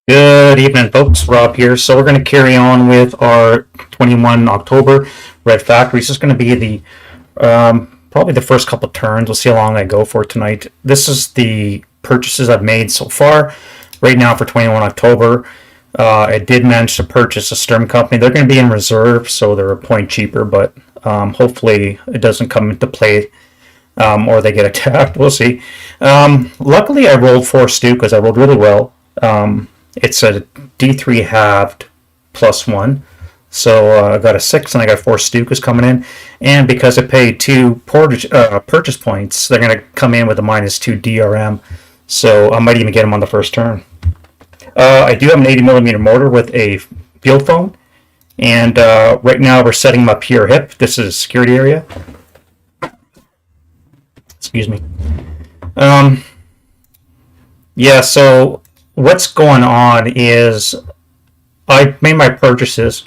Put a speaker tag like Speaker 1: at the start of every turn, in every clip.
Speaker 1: Good evening, folks. Rob here. So we're going to carry on with our 21 October Red Factories. This is going to be the probably the first couple turns. We'll see how long I go for tonight. This is the purchases I've made so far. Right now for 21 October, I did manage to purchase a Sturm company. They're going to be in reserve, so they're a point cheaper, but hopefully it doesn't come into play or they get attacked. We'll see. Luckily, I rolled 4 Stukas. I rolled really well. It's a D3 halved +1. So I got a 6 and I got 4 Stukas coming in. And because I paid 2 purchase points, they're going to come in with a -2 DRM. So I might even get them on the first turn. I do have an 80mm mortar with a field phone. And right now we're setting them up here hip. This is a security area. Excuse me. Yeah, so what's going on is I made my purchases,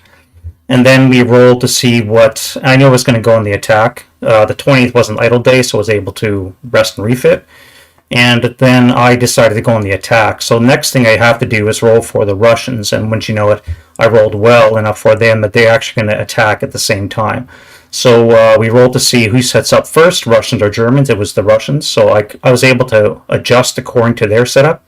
Speaker 1: and then we rolled to see what I knew was going to go in the attack. The 20th wasn't idle day, so I was able to rest and refit. And then I decided to go on the attack. So next thing I have to do is roll for the Russians, and once you know it, I rolled well enough for them that they're actually going to attack at the same time. So we rolled to see who sets up first, Russians or Germans. It was the Russians, so I was able to adjust according to their setup.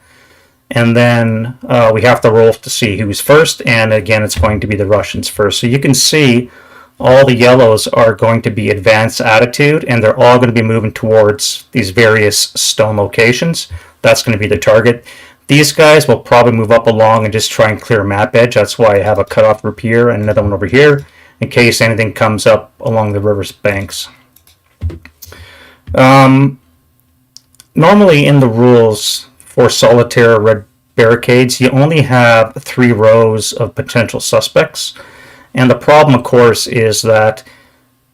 Speaker 1: And then we have to roll to see who's first, and again it's going to be the Russians first. So you can see all the yellows are going to be advanced attitude, and they're all going to be moving towards these various stone locations. That's going to be the target. These guys will probably move up along and just try and clear map edge. That's why I have a cutoff group here and another one over here, in case anything comes up along the river's banks. Normally in the rules for solitaire red barricades, you only have 3 rows of potential suspects. And the problem, of course, is that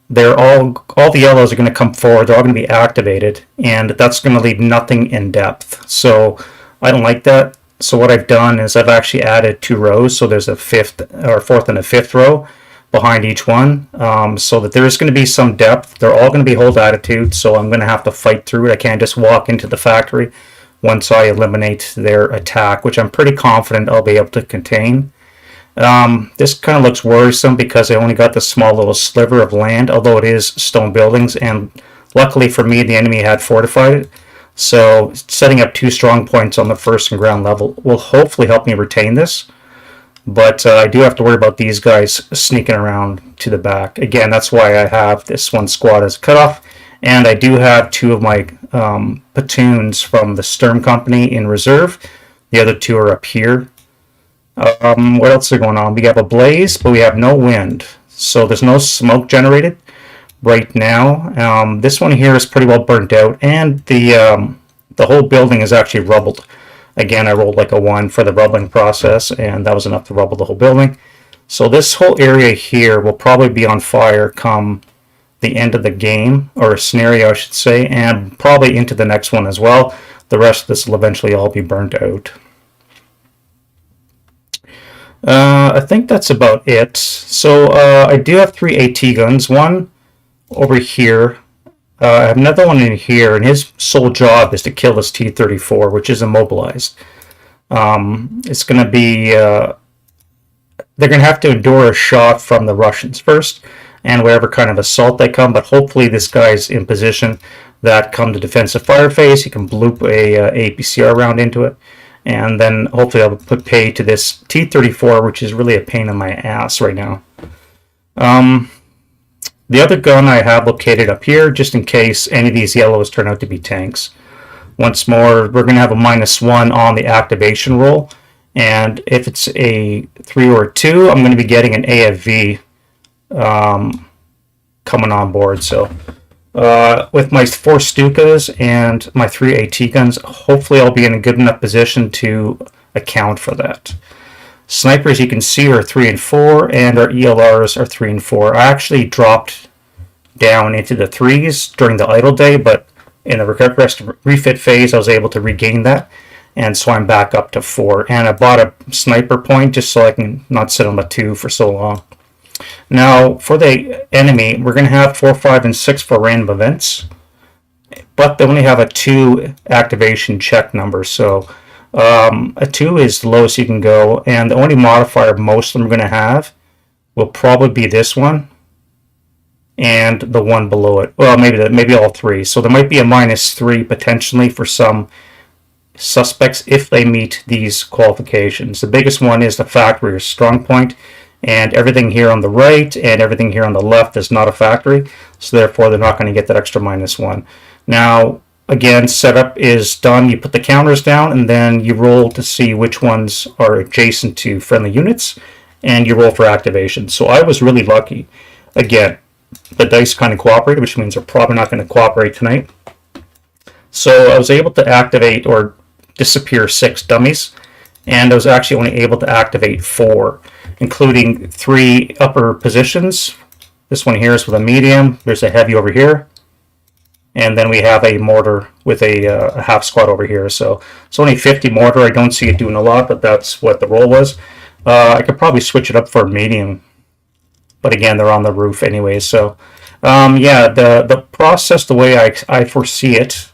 Speaker 1: they're all the yellows are going to come forward. They're all going to be activated, and that's going to leave nothing in depth. So I don't like that. So what I've done is I've actually added 2 rows. So there's a 4th and a 5th row behind each one, so that there is going to be some depth. They're all going to be hold attitude, so I'm going to have to fight through it. I can't just walk into the factory once I eliminate their attack, which I'm pretty confident I'll be able to contain. This kind of looks worrisome because I only got this small little sliver of land, although it is stone buildings, and luckily for me the enemy had fortified it. So setting up 2 strong points on the first and ground level will hopefully help me retain this. But I do have to worry about these guys sneaking around to the back. Again, that's why I have this one squad as a cutoff. And I do have 2 of my platoons from the Sturm Company in reserve. The other 2 are up here. What else is going on? We have a blaze, but we have no wind. So there's no smoke generated right now. This one here is pretty well burnt out. And the whole building is actually rubbled. Again, I rolled like a 1 for the rubbling process, and that was enough to rubble the whole building. So this whole area here will probably be on fire come the end of the game, or a scenario I should say, and probably into the next one as well. The rest of this will eventually all be burnt out. I think that's about it. So I do have 3 AT guns, one over here. I have another one in here, and his sole job is to kill this T-34, which is immobilized. It's going to be... they're going to have to endure a shot from the Russians first, and whatever kind of assault they come, but hopefully this guy's in position that come to defensive fire phase, he can bloop a APCR round into it, and then hopefully I'll put pay to this T-34, which is really a pain in my ass right now. The other gun I have located up here, just in case any of these yellows turn out to be tanks. Once more, we're going to have a -1 on the activation roll, and if it's a 3 or a 2, I'm going to be getting an AFV coming on board. So with my 4 Stukas and my 3 AT guns, hopefully I'll be in a good enough position to account for that. Snipers, you can see, are 3 and 4, and our ELRs are 3 and 4. I actually dropped down into the 3s during the idle day, but in the rest refit phase, I was able to regain that, and so I'm back up to 4. And I bought a sniper point just so I can not sit on the 2 for so long. Now, for the enemy, we're going to have 4, 5, and 6 for random events, but they only have a 2 activation check number, so A 2 is the lowest you can go, and the only modifier most of them are going to have will probably be this one and the one below it. Well, maybe all three. So there might be a -3 potentially for some suspects if they meet these qualifications. The biggest one is the factory or strong point, and everything here on the right and everything here on the left is not a factory, so therefore they're not going to get that extra -1. Now, again, setup is done. You put the counters down and then you roll to see which ones are adjacent to friendly units, and you roll for activation. So I was really lucky. Again, the dice kind of cooperated, which means they're probably not going to cooperate tonight. So I was able to activate or disappear 6 dummies, and I was actually only able to activate 4, including 3 upper positions. This one here is with a medium. There's a heavy over here, and then we have a mortar with a half squad over here. So it's only 50 mortar. I don't see it doing a lot, but that's what the roll was. I could probably switch it up for a medium, but again, they're on the roof anyway. So yeah, the process, the way I foresee it,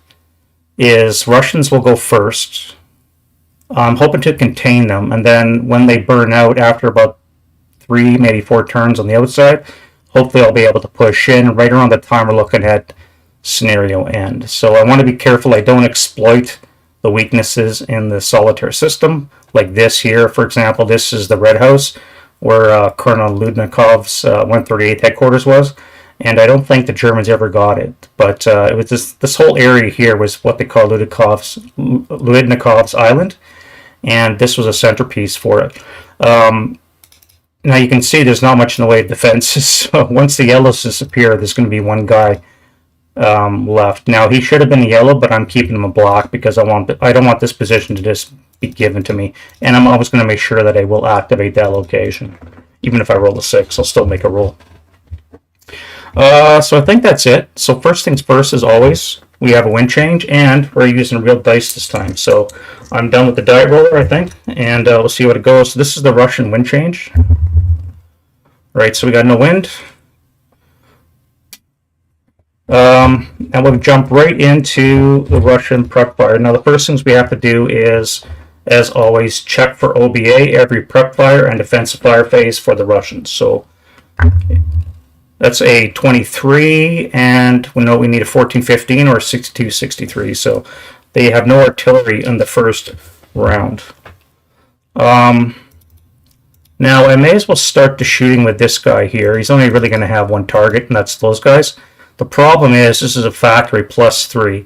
Speaker 1: is Russians will go first. I'm hoping to contain them, and then when they burn out after about 3, maybe 4 turns on the outside, hopefully I'll be able to push in right around the time we're looking at scenario end. So I want to be careful I don't exploit the weaknesses in the solitaire system, like this here, for example. This is the Red House, where Colonel Ludnikov's 138th headquarters was, and I don't think the Germans ever got it. But it was this whole area here was what they call Ludnikov's Island, and this was a centerpiece for it. Now you can see there's not much in the way of defenses. So once the yellows disappear, there's going to be one guy left. Now he should have been yellow, but I'm keeping him a black because I don't want this position to just be given to me, and I'm always going to make sure that I will activate that location. Even if I roll a 6, I'll still make a roll. So I think that's it. So first things first, as always, we have a wind change, and we're using real dice this time. So I'm done with the die roller, I think, and we'll see what it goes. So this is the Russian wind change. Right, so we got no wind. And we'll jump right into the Russian prep fire. Now the first things we have to do is, as always, check for OBA every prep fire and defensive fire phase for the Russians. So that's a 23, and we know we need a 14-15 or a 62-63. So they have no artillery in the first round. Now I may as well start the shooting with this guy here. He's only really going to have one target, and that's those guys. The problem is this is a factory +3.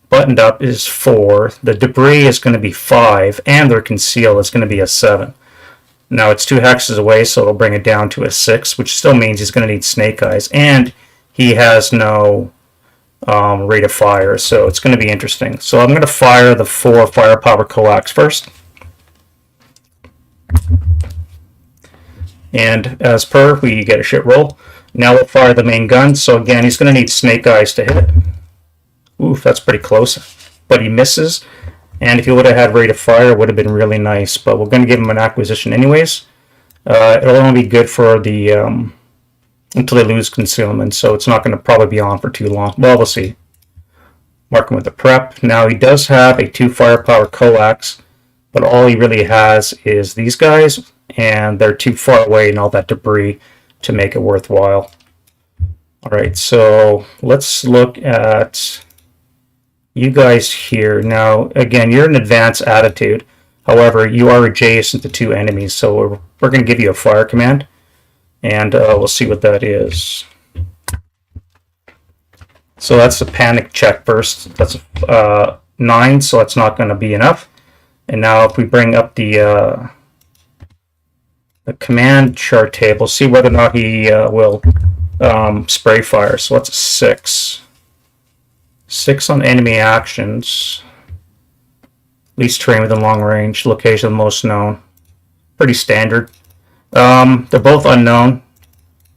Speaker 1: Buttoned up is 4. The debris is going to be 5, and their conceal is going to be a 7. Now it's 2 hexes away, so it'll bring it down to a 6, which still means he's going to need snake eyes, and he has no rate of fire, so it's going to be interesting. So I'm going to fire the 4 firepower coax first. And as per, we get a shit roll. Now we'll fire the main gun. So again, he's going to need snake eyes to hit. Oof, that's pretty close. But he misses. And if he would have had rate of fire, it would have been really nice. But we're going to give him an acquisition anyways. It'll only be good for the until they lose concealment. So it's not going to probably be on for too long. Well, we'll see. Mark him with the prep. Now he does have a 2 firepower coax, but all he really has is these guys, and they're too far away and all that debris to make it worthwhile. All right, so let's look at you guys here. Now, again, you're in advanced attitude. However, you are adjacent to 2 enemies, so we're going to give you a fire command, and we'll see what that is. So that's a panic check first. That's a 9, so that's not going to be enough. And now if we bring up the command chart table, see whether or not he will spray fire. So that's a 6. 6 on enemy actions. Least terrain within long range. Location of the most known. Pretty standard. They're both unknown,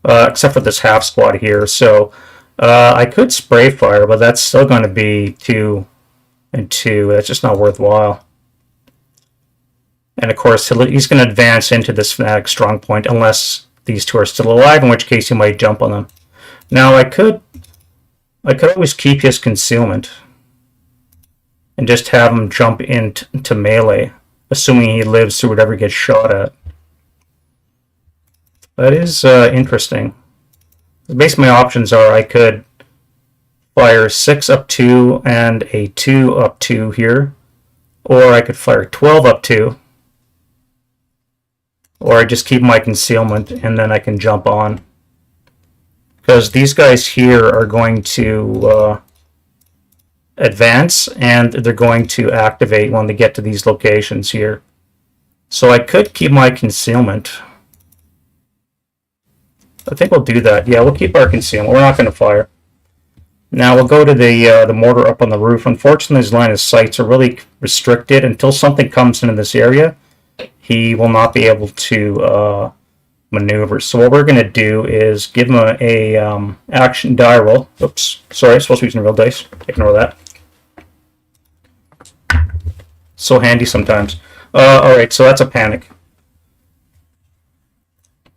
Speaker 1: except for this half squad here. So I could spray fire, but that's still going to be 2 and 2. That's just not worthwhile. And of course, he's going to advance into this fanatic strong point unless these 2 are still alive, in which case he might jump on them. Now I could always keep his concealment. and just have him jump into melee, assuming he lives through whatever he gets shot at. That is interesting. Basically, my options are I could fire 6 up 2 and a 2 up 2 here, or I could fire 12 up 2, or I just keep my concealment and then I can jump on. Because these guys here are going to advance and they're going to activate when they get to these locations here. So I could keep my concealment. I think we'll do that. Yeah, we'll keep our concealment. We're not going to fire. Now we'll go to the mortar up on the roof. Unfortunately, his line of sights are really restricted. Until something comes into this area, he will not be able to maneuver. So what we're going to do is give him a action die roll. Oops, sorry, I'm supposed to be using real dice. Ignore that. So handy sometimes. Alright, so that's a panic.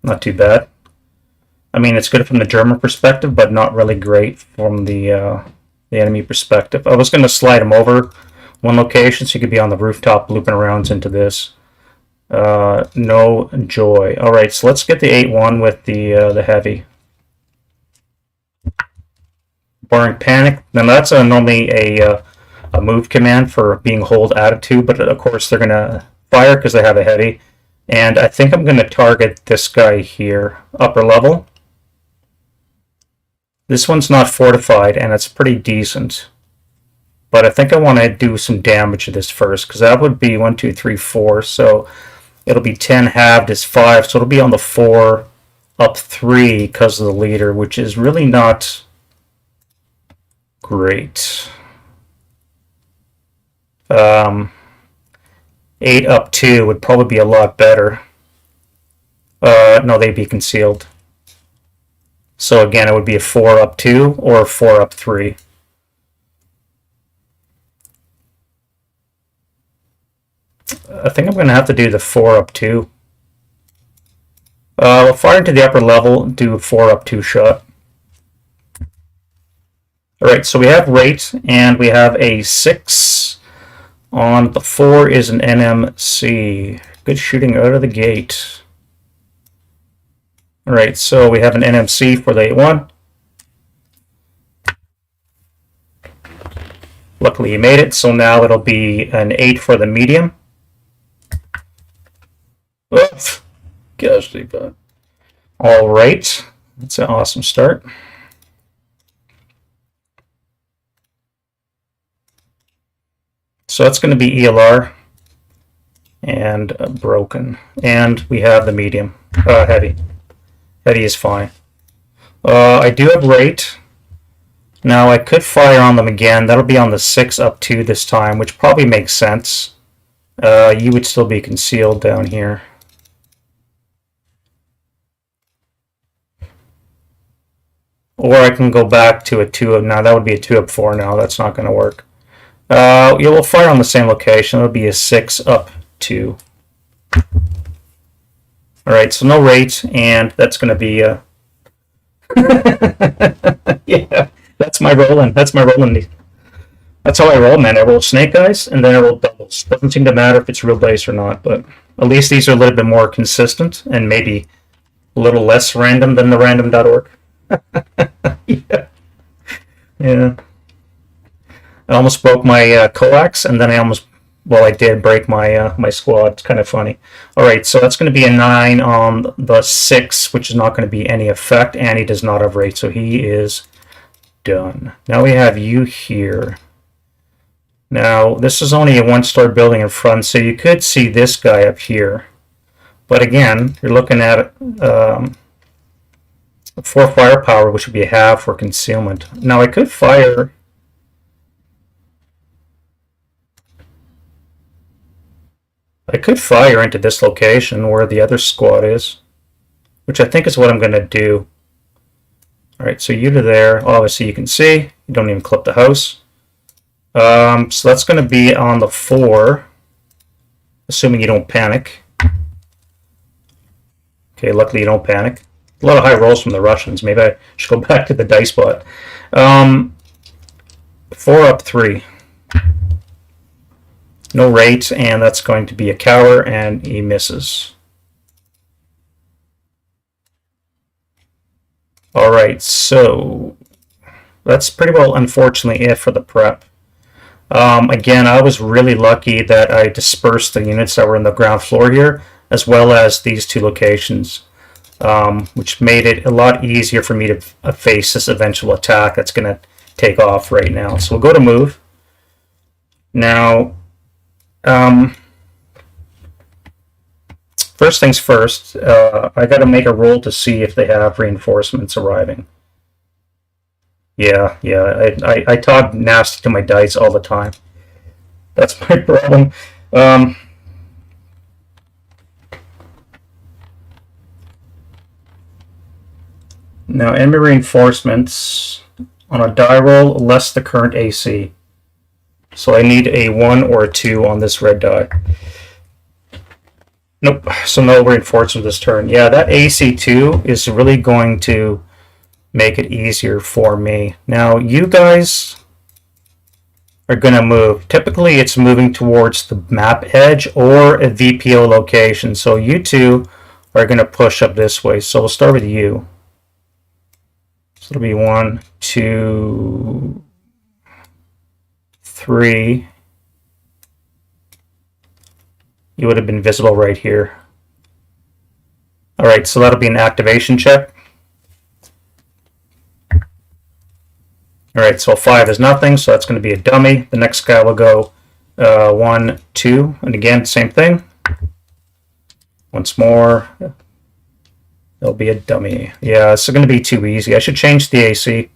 Speaker 1: Not too bad. I mean, it's good from the German perspective, but not really great from the enemy perspective. I was going to slide him over one location so he could be on the rooftop looping around into this. No joy. Alright, so let's get the 8-1 with the heavy. Barring panic. Now that's normally a move command for being hold attitude, but of course they're going to fire because they have a heavy. And I think I'm going to target this guy here, upper level. This one's not fortified, and it's pretty decent. But I think I want to do some damage to this first, because that would be 1, 2, 3, 4. So it'll be 10 halved is 5, so it'll be on the 4 up 3 because of the leader, which is really not great. 8 up 2 would probably be a lot better. No, they'd be concealed. So again, it would be a 4 up 2 or a 4 up 3. I think I'm going to have to do the 4 up 2. We'll fire into the upper level, do a 4 up 2 shot. Alright, so we have rate, and we have a 6 on the 4 is an NMC. Good shooting out of the gate. Alright, so we have an NMC for the 8-1. Luckily you made it, so now it'll be an 8 for the medium. Oof. Gosh, alright, that's an awesome start. So that's going to be ELR and broken. And we have the medium, heavy. Heavy is fine. I do have rate. Now I could fire on them again. That'll be on the 6 up 2 this time, which probably makes sense. You would still be concealed down here. Or I can go back to a 2 up. Now that would be a 2 up 4 now. That's not going to work. Yeah, we'll fire on the same location. It'll be a 6 up 2. Alright, so no rate, and that's going to be yeah, that's my rolling. That's my rolling. That's how I roll, man. I roll snake eyes, and then I roll doubles. Doesn't seem to matter if it's real dice or not, but at least these are a little bit more consistent, and maybe a little less random than the random.org. Yeah. Yeah. I almost broke my coax, and then I did break my my squad. It's kind of funny. All right, so that's going to be a 9 on the 6, which is not going to be any effect, and he does not have rate, so he is done. Now we have you here. Now, this is only a 1-story building in front, so you could see this guy up here. But again, you're looking at 4 firepower, which would be a half for concealment. Now, I could fire... into this location where the other squad is, which I think is what I'm going to do. Alright, so you to there. Obviously, you can see. You don't even clip the house. So that's going to be on the 4, assuming you don't panic. Okay, luckily you don't panic. A lot of high rolls from the Russians. Maybe I should go back to the dice bot. 4 up 3. No rate, and that's going to be a cower, and he misses. All right, so that's pretty well, unfortunately, it for the prep. Again, I was really lucky that I dispersed the units that were in the ground floor here, as well as these two locations, which made it a lot easier for me to face this eventual attack that's going to take off right now. So we'll go to move. Now, first things first, I got to make a roll to see if they have reinforcements arriving. Yeah, I talk nasty to my dice all the time. That's my problem. Now, enemy reinforcements on a die roll less the current AC. So I need a 1 or a 2 on this red die. Nope, so no reinforcement this turn. Yeah, that AC2 is really going to make it easier for me. Now, you guys are going to move. Typically, it's moving towards the map edge or a VPO location. So you two are going to push up this way. So we'll start with you. So it'll be 1, 2, 3. You would have been visible right here. All right, so that'll be an activation check. All right, so 5 is nothing, so that's going to be a dummy. The next guy will go 1, 2, and again, same thing. Once more, it'll be a dummy. Yeah, it's going to be too easy. I should change the AC.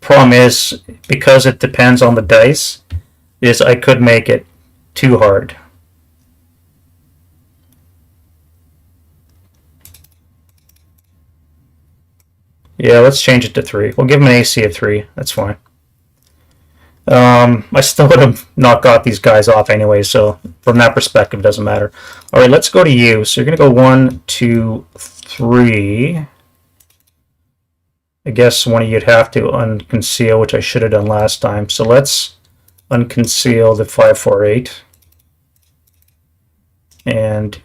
Speaker 1: Problem is, because it depends on the dice, is I could make it too hard. Yeah, let's change it to 3. We'll give him an AC of 3. That's fine. I still would have not got these guys off anyway, so from that perspective, it doesn't matter. All right, let's go to you. So you're going to go 1, 2, 3. I guess one of you'd have to unconceal, which I should have done last time. So let's unconceal the 548. And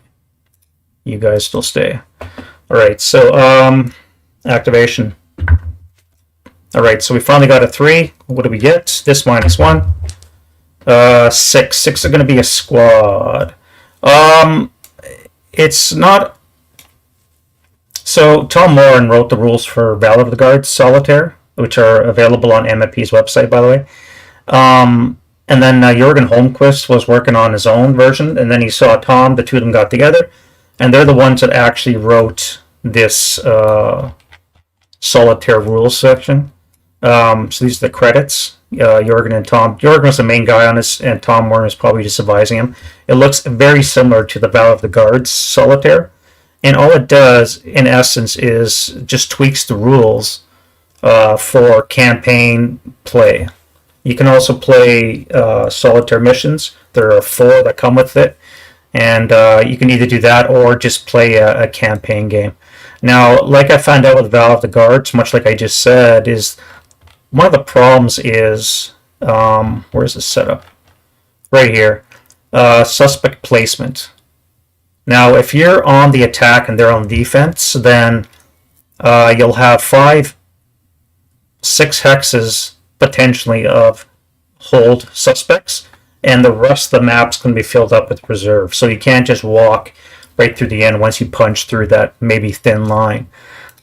Speaker 1: you guys still stay. All right, so activation. All right, so we finally got a 3. What do we get? This -1. 6. 6 are going to be a squad. It's not. So Tom Moran wrote the rules for Battle of the Guards Solitaire, which are available on MFP's website, by the way. And then Jürgen Holmquist was working on his own version, and then he saw Tom. The two of them got together, and they're the ones that actually wrote this Solitaire rules section. So these are the credits. Jürgen and Tom. Jürgen was the main guy on this, and Tom Moran is probably just advising him. It looks very similar to the Battle of the Guards Solitaire, and all it does, in essence, is just tweaks the rules for campaign play. You can also play solitaire missions. There are 4 that come with it, and you can either do that or just play a campaign game. Now, like I found out with Battle of the Guards, much like I just said, is one of the problems is, where's the setup? Right here, suspect placement. Now, if you're on the attack and they're on defense, then you'll have 5, 6 hexes potentially of hold suspects, and the rest of the map's going to be filled up with reserve. So you can't just walk right through the end once you punch through that maybe thin line.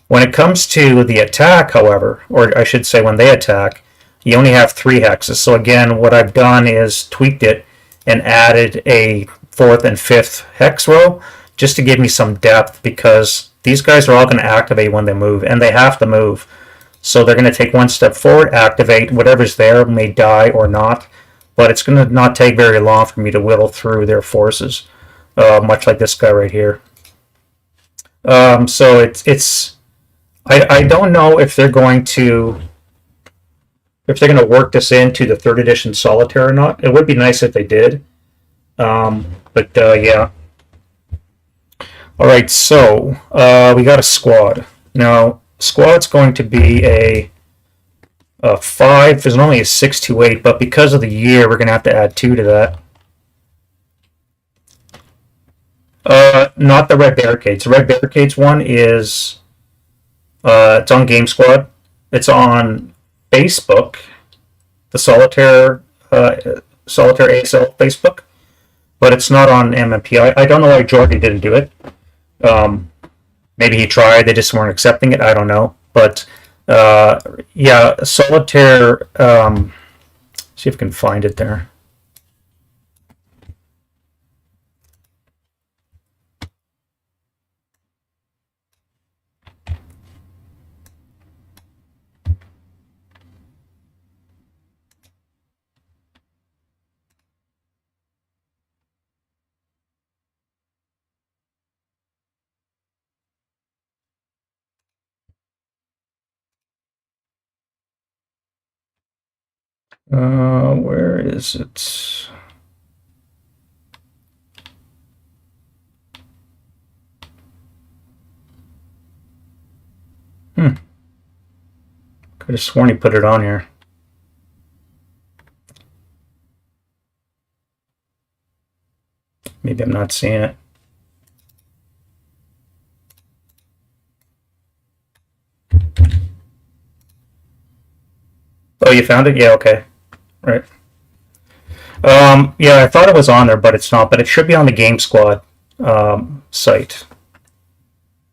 Speaker 1: When it comes to the attack, however, or I should say when they attack, you only have 3 hexes. So again, what I've done is tweaked it and added a 4th and 5th hex row just to give me some depth, because these guys are all going to activate when they move, and they have to move. So they're going to take 1 step forward, activate, whatever's there may die or not, but it's going to not take very long for me to whittle through their forces, much like this guy right here. So I don't know if they're going to work this into the 3rd edition Solitaire or not. It would be nice if they did. But yeah. All right, so we got a squad. Now, squad's going to be 5 is only a 628, but because of the year, we're going to have to add 2 to that. Not the Red Barricades. The Red Barricades one is it's on Game Squad. It's on Facebook, the Solitaire ASL Facebook, but it's not on MMP. I don't know why Jordan didn't do it. Maybe he tried, they just weren't accepting it. I don't know, but yeah, Solitaire. See if I can find it there. Where is it? Could have sworn he put it on here. Maybe I'm not seeing it. Oh, you found it? Yeah, okay. Right. Yeah, I thought it was on there, but it's not. But it should be on the Game Squad site.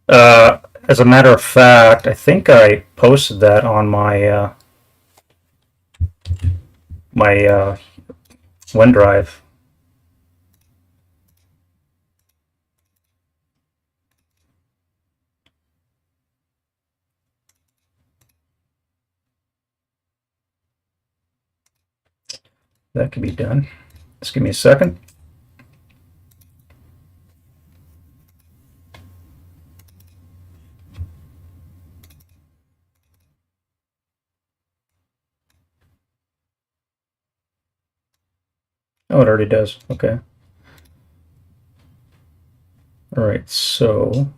Speaker 1: As a matter of fact, I think I posted that on my OneDrive. That can be done. Just give me a second. Oh, it already does. Okay. All right, so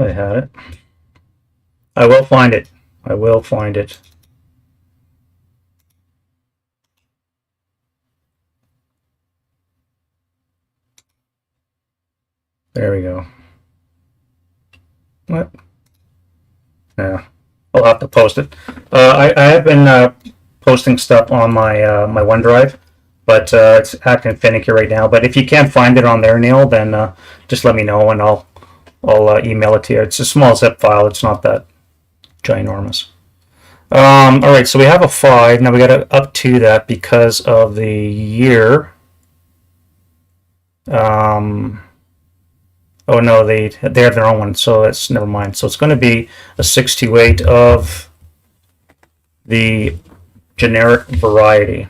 Speaker 1: I had it. I will find it. I will find it. There we go. What? Yeah, I'll have to post it. I have been posting stuff on my OneDrive, but it's acting finicky right now. But if you can't find it on there, Neil, then just let me know and I'll email it to you. It's a small zip file. It's not that ginormous. All right, so we have a 5. Now we got to up to that because of the year. Oh no, they have their own one, so that's never mind. So it's going to be a 628 of the generic variety.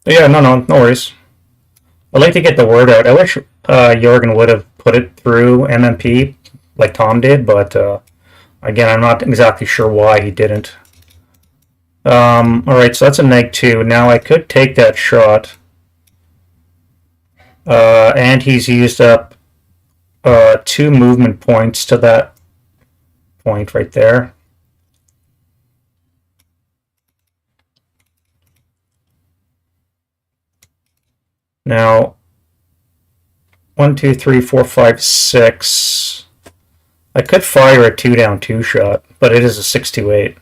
Speaker 1: Yeah, no worries. I'd like to get the word out. I wish Jorgen would have put it through MMP like Tom did, but again, I'm not exactly sure why he didn't. All right, so that's a -2. Now I could take that shot, and he's used up 2 movement points to that point right there. Now, 1, 2, 3, 4, 5, 6. I could fire a 2 down 2 shot, but it is a 628.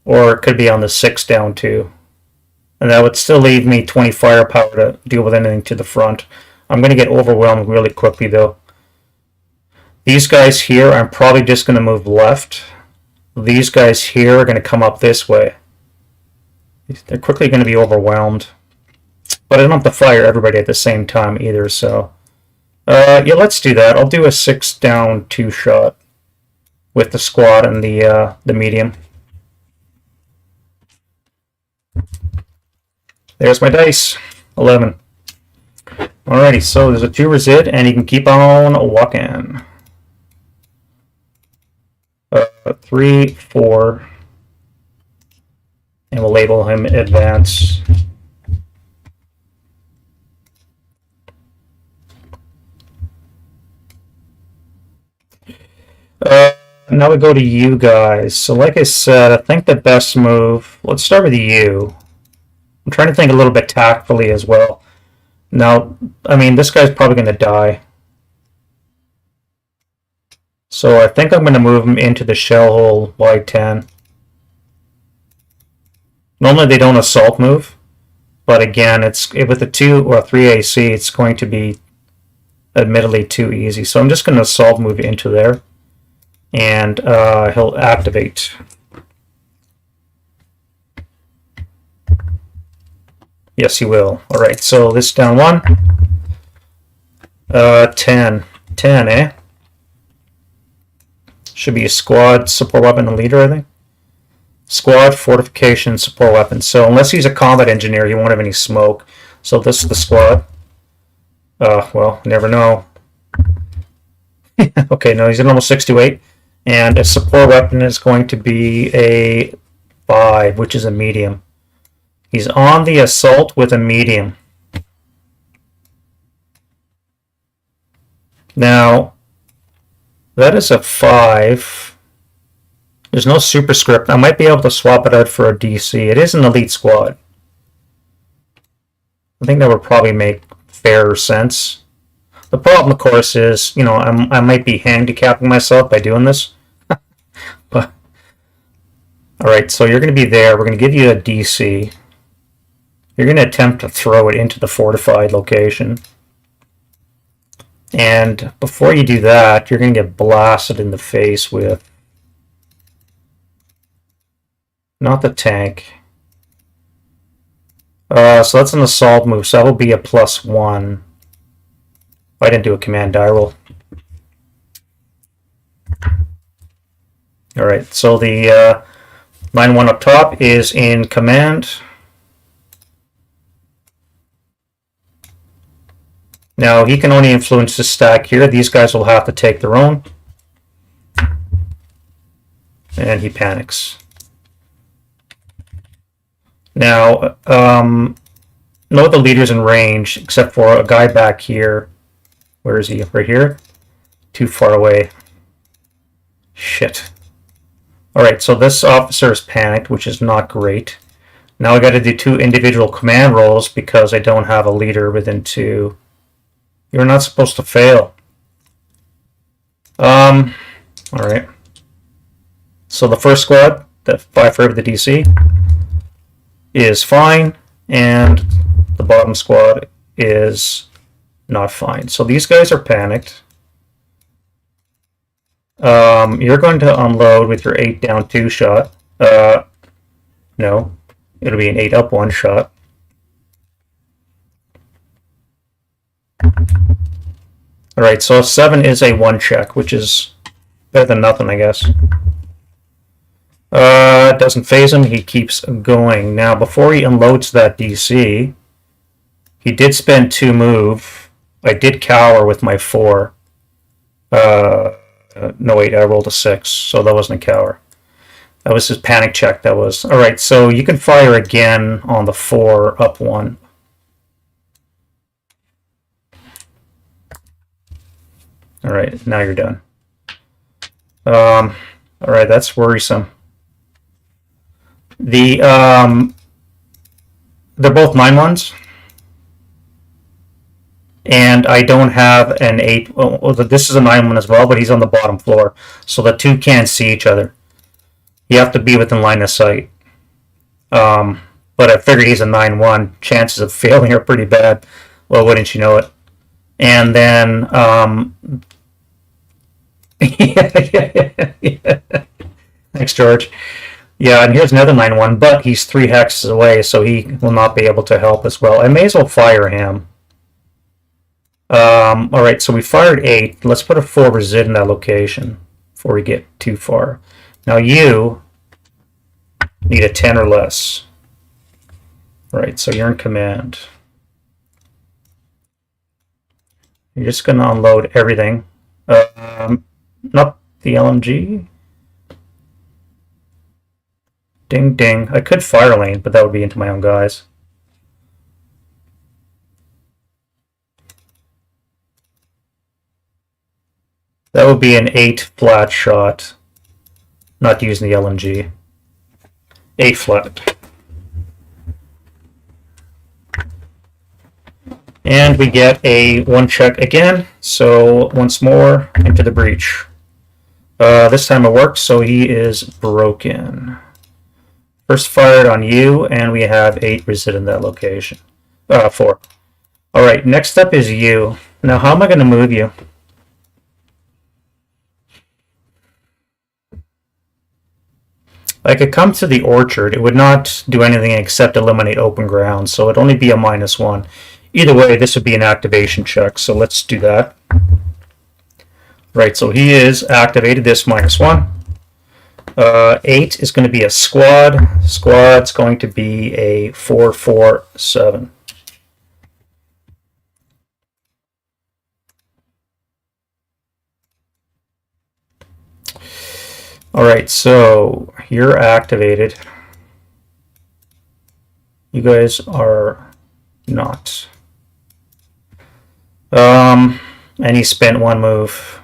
Speaker 1: Or it could be on the 6 down 2. And that would still leave me 20 firepower to deal with anything to the front. I'm going to get overwhelmed really quickly, though. These guys here, I'm probably just going to move left. These guys here are going to come up this way. They're quickly going to be overwhelmed. But I don't have to fire everybody at the same time either, so... yeah, let's do that. I'll do a 6 down 2 shot with the squad and the medium. There's my dice. 11. Alrighty, so there's a 2 resid, and you can keep on walking. 3, 4, and we'll label him advance. Now we go to you guys. So like I said, I think the best move, let's start with you. I'm trying to think a little bit tactfully as well. Now, I mean, this guy's probably going to die. So I think I'm going to move him into the shell hole Y10. Normally they don't assault move, but again, with the 2 or 3 AC, it's going to be admittedly too easy. So I'm just going to assault move into there, and he'll activate. Yes, he will. All right, so this down 1. 10. 10, eh? Should be a squad, support weapon, and leader, I think. Squad, fortification, support weapon. So unless he's a combat engineer, he won't have any smoke. So this is the squad. Well, never know. Okay, no, he's a normal 6 to 8. And a support weapon is going to be a 5, which is a medium. He's on the assault with a medium. Now, that is a 5. There's no superscript. I might be able to swap it out for a DC. It is an elite squad. I think that would probably make fairer sense. The problem, of course, is, you know, I might be handicapping myself by doing this. But alright, so you're going to be there. We're going to give you a DC. You're going to attempt to throw it into the fortified location. And before you do that, you're going to get blasted in the face with... not the tank. So that's an assault move, so that will be a +1. I didn't do a command die roll. Alright, so the 9-1 up top is in command. Now, he can only influence the stack here. These guys will have to take their own. And he panics. Now, no other leaders in range, except for a guy back here. Where is he? Right here? Too far away. Shit. Alright, so this officer is panicked, which is not great. Now I got to do 2 individual command rolls because I don't have a leader within 2. You're not supposed to fail. Alright. So the first squad, the 5 for the DC, is fine, and the bottom squad is not fine. So these guys are panicked. You're going to unload with your 8 down 2 shot. No, it'll be an 8 up 1 shot. Alright, so 7 is a 1 check, which is better than nothing, I guess. It doesn't phase him, he keeps going. Now, before he unloads that DC, he did spend 2 move. I did cower with my 4. No, wait, I rolled a 6, so that wasn't a cower. That was his panic check, that was. Alright, so you can fire again on the 4 up 1. Alright, now you're done. Alright, that's worrisome. They're both 9-1s. And I don't have an 8. Well, this is a 9-1 as well, but he's on the bottom floor. So the 2 can't see each other. You have to be within line of sight. But I figured he's a 9-1. Chances of failing are pretty bad. Well, wouldn't you know it? And then, yeah. Thanks, George. Yeah, and here's another 9-1, but he's 3 hexes away, so he will not be able to help as well. I may as well fire him. Alright, so we fired 8. Let's put a 4 resid in that location before we get too far. Now you need a 10 or less. Right, so you're in command. You're just going to unload everything. Not the LMG. Ding, ding. I could fire lane, but that would be into my own guys. That would be an 8 flat shot. Not using the LMG. 8 flat. And we get a 1 check again. So once more into the breach. This time it works, so he is broken. First fired on you, and we have 8 resid in that location. 4. Alright, next up is you. Now, how am I going to move you? I could come to the orchard. It would not do anything except eliminate open ground, so it'd only be a -1. Either way, this would be an activation check, so let's do that. Right, so he is activated, this -1. 8 is going to be a squad. Squad's going to be a 4-4-7. Alright, so you're activated. You guys are not. And he spent 1 move.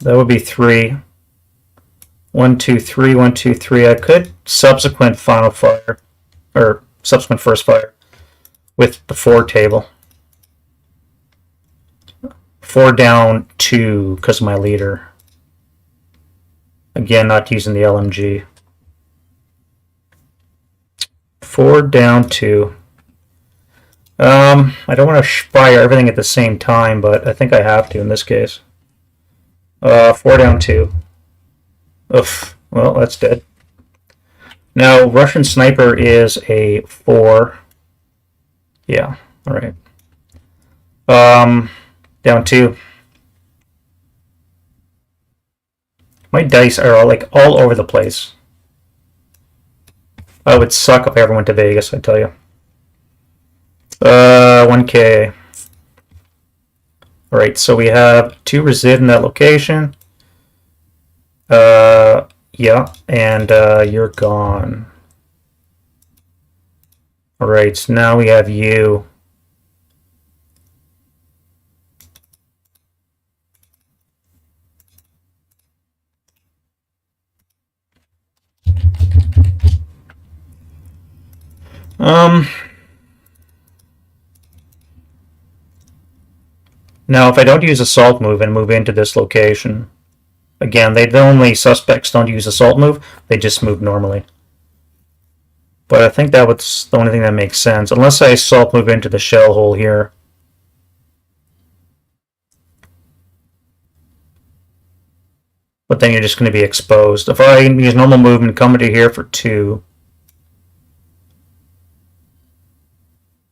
Speaker 1: That would be 3. 1, 2, 3, 1, 2, 3. I could subsequent final fire, or subsequent first fire, with the 4 table. 4 down 2 because of my leader. Again, not using the LMG. 4 down 2. I don't want to fire everything at the same time, but I think I have to in this case. 4 down 2. Oof. Well, that's dead. Now, Russian Sniper is a 4. Yeah, alright. Down 2. My dice are all over the place. I would suck if I ever went to Vegas, I tell you. 1K. Alright, so we have 2 resid in that location. Yeah, and you're gone. Alright, so now we have you. Now, if I don't use assault move and move into this location, again, the only suspects don't use assault move, they just move normally. But I think that was the only thing that makes sense, unless I assault move into the shell hole here. But then you're just going to be exposed. If I use normal movement, come into here for 2,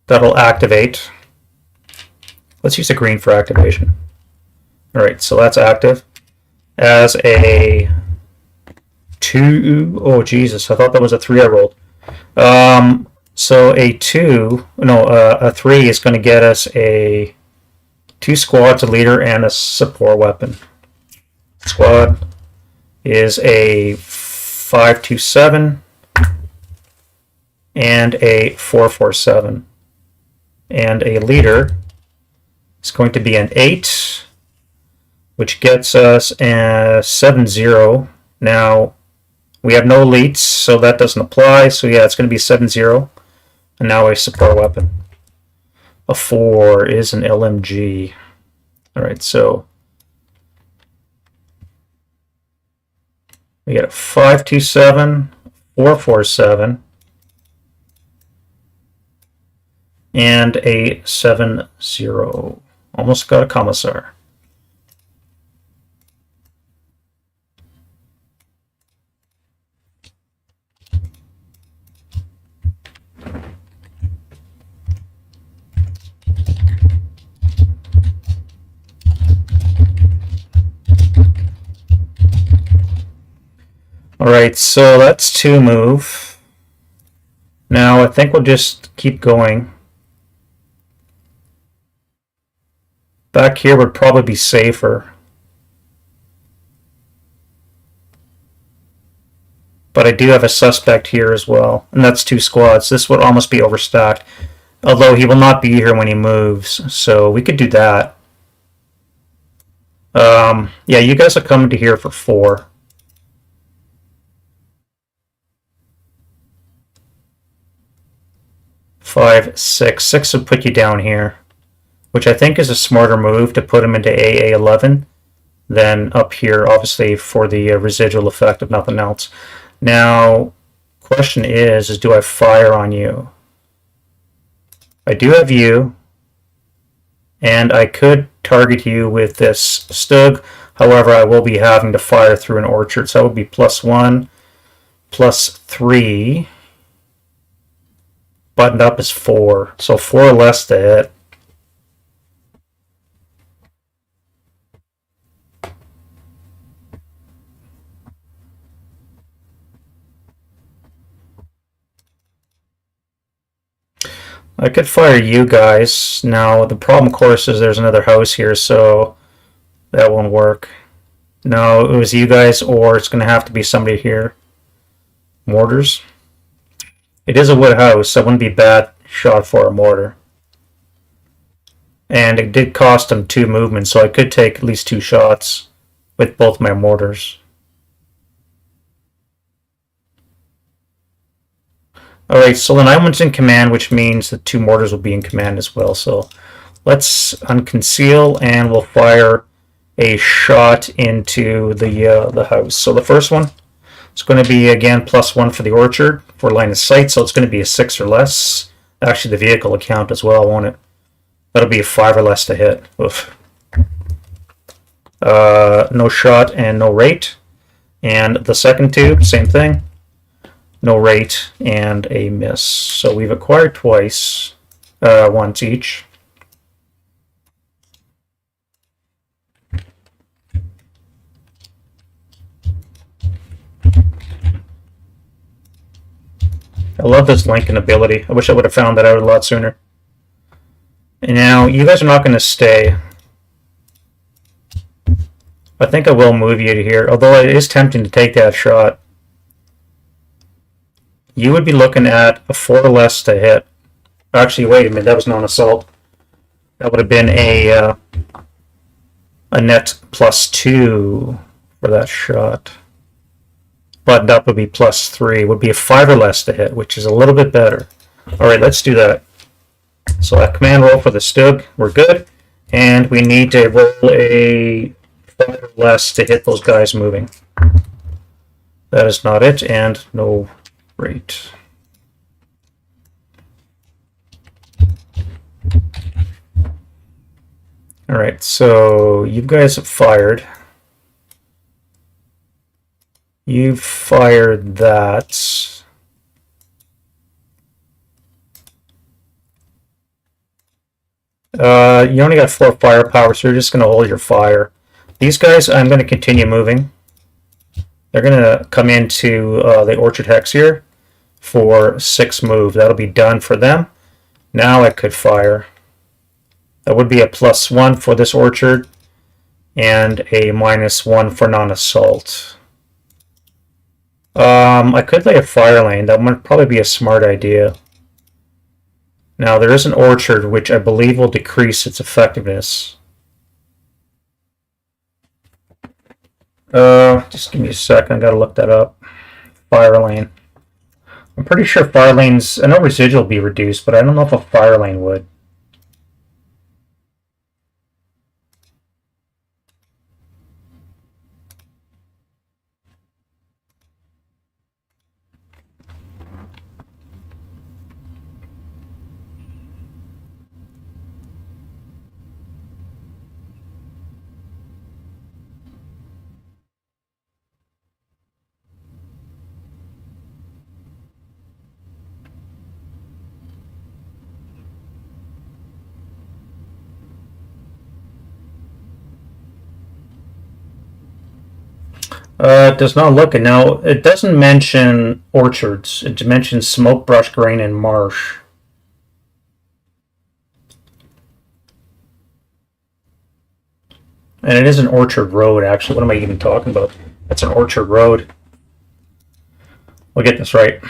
Speaker 1: that'll activate. Let's use a green for activation. Alright, so that's active. As a 2... Oh, Jesus, I thought that was a 3 I rolled. So a 2... No, a 3 is going to get us a 2 squads, a leader, and a support weapon. Squad is a 5-2-7 and a 4-4-7. And a leader is going to be an 8, which gets us a 7-0. Now, we have no elites, so that doesn't apply. So yeah, it's going to be 7-0. And now a support weapon. A 4 is an LMG. Alright, so We get a 527, 447, and a 7-0. Almost got a commissar. Alright, so that's 2 move. Now I think we'll just keep going. Back here would probably be safer. But I do have a suspect here as well, and that's 2 squads. This would almost be overstacked. Although he will not be here when he moves, so we could do that. Yeah, you guys are coming to here for 4. Five, six. 6 would put you down here, which I think is a smarter move to put him into AA11 than up here, obviously, for the residual effect of nothing else. Now, question is do I fire on you? I do have you, and I could target you with this Stug. However, I will be having to fire through an orchard, so that would be +1, +3. Buttoned up is 4, so 4 or less to hit. I could fire you guys. Now, the problem, of course, is there's another house here, so that won't work. No, it was you guys, or it's going to have to be somebody here. Mortars. It is a wood house, so it wouldn't be a bad shot for a mortar. And it did cost him 2 movements, so I could take at least 2 shots with both my mortars. Alright, so the 9-1's in command, which means the 2 mortars will be in command as well. So let's unconceal, and we'll fire a shot into the house. So the first one, it's going to be, again, +1 for the orchard for line of sight, so it's going to be a 6 or less. Actually, the vehicle will count as well, won't it? That'll be a 5 or less to hit. Oof. No shot and no rate. And the second 2, same thing. No rate and a miss. So we've acquired twice, once each. I love this Lincoln ability. I wish I would have found that out a lot sooner. And now, you guys are not going to stay. I think I will move you to here, although it is tempting to take that shot. You would be looking at a 4 or less to hit. Actually, wait a minute, that was non-assault. That would have been a net +2 for that shot. Buttoned up would be +3, would be a 5 or less to hit, which is a little bit better. Alright, let's do that. So that command roll for the Stug, we're good. And we need to roll a 5 or less to hit those guys moving. That is not it, and no rate. Alright, so you guys have fired. You fired that. You only got 4 firepower, so you're just going to hold your fire. These guys, I'm going to continue moving. They're going to come into the orchard hex here for 6 move. That'll be done for them. Now I could fire. That would be a +1 for this orchard and a -1 for non-assault. I could lay a fire lane. That would probably be a smart idea. Now, there is an orchard, which I believe will decrease its effectiveness. Just give me a second. I gotta look that up. Fire lane. I'm pretty sure fire lanes... I know residual will be reduced, but I don't know if a fire lane would. It does not look it. Now, it doesn't mention orchards. It mentions smoke, brush, grain, and marsh. And it is an orchard road, actually. What am I even talking about? That's an orchard road. We'll get this right.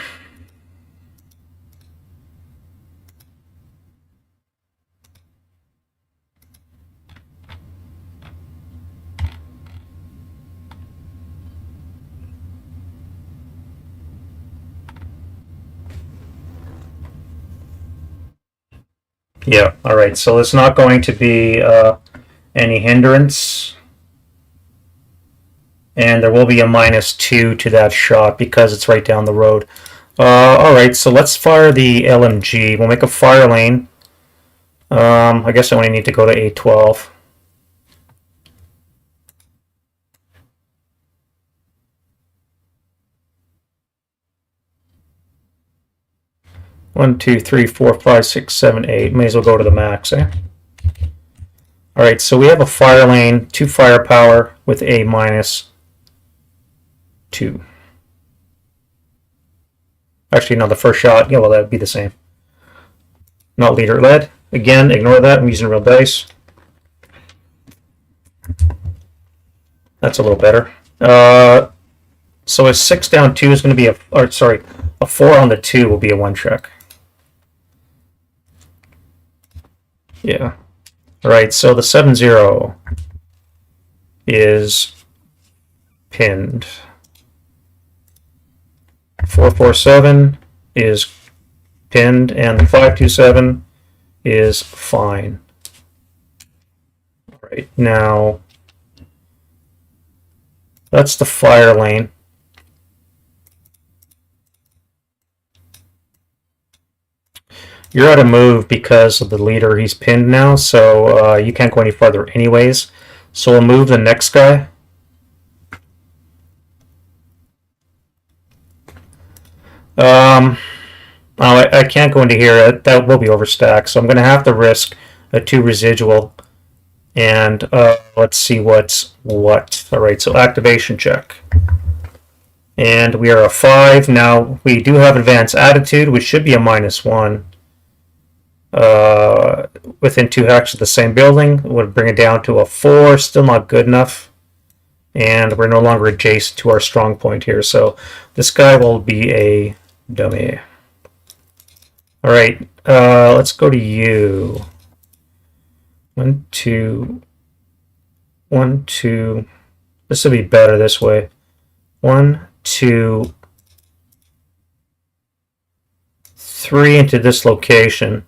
Speaker 1: Yeah, all right. So it's not going to be any hindrance. And there will be a -2 to that shot because it's right down the road. All right, so let's fire the LMG. We'll make a fire lane. I guess I only need to go to A12. One, two, three, four, five, six, seven, eight. May as well go to the max, eh? All right, so we have a fire lane, 2 firepower with a -2. Actually, no, the first shot, yeah, well, that would be the same. Not leader led. Again, ignore that. I'm using real dice. That's a little better. So a 6 down 2 is going to be a 4 on the 2 will be a 1 check. Yeah. All right, so the 7-0 is pinned. 4-4-7 is pinned, and 5-2-7 is fine. All right, now that's the fire lane. You're out of move because of the leader. He's pinned now, so you can't go any farther anyways. So we'll move the next guy. I can't go into here. That will be overstacked, so I'm going to have to risk a 2 residual. And let's see what's what. All right, so activation check. And we are a 5. Now, we do have advanced attitude, which should be a -1. Within 2 hacks of the same building, would bring it down to a 4. Still not good enough. And we're no longer adjacent to our strong point here. So this guy will be a dummy. All right, let's go to you. 1, 2, 1, 2. This will be better this way. 1, 2, 3 into this location.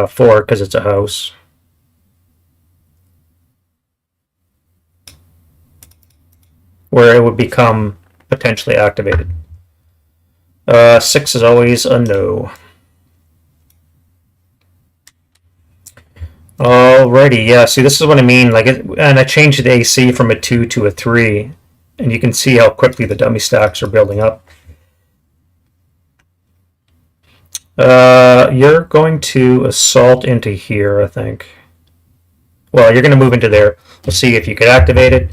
Speaker 1: 4 because it's a house. Where it would become potentially activated. 6 is always a no. Alrighty, yeah. See, this is what I mean. And I changed the AC from a 2 to a 3, and you can see how quickly the dummy stacks are building up. You're going to assault into here, I think. Well, you're going to move into there. We'll see if you can activate it.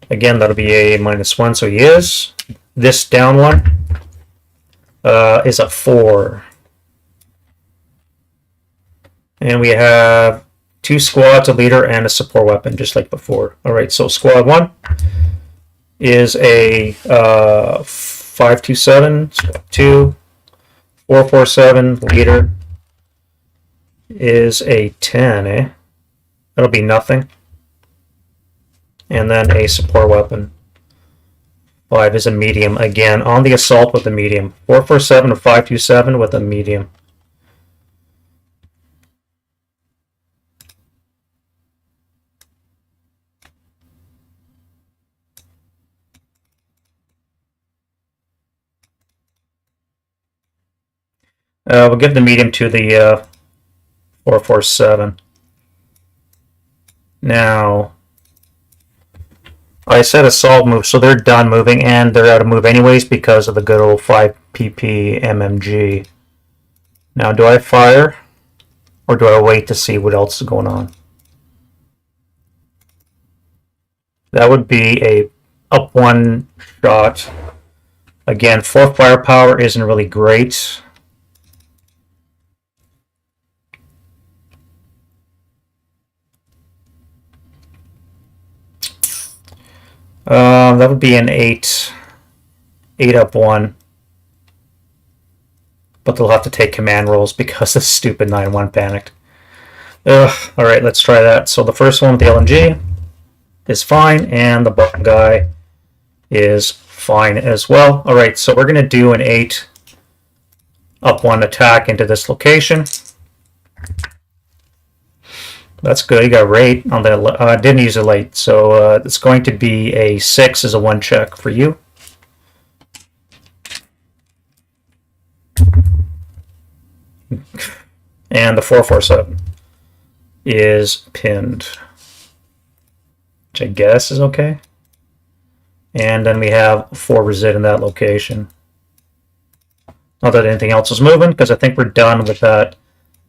Speaker 1: Again, that'll be a -1, so he is. This down one is a 4. And we have 2 squads, a leader, and a support weapon, just like before. All right, so squad 1 is a 5-2-7, squad 2, 4-4-7, leader is a 10, eh? That'll be nothing. And then a support weapon. 5 is a medium, again, on the assault with a medium. 4-4-7 or 5-2-7 with a medium. We'll give the medium to the 4-4-7. Now, I said assault move, so they're done moving, and they're out of move anyways because of the good old 5 PP MMG. Now, do I fire, or do I wait to see what else is going on? That would be a up one shot. Again, 4 firepower isn't really great. That would be an 8. 8 up 1. But they'll have to take command rolls because the stupid 9-1 panicked. Ugh, alright, let's try that. So the first one with the LMG is fine, and the bottom guy is fine as well. Alright, so we're going to do an 8 up 1 attack into this location. That's good. You got rate on the didn't use a late, so it's going to be a 6 as a 1 check for you. And the 447 is pinned, which I guess is okay. And then we have 4 resid in that location. Not that anything else is moving, because I think we're done with that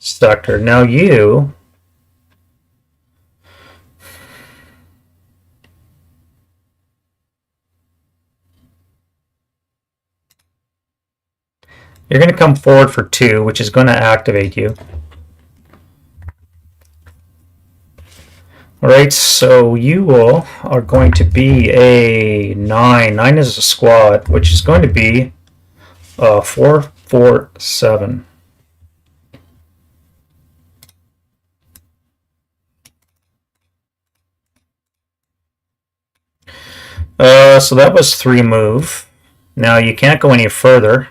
Speaker 1: sector. Now you're going to come forward for 2, which is going to activate you. Alright, so you all are going to be a 9. 9 is a squad, which is going to be 447. So that was 3 move. Now you can't go any further.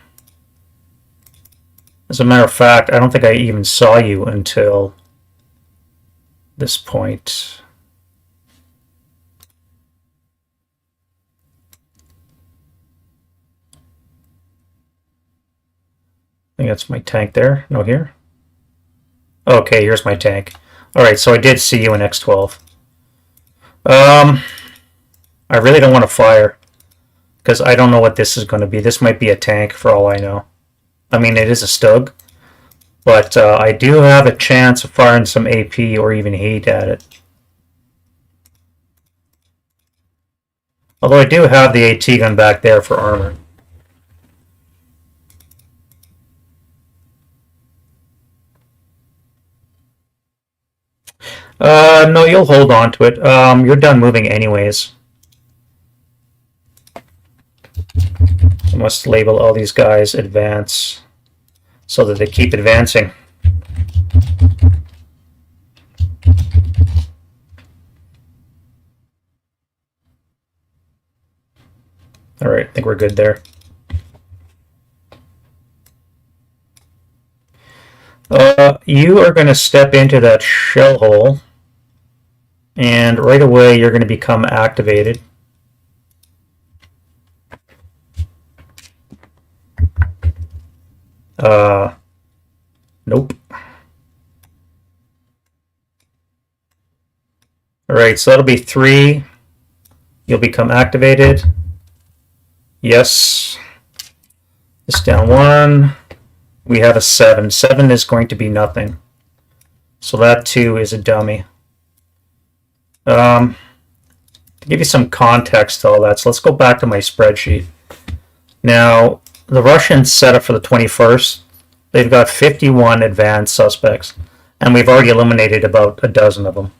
Speaker 1: As a matter of fact, I don't think I even saw you until this point. I think that's my tank there. No, here. Okay, here's my tank. Alright, so I did see you in X12. I really don't want to fire, because I don't know what this is going to be. This might be a tank for all I know. I mean, it is a Stug, but I do have a chance of firing some AP or even heat at it. Although I do have the AT gun back there for armor. No, you'll hold on to it. You're done moving anyways. I must label all these guys advance so that they keep advancing. Alright, I think we're good there. You are going to step into that shell hole, and right away you're going to become activated. Nope. Alright, so that'll be 3. You'll become activated. Yes. It's down 1. We have a 7. 7 is going to be nothing. So that too is a dummy. To give you some context to all that, so let's go back to my spreadsheet. Now, the Russians set up for the 21st. They've got 51 advanced suspects, and we've already eliminated about a dozen of them.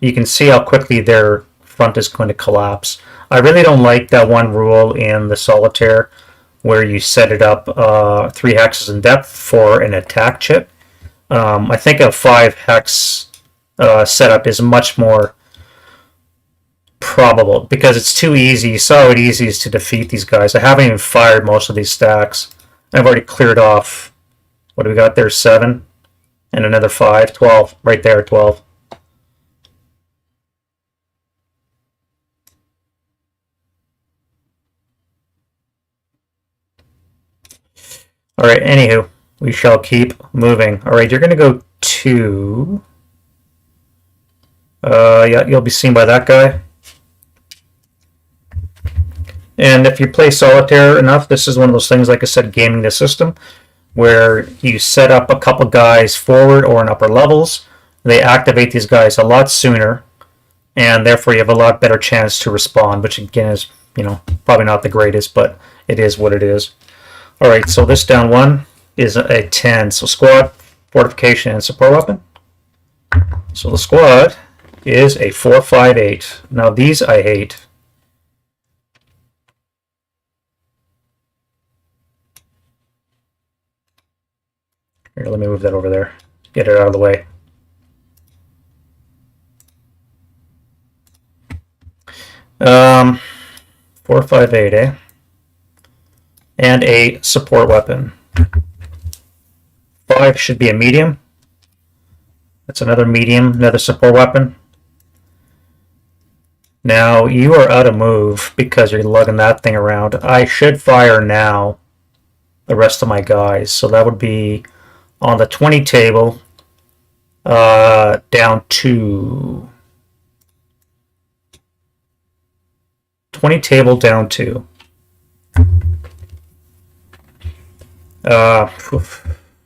Speaker 1: You can see how quickly their front is going to collapse. I really don't like that one rule in the Solitaire where you set it up 3 hexes in depth for an attack chip. I think a 5 hex setup is much more probable because it's too easy. You saw how easy it is to defeat these guys. I haven't even fired most of these stacks. I've already cleared off, what do we got there, 7? And another 5, 12, right there, 12. Alright, anywho, we shall keep moving. Alright, you're going to go to... yeah, you'll be seen by that guy. And if you play Solitaire enough, this is one of those things, like I said, gaming the system, where you set up a couple guys forward or in upper levels. They activate these guys a lot sooner, and therefore you have a lot better chance to respond, which again is, probably not the greatest, but it is what it is. All right, so this down one is a 10. So squad, fortification, and support weapon. So the squad is a 458. Now these I hate. Here, let me move that over there. Get it out of the way. Um, 458, eh? And a support weapon. 5 should be a medium. That's another medium, another support weapon. Now, you are out of move because you're lugging that thing around. I should fire now the rest of my guys. So that would be on the 20 table, down to 20 table, down to. All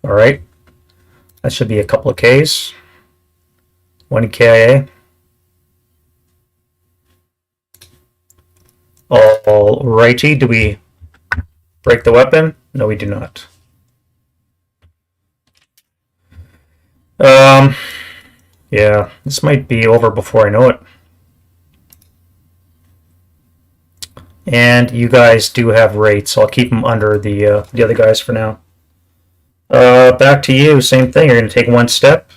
Speaker 1: right. That should be a couple of Ks. 1 KIA. All righty. Do we break the weapon? No, we do not. Yeah, this might be over before I know it. And you guys do have rates, so I'll keep them under the other guys for now. Back to you, same thing. You're going to take one step.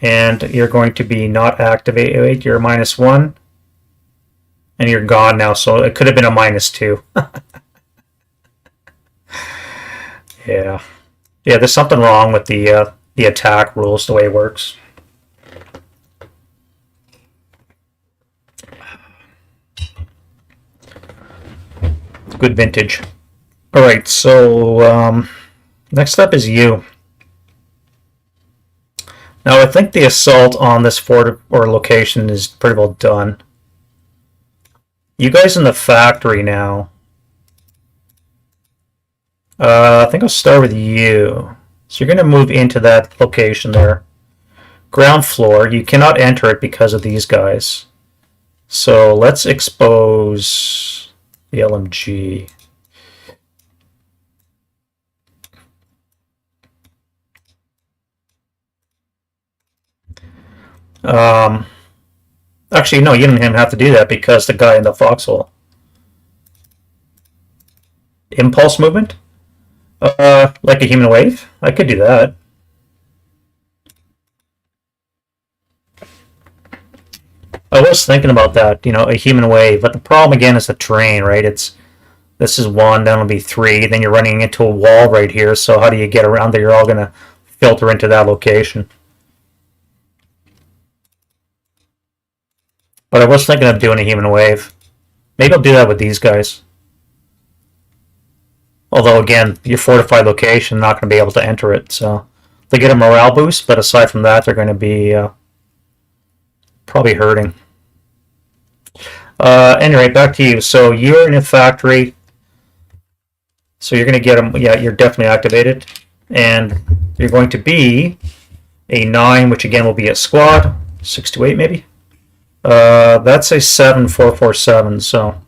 Speaker 1: And you're going to be not activate. You're -1. And you're gone now, so it could have been a -2. Yeah. Yeah, there's something wrong with the attack rules, the way it works. Good vintage. All right, so next up is you. Now, I think the assault on this fort or location is pretty well done. You guys in the factory now. I think I'll start with you. So you're going to move into that location there. Ground floor. You cannot enter it because of these guys. So let's expose the LMG. Actually, no, you didn't even have to do that because the guy in the foxhole. Impulse movement? Like a human wave? I could do that. I was thinking about that, a human wave, but the problem again is the terrain, right? This is 1, then it'll be 3, then you're running into a wall right here, so how do you get around there? You're all going to filter into that location. But I was thinking of doing a human wave. Maybe I'll do that with these guys. Although, again, your fortified location, not going to be able to enter it. So they get a morale boost, but aside from that, they're going to be probably hurting. Anyway, back to you. So you're in a factory. So you're going to get them. Yeah, you're definitely activated. And you're going to be a 9, which again will be a squad. 6 to 8 maybe. That's a 7447, so.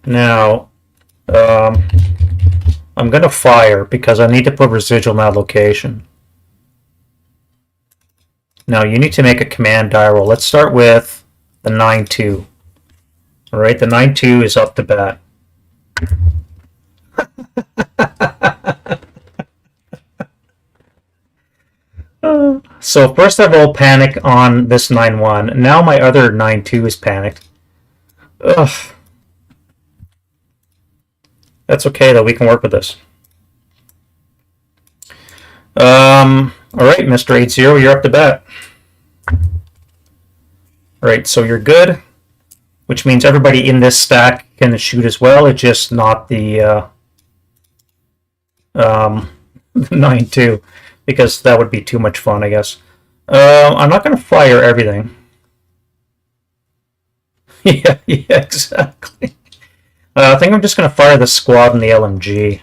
Speaker 1: Now, I'm going to fire because I need to put residual in that location. Now, you need to make a command die roll. Let's start with the 9-2. All right, the 9-2 is up to bat. So first I roll panic on this 9-1. Now my other 9-2 is panicked. Ugh. That's okay though, we can work with this. Alright, Mr. 8-0, you're up to bat. Alright, so you're good. Which means everybody in this stack can shoot as well, it's just not the 9-2. Because that would be too much fun, I guess. I'm not going to fire everything. Yeah, exactly. I think I'm just going to fire the squad and the LMG.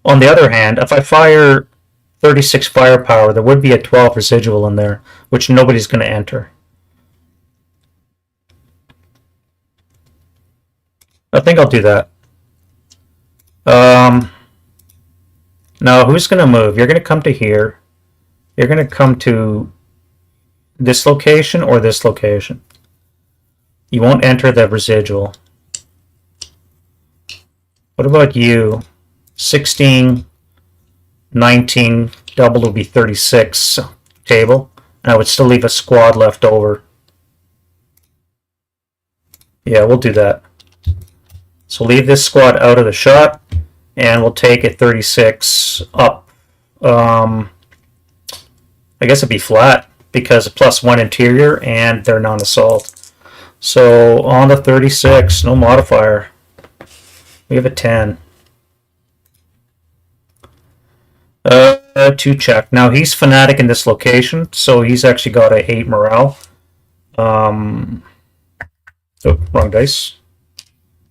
Speaker 1: On the other hand, if I fire 36 firepower, there would be a 12 residual in there, which nobody's going to enter. I think I'll do that. Now, who's going to move? You're going to come to here. You're going to come to this location or this location. You won't enter the residual. What about you? 16, 19, double would be 36 table. And I would still leave a squad left over. Yeah, we'll do that. So leave this squad out of the shot, and we'll take a 36 up. I guess it'd be flat because +1 interior and they're non-assault. So on the 36, no modifier. We have a 10. 2 check. Now he's fanatic in this location, so he's actually got a 8 morale. Oh, wrong dice.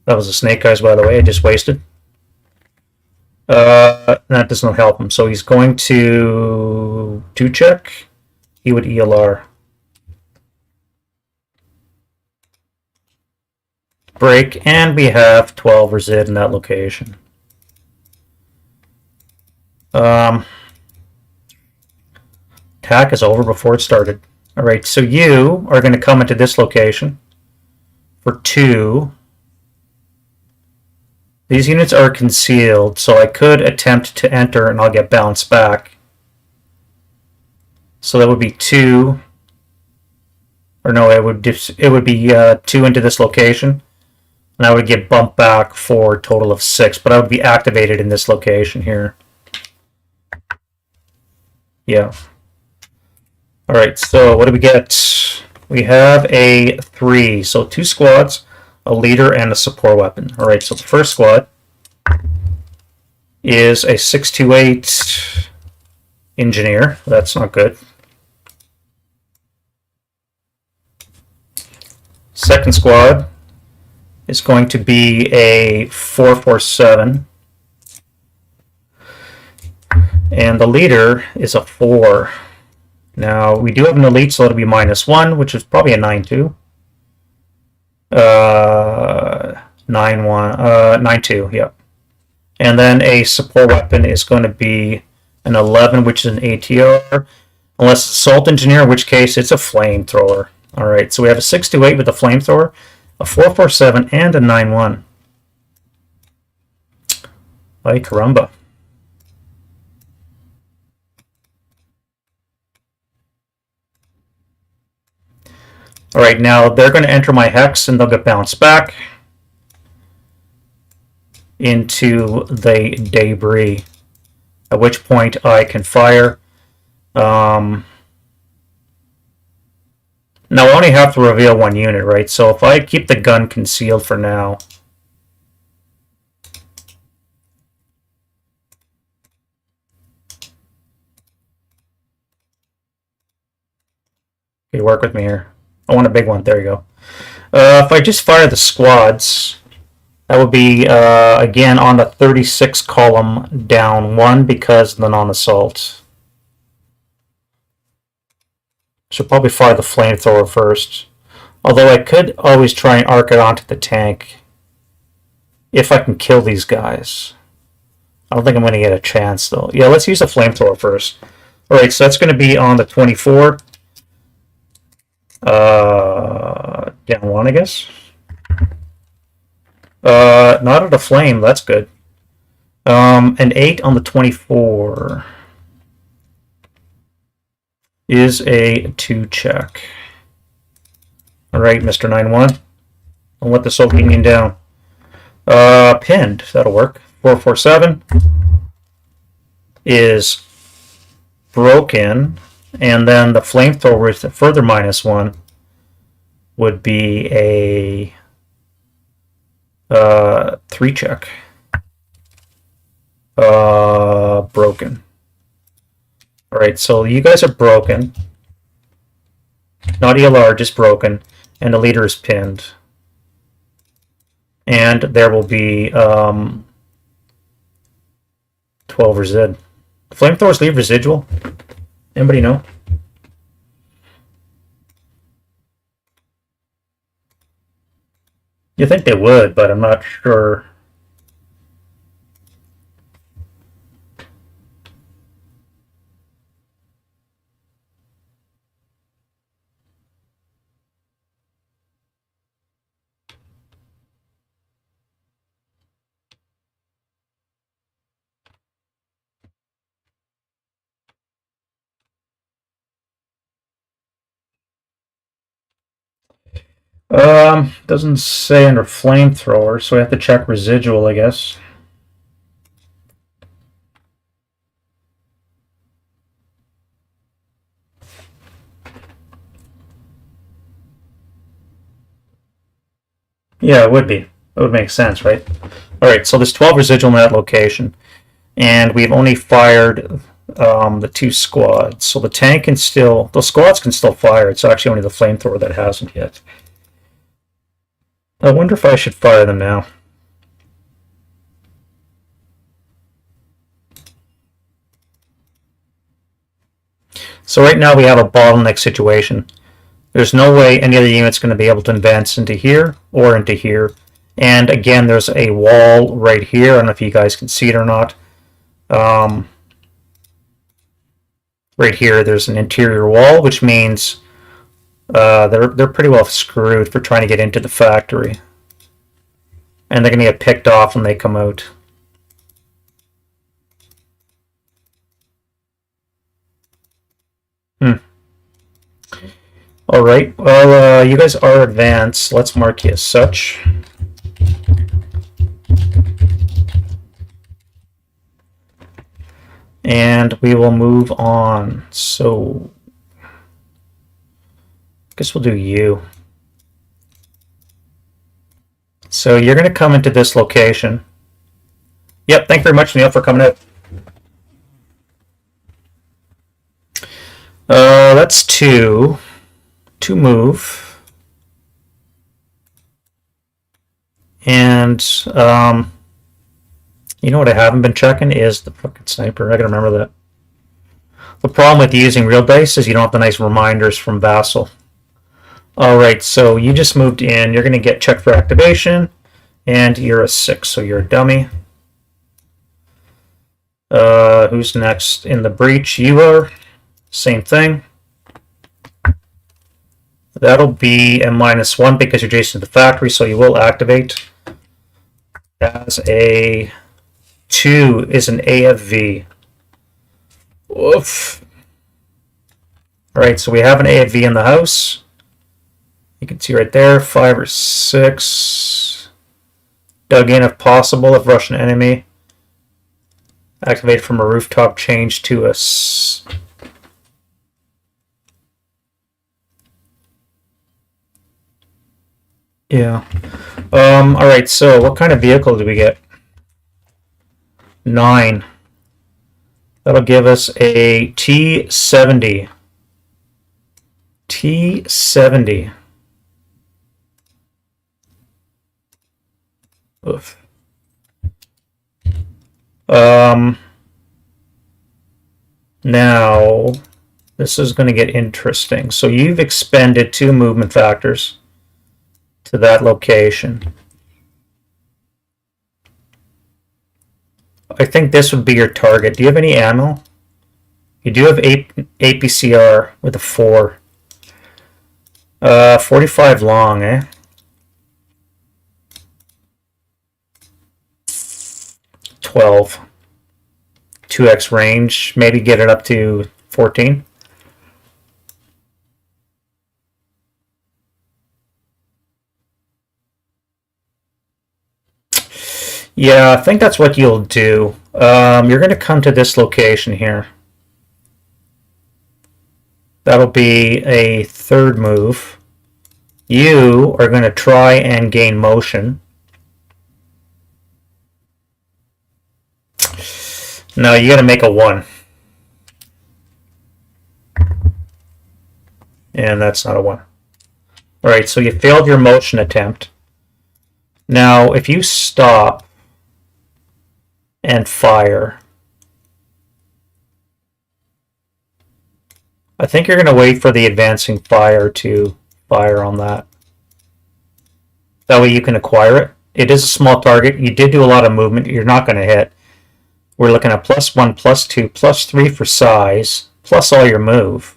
Speaker 1: That was a snake eyes, by the way. I just wasted. That does not help him. So he's going to 2 check. He would ELR. Break, and we have 12 resid in that location. Attack is over before it started. Alright, so you are going to come into this location for 2. These units are concealed, so I could attempt to enter and I'll get bounced back. So that would be 2. Or no, it would be 2 into this location. And I would get bumped back for a total of 6, but I would be activated in this location here. Yeah. Alright, so what do we get? We have a 3, so 2 squads, a leader, and a support weapon. Alright, so the first squad is a 628 engineer. That's not good. Second squad is going to be a 447. And the leader is a 4. Now, we do have an elite, so it'll be -1, which is probably a 9-2. 9-2, yep. And then a support weapon is going to be an 11, which is an ATR. Unless it's assault engineer, in which case it's a flamethrower. Alright, so we have a 628 with a flamethrower, a 447, and a 9-1. Ay caramba. Alright, now they're going to enter my hex and they'll get bounced back into the debris, at which point I can fire. Now I only have to reveal 1 unit, right? So if I keep the gun concealed for now, okay, work with me here. I want a big one. There you go. If I just fire the squads, that would be, again, on the 36 column down 1 because of the non-assault. Should probably fire the flamethrower first. Although I could always try and arc it onto the tank. If I can kill these guys. I don't think I'm going to get a chance, though. Yeah, let's use the flamethrower first. Alright, so that's going to be on the 24. Down 1, I guess. Not at a flame, that's good. An 8 on the 24 is a 2 check. Alright, Mr. 9-1. I'll let the Soviet Union down. Pinned, that'll work. 447 is broken, and then the flamethrower with a further -1 would be a 3 check. Broken. Alright, so you guys are broken. Not ELR, just broken. And the leader is pinned. And there will be 12 resid. Flamethrowers leave residual? Anybody know? You think they would, but I'm not sure. Doesn't say under flamethrower, so we have to check residual, I guess. Yeah, it would be. It would make sense, right? Alright, so there's 12 residual in that location. And we've only fired the 2 squads. So the tank can still... The squads can still fire. It's actually only the flamethrower that hasn't yet. I wonder if I should fire them now. So right now we have a bottleneck situation. There's no way any other unit's going to be able to advance into here or into here. And again, there's a wall right here. I don't know if you guys can see it or not. Right here, there's an interior wall, which means they're pretty well screwed for trying to get into the factory. And they're going to get picked off when they come out. Alright, well, you guys are advanced. Let's mark you as such. And we will move on. So, I guess we'll do you. So you're going to come into this location. Yep, thank you very much, Neil, for coming out. That's 2. 2 move. And, you know what I haven't been checking is the fucking sniper. I gotta remember that. The problem with using real dice is you don't have the nice reminders from Vassal. Alright, so you just moved in. You're gonna get checked for activation. And you're a 6, so you're a dummy. Who's next in the breach? You are. Same thing. That'll be a -1 because you're adjacent to the factory, so you will activate. As a 2 is an AFV. Oof. Alright, so we have an AFV in the house. You can see right there, 5 or 6. Dug in if possible, if Russian enemy. Activate from a rooftop, change to a... Yeah. Alright, so what kind of vehicle do we get? 9. That'll give us a T-70. T-70. Oof. Now, this is going to get interesting. So you've expended 2 movement factors to that location. I think this would be your target. Do you have any ammo? You do have APCR with a 4. 45 long, eh? 12. 2x range. Maybe get it up to 14. Yeah, I think that's what you'll do. You're going to come to this location here. That'll be a 3rd move. You are going to try and gain motion. No, you got to make a 1. And that's not a 1. Alright, so you failed your motion attempt. Now, if you stop and fire, I think you're going to wait for the advancing fire to fire on that. That way you can acquire it. It is a small target. You did do a lot of movement. You're not going to hit. We're looking at +1, +2, +3 for size, plus all your move.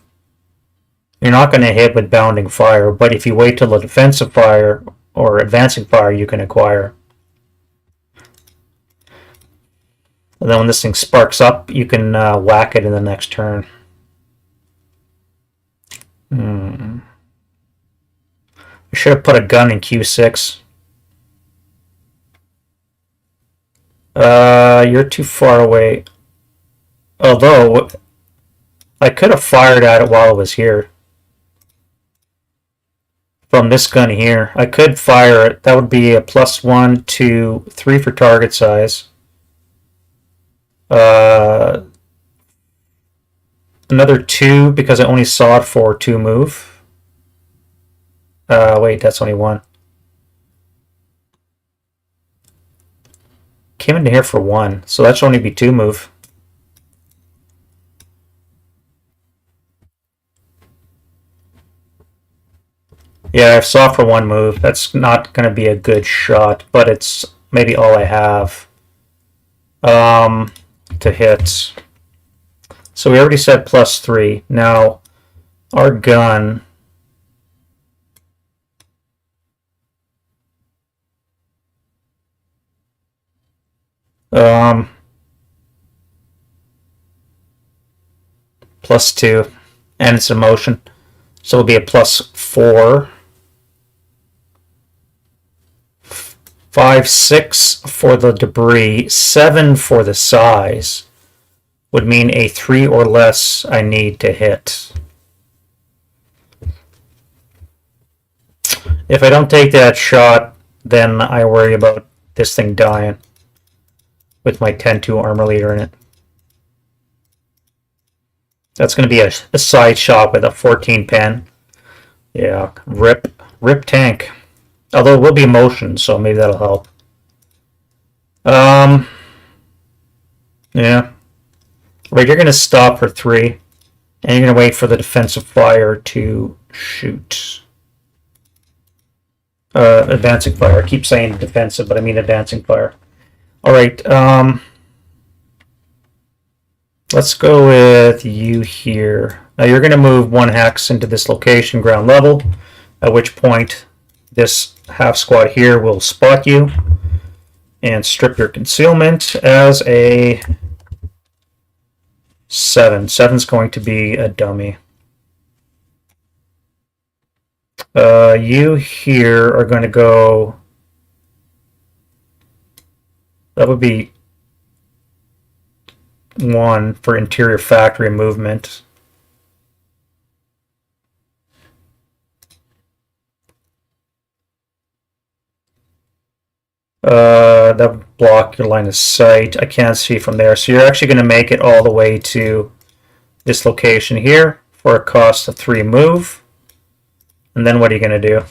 Speaker 1: You're not going to hit with bounding fire, but if you wait till the defensive fire or advancing fire, you can acquire. And then when this thing sparks up, you can whack it in the next turn. I should have put a gun in Q6. You're too far away. Although, I could have fired at it while it was here. From this gun here. I could fire it. That would be a +1, 2, 3 for target size. Another 2 because I only saw it for 2 move. Wait, that's only 1. Came into here for 1, so that should only be 2 move. Yeah, I saw for 1 move. That's not going to be a good shot, but it's maybe all I have to hit. So we already said +3. Now, our gun... +2, and it's in motion. So it'll be a +4. 5, 6 for the debris, 7 for the size. Would mean a 3 or less I need to hit. If I don't take that shot, then I worry about this thing dying with my 10-2 armor leader in it. That's going to be a side shot with a 14 pen. Yeah, rip tank. Although it will be motion, so maybe that'll help. Yeah. Right, you're going to stop for 3, and you're going to wait for the defensive fire to shoot. Advancing fire. I keep saying defensive, but I mean advancing fire. Alright, let's go with you here. Now you're going to move 1 hex into this location, ground level, at which point this half squad here will spot you and strip your concealment as a 7. 7's going to be a dummy. You here are going to go... That would be 1 for interior factory movement. That would block your line of sight. I can't see from there. So you're actually going to make it all the way to this location here for a cost of 3 move. And then what are you going to do?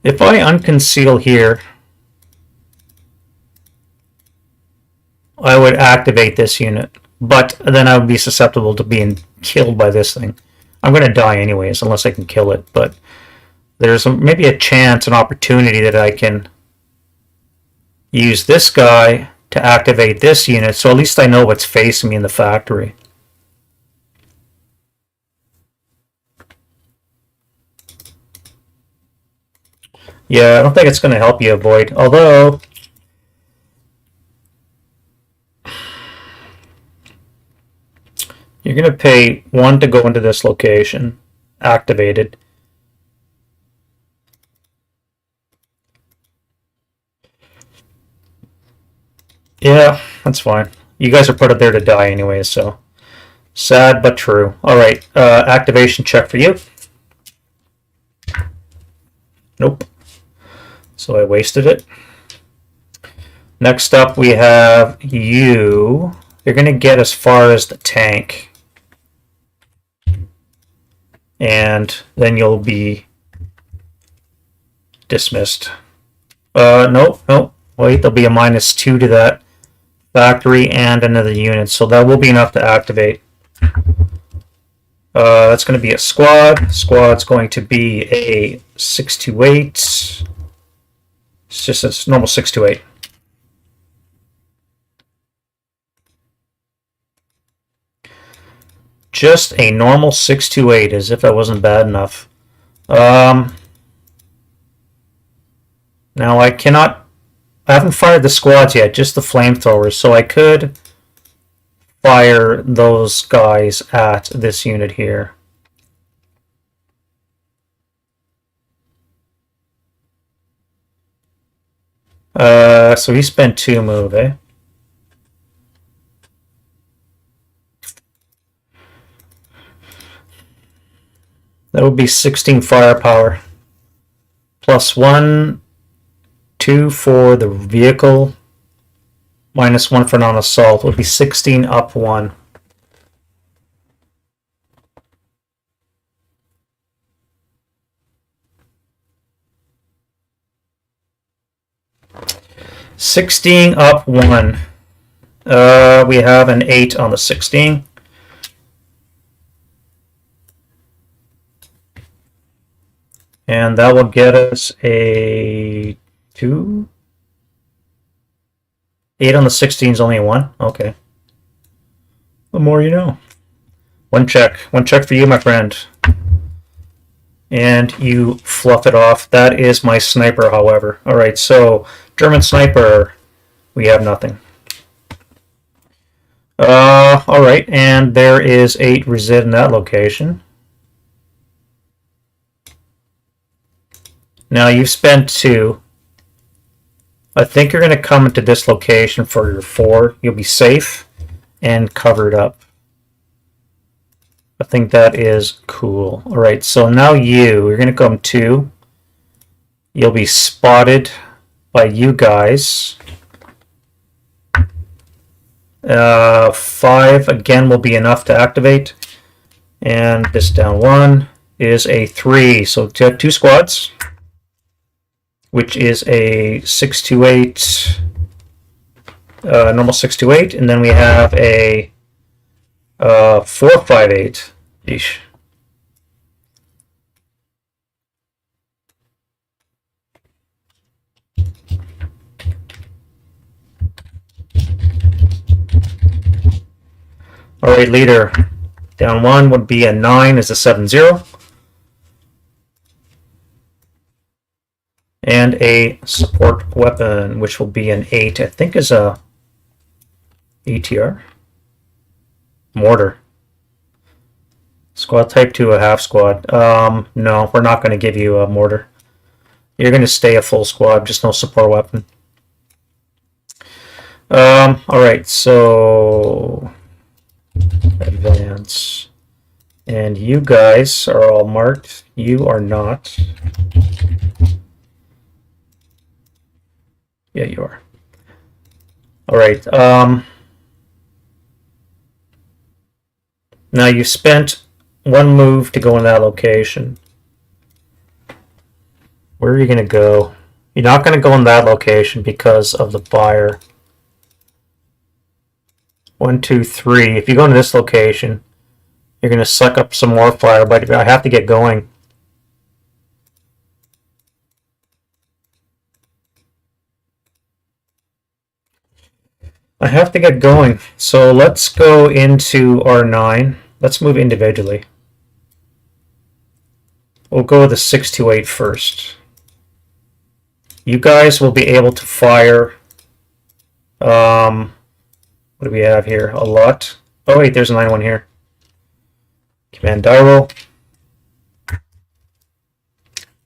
Speaker 1: If I unconceal here, I would activate this unit. But then I would be susceptible to being killed by this thing. I'm going to die anyways, unless I can kill it. But there's maybe a chance, an opportunity that I can use this guy to activate this unit. So at least I know what's facing me in the factory. Yeah, I don't think it's going to help you avoid. Although... You're going to pay 1 to go into this location, activated. Yeah, that's fine. You guys are put up there to die anyway, so sad but true. Alright, activation check for you. Nope. So I wasted it. Next up we have you. You're going to get as far as the tank. and then you'll be dismissed. Nope. Wait, there'll be a -2 to that factory and another unit, so that will be enough to activate. That's going to be a squad. Squad's going to be a 628. It's just a normal 628. Just a normal 628, as if that wasn't bad enough. Now I haven't fired the squads yet, just the flamethrowers, so I could fire those guys at this unit here. So he spent 2 move, eh? That would be 16 firepower. +1, 2 for the vehicle, -1 for non-assault. Would be 16 up 1. $16 up 1. We have an 8 on the 16. And that will get us a 2. 8 on the 16 is only a 1. Okay. The more you know. One check for you, my friend. And you fluff it off. That is my sniper, however. Alright, so German sniper. We have nothing. Alright, and there is 8 resid in that location. Now you've spent 2. I think you're going to come into this location for your 4. You'll be safe and covered up. I think that is cool. Alright, so now you're going to come 2. You'll be spotted by you guys. 5 again will be enough to activate. And this down 1 is a 3. So 2 squads, which is a 628, normal 628, and then we have a 458. Yeesh. Alright, leader. Down 1 would be a 9, is a 7-0. And a support weapon, which will be an 8, I think is a ATR. Mortar. Squad type 2, a half squad. No, we're not going to give you a mortar. You're going to stay a full squad, just no support weapon. Alright, so advance. And you guys are all marked. You are not. Yeah, you are. Alright, now you spent 1 move to go in that location. Where are you going to go? You're not going to go in that location because of the fire. 1, 2, 3. If you go into this location, you're going to suck up some more fire, but I have to get going. I have to get going. So let's go into R9. Let's move individually. We'll go with the 628 first. You guys will be able to fire. What do we have here? A lot. Oh wait, there's a 9-1 here. Command die roll.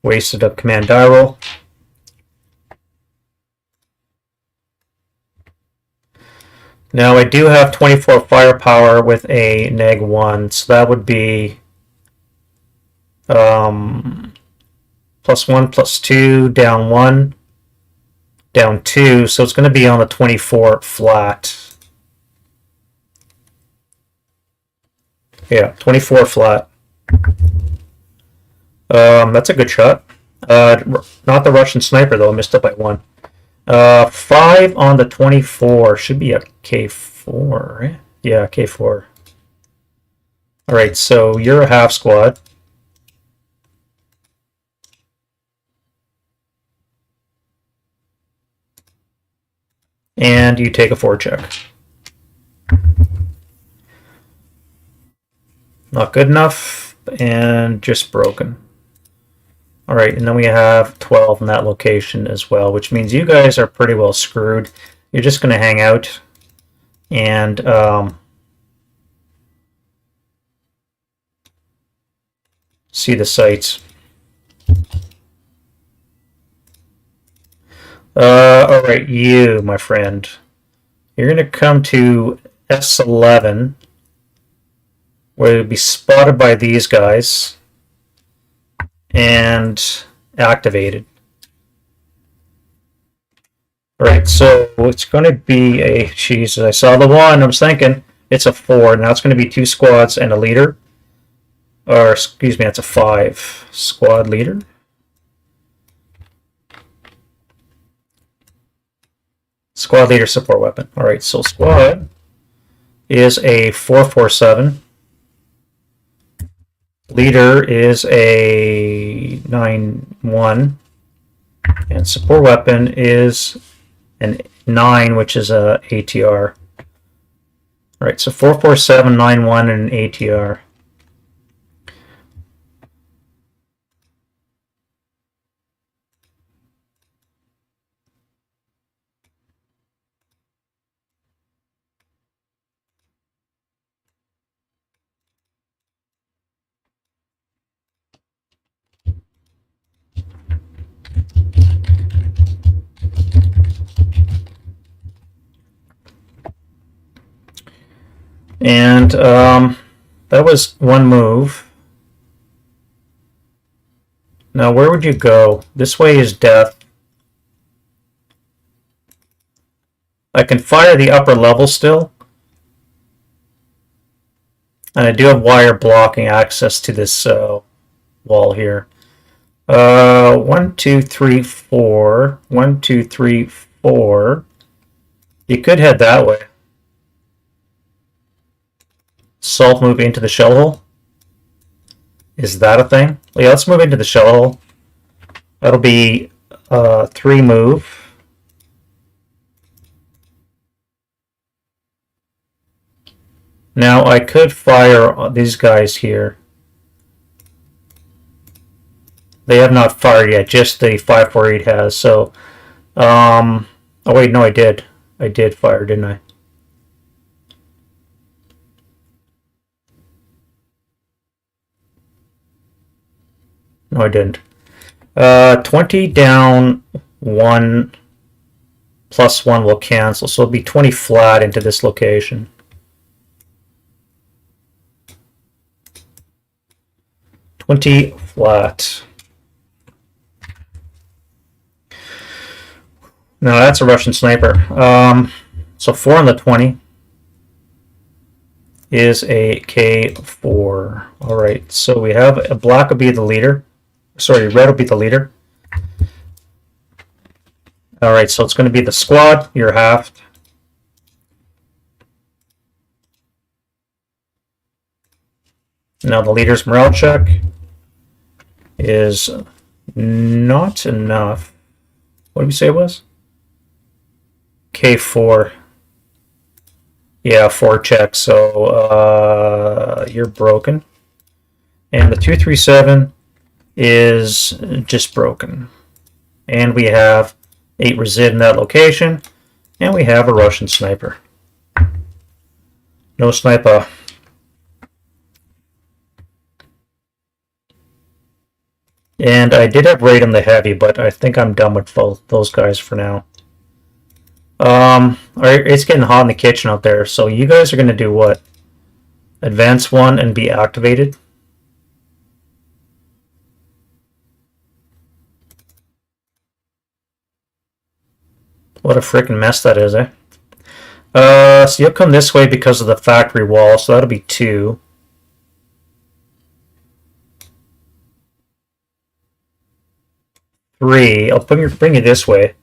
Speaker 1: Wasted up command die roll. Now I do have 24 firepower with a -1, so that would be +1, +2, down 1, down 2, so it's going to be on the 24 flat. Yeah, 24 flat. That's a good shot. Not the Russian sniper though. I missed it by 1. 5 on the 24 should be a K4, right? Yeah, K4. All right, so you're a half squad. And you take a 4 check. Not good enough, and just broken. All right, and then we have 12 in that location as well, which means you guys are pretty well screwed. You're just going to hang out and see the sights. All right, you, my friend. You're going to come to S11, where you'll be spotted by these guys and activated. All right, so it's going to be a, Jesus, I saw the 1, I was thinking it's a 4. Now it's going to be 2 squads and a leader. Or, excuse me, that's a 5. Squad leader. Squad leader support weapon. All right, so squad is a 447. Leader is a 9-1. And support weapon is an 9, which is a ATR. All right, so 447, 9-1, and an ATR. And that was 1 move. Now, where would you go? This way is death. I can fire the upper level still. And I do have wire blocking access to this wall here. 1, 2, 3, 4. 1, 2, 3, 4. You could head that way. Salt move into the shell hole. Is that a thing? Yeah, let's move into the shell hole. That'll be 3 move. Now I could fire these guys here. They have not fired yet, just the 548 has. So, oh wait, no, I did. I did fire, didn't I? No, I didn't. 20 down, 1 plus 1 will cancel, so it'll be 20 flat into this location. Flat. Now that's a Russian sniper. So 4 on the 20 is a K4. All right, so we have a black will be the leader. Sorry, red will be the leader. All right, so it's going to be the squad. You're halved. Now the leader's morale check is not enough. What did we say it was? K4. Yeah, 4 checks, so you're broken. And the 237 is just broken. And we have 8 resid in that location. And we have a Russian sniper. No sniper. And I did have raid on the heavy, but I think I'm done with those guys for now. Alright, it's getting hot in the kitchen out there, so you guys are going to do what? Advance 1 and be activated? What a freaking mess that is, eh? So you'll come this way because of the factory wall, so that'll be 2. 3. I'll bring you this way.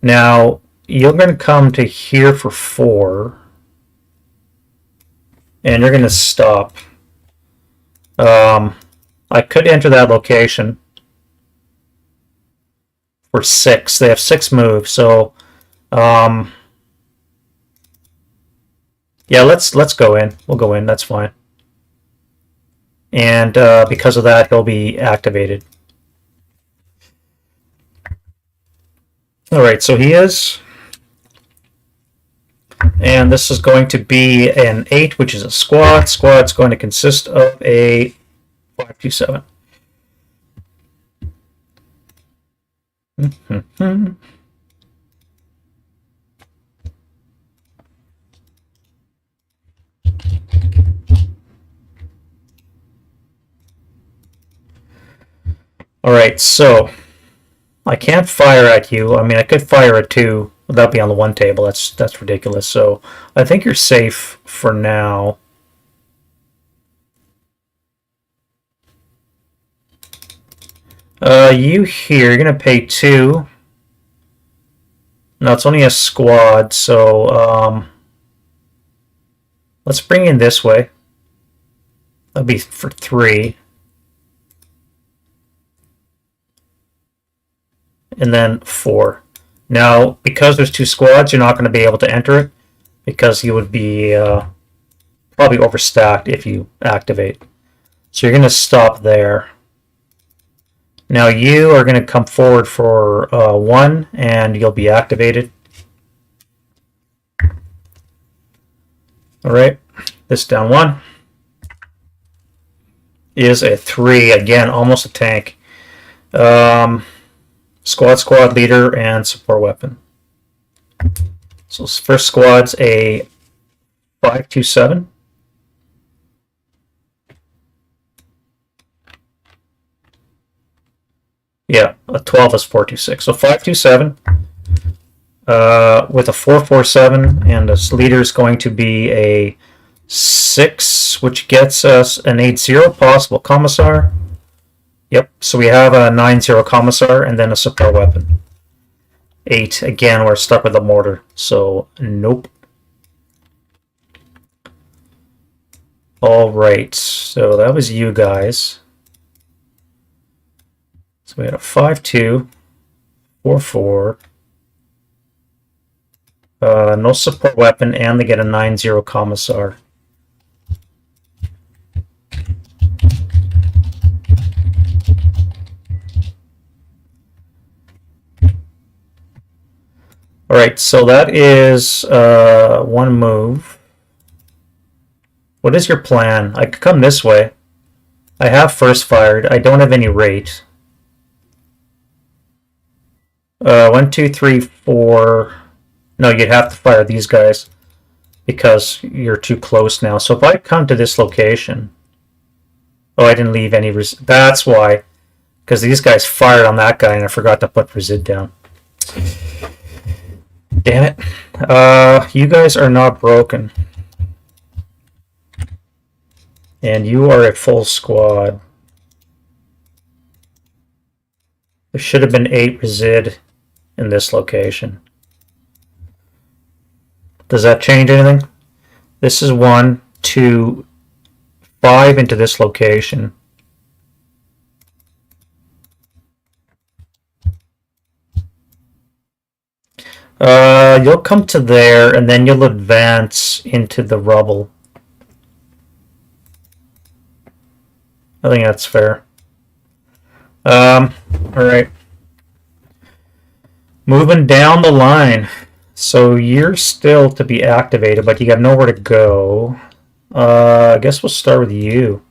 Speaker 1: Now, you're going to come to here for 4. And you're going to stop. I could enter that location for 6. They have 6 moves, so yeah, let's go in. We'll go in. That's fine. And because of that, he'll be activated. All right, so he is. And this is going to be an 8, which is a squad. Squad's going to consist of a 527. All right, so I can't fire at you. I mean, I could fire at 2 without being on the 1 table. That's ridiculous. So I think you're safe for now. You here, you're gonna pay 2. No, it's only a squad, so let's bring in this way. That'll be for 3. And then 4. Now, because there's 2 squads, you're not going to be able to enter it because you would be probably overstacked if you activate. So you're going to stop there. Now you are going to come forward for 1 and you'll be activated. Alright, this down 1 is a 3. Again, almost a tank. Squad leader and support weapon. So first squad's a 527. Yeah, a 12 is 426. So 527 with a 447, and this leader is going to be a 6, which gets us an 8-0 possible commissar. Yep, so we have a 9-0 commissar and then a support weapon. 8, again, we're stuck with a mortar, so nope. Alright, so that was you guys. So we had a 5-2, 4-4, no support weapon, and they get a 9-0 commissar. Alright, so that is 1 move. What is your plan? I could come this way. I have first fired. I don't have any rate. 1, 2, 3, 4. No, you'd have to fire these guys because you're too close now. So if I come to this location... Oh, I didn't leave any... That's why. Because these guys fired on that guy and I forgot to put resid down. Damn it. You guys are not broken. And you are at full squad. There should have been 8 resid in this location. Does that change anything? This is 1, 2, 5 into this location. You'll come to there, and then you'll advance into the rubble. I think that's fair. Alright. Moving down the line. So you're still to be activated, but you got nowhere to go. I guess we'll start with you.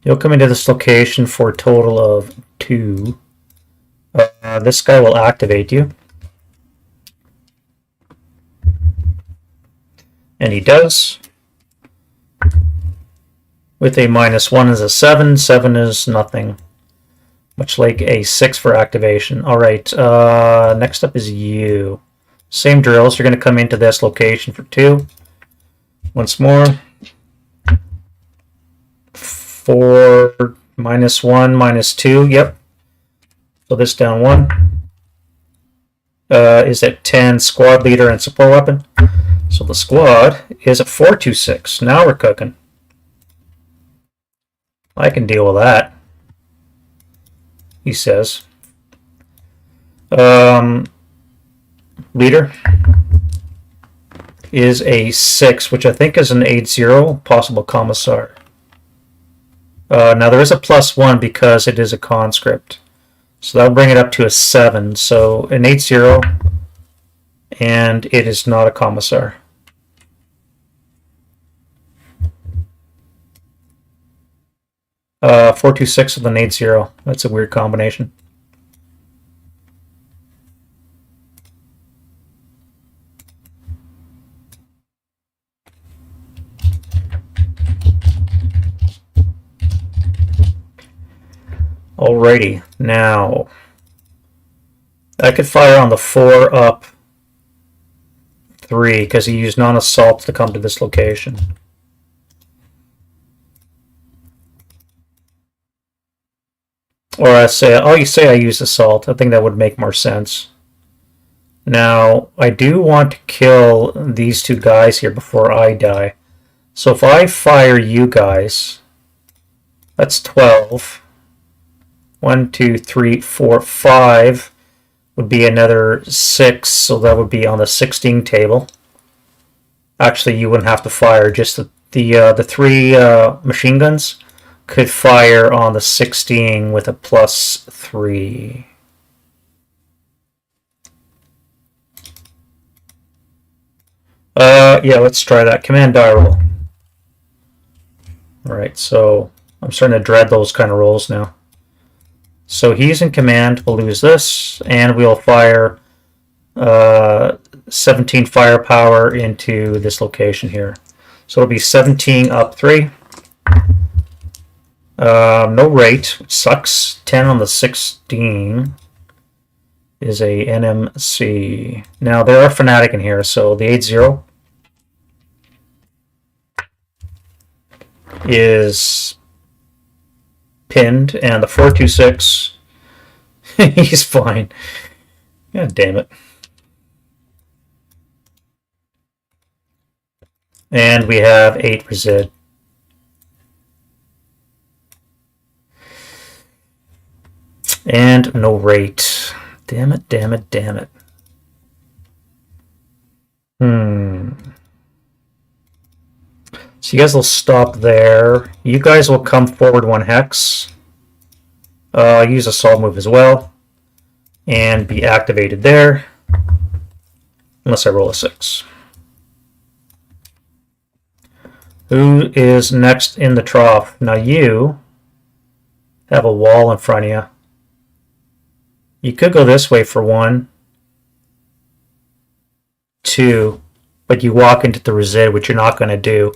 Speaker 1: You'll come into this location for a total of 2. This guy will activate you. And he does. With a -1 is a 7. 7 is nothing. Much like a 6 for activation. Alright, next up is you. Same drills. You're going to come into this location for 2. Once more. 4, -1, -2. Yep. So this down 1 is at 10 squad leader and support weapon. So the squad is at 426. Now we're cooking. I can deal with that, he says. Leader is a 6, which I think is an 8-0, possible commissar. Now there is a +1 because it is a conscript. So that'll bring it up to a 7. So an 8-0, and it is not a commissar. Uh, 426 with an 8-0. That's a weird combination. Alrighty, now I could fire on the 4 up 3 because he used non-assault to come to this location. Or I say, oh, you say I use assault. I think that would make more sense. Now, I do want to kill these 2 guys here before I die. So if I fire you guys, that's 12. 1, 2, 3, 4, 5 would be another 6, so that would be on the 16 table. Actually, you wouldn't have to fire, just the 3 machine guns could fire on the 16 with a +3. Yeah, let's try that. Command die roll. Alright, so I'm starting to dread those kind of rolls now. So he's in command, we'll lose this, and we'll fire 17 firepower into this location here. So it'll be 17 up 3. No rate, which sucks. 10 on the 16 is a NMC. Now there are Fanatic in here, so the 8-0 is pinned, and the 426, he's fine. God damn it. And we have 8 resid. And no rate. Damn it, damn it, damn it. So you guys will stop there. You guys will come forward 1 hex. Use assault move as well. And be activated there. Unless I roll a 6. Who is next in the trough? Now you have a wall in front of you. You could go this way for 1, 2, but you walk into the resid, which you're not going to do.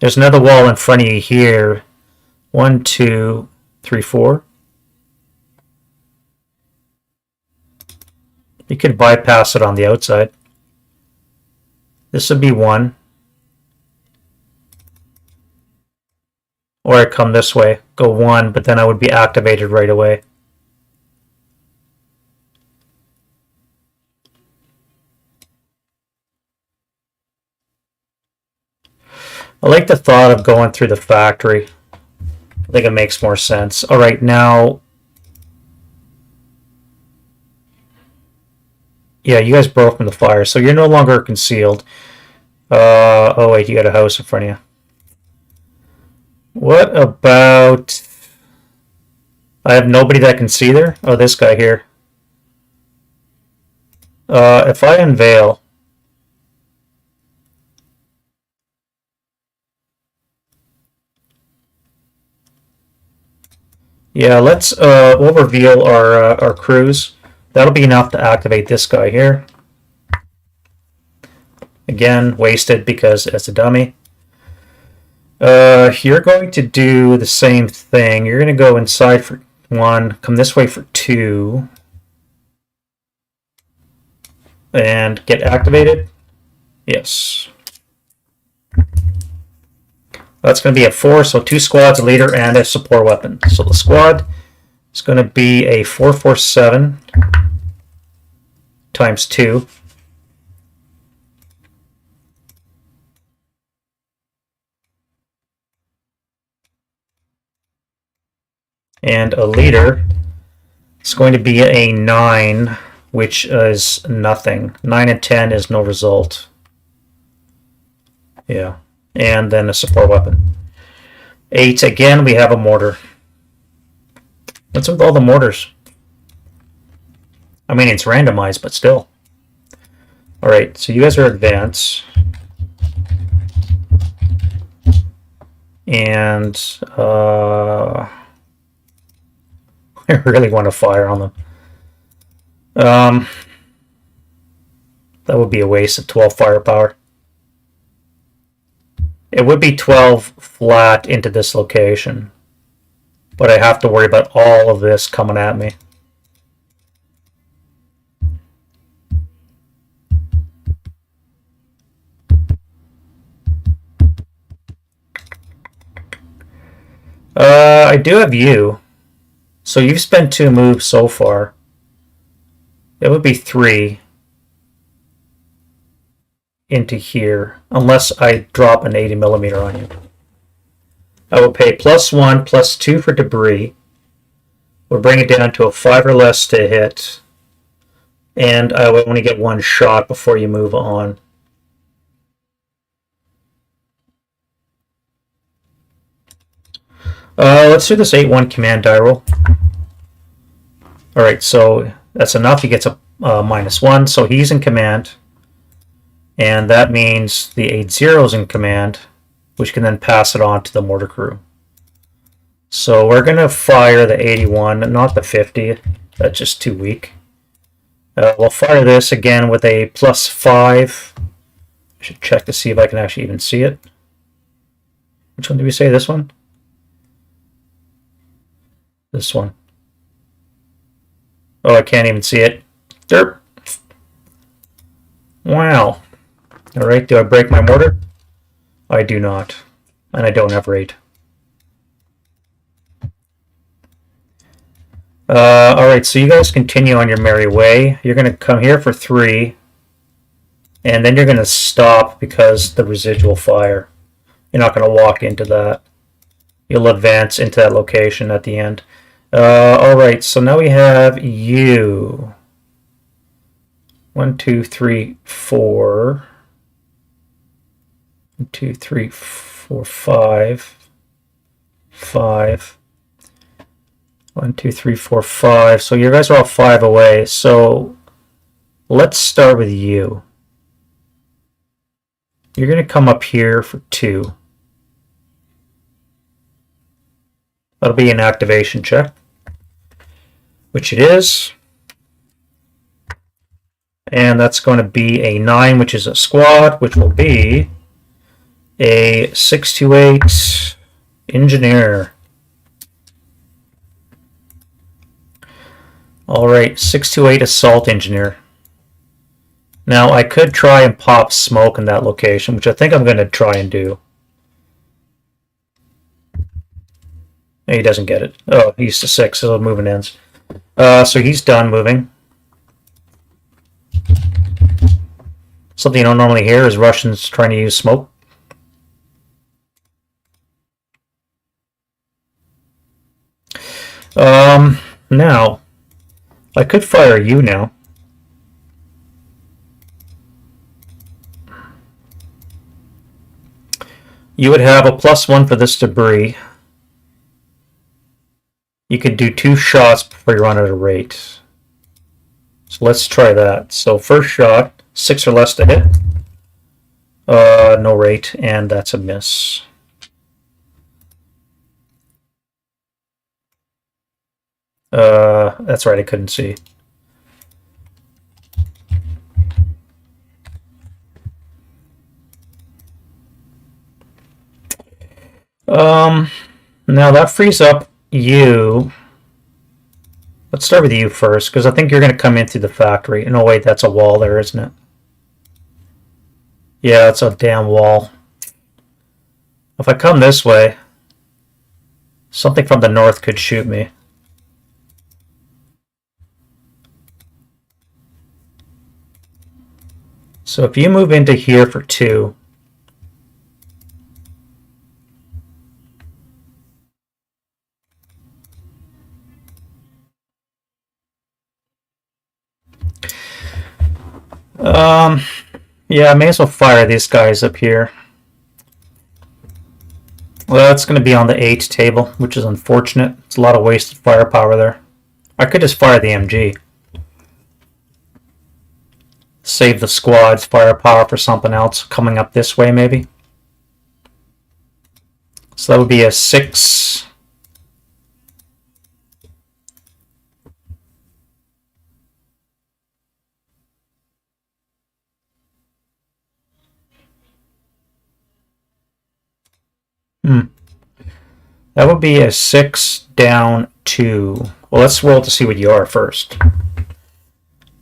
Speaker 1: There's another wall in front of you here. 1, 2, 3, 4. You could bypass it on the outside. This would be 1. Or I come this way, go 1, but then I would be activated right away. I like the thought of going through the factory. I think it makes more sense. All right, now... Yeah, you guys broke from the fire, so you're no longer concealed. Oh wait, you got a house in front of you. What about... I have nobody that can see there? Oh, this guy here. If I unveil... Yeah, let's we'll reveal our crews. That'll be enough to activate this guy here. Again, wasted because it's a dummy. You're going to do the same thing. You're going to go inside for 1, come this way for 2, and get activated. Yes. That's going to be a 4, so 2 squads, a leader, and a support weapon. So the squad It's going to be a 447 times 2. And a liter is going to be a 9, which is nothing. 9 and 10 is no result. Yeah. And then a support weapon. 8, again, we have a mortar. What's with all the mortars? I mean, it's randomized, but still. Alright, so you guys are advanced. And I really want to fire on them. That would be a waste of 12 firepower. It would be 12 flat into this location. But I have to worry about all of this coming at me. I do have you. So you've spent 2 moves so far. It would be 3 into here, unless I drop an 80mm on you. I will pay +1, +2 for debris. We'll bring it down to a 5 or less to hit. And I will only get 1 shot before you move on. Let's do this 8-1 command die roll. Alright, so that's enough. He gets a -1, so he's in command. And that means the 8-0 is in command, which can then pass it on to the mortar crew. So we're going to fire the 81, not the 50. That's just too weak. We'll fire this again with a +5. I should check to see if I can actually even see it. Which one did we say? This one? This one. Oh, I can't even see it. Derp. Wow. Alright, do I break my mortar? I do not. And I don't have rate. Alright, so you guys continue on your merry way. You're going to come here for 3. And then you're going to stop because the residual fire. You're not going to walk into that. You'll advance into that location at the end. Alright, so now we have you. 1, 2, 3, 4. 1, 2, 3, 4, 5. 5. 1, 2, 3, 4, 5. So you guys are all 5 away. So let's start with you. You're going to come up here for 2. That'll be an activation check, which it is. And that's going to be a 9, which is a squad, which will be a 628 engineer. Alright, 628 assault engineer. Now I could try and pop smoke in that location, which I think I'm going to try and do. He doesn't get it. Oh, he's to 6, so moving ends. So he's done moving. Something you don't normally hear is Russians trying to use smoke. Now, I could fire you now. You would have a +1 for this debris. You could do 2 shots before you run out of rate. So let's try that. So first shot, 6 or less to hit. No rate, and that's a miss. That's right, I couldn't see. Now that frees up you. Let's start with you first, because I think you're going to come in through the factory. No, wait, that's a wall there, isn't it? Yeah, it's a damn wall. If I come this way, something from the north could shoot me. So if you move into here for 2, yeah, I may as well fire these guys up here. Well, that's going to be on the 8 table, which is unfortunate. It's a lot of wasted firepower there. I could just fire the MG. Save the squad's firepower for something else coming up this way, maybe. So that would be a 6. That would be a 6 down 2. Well, let's roll to see what you are first.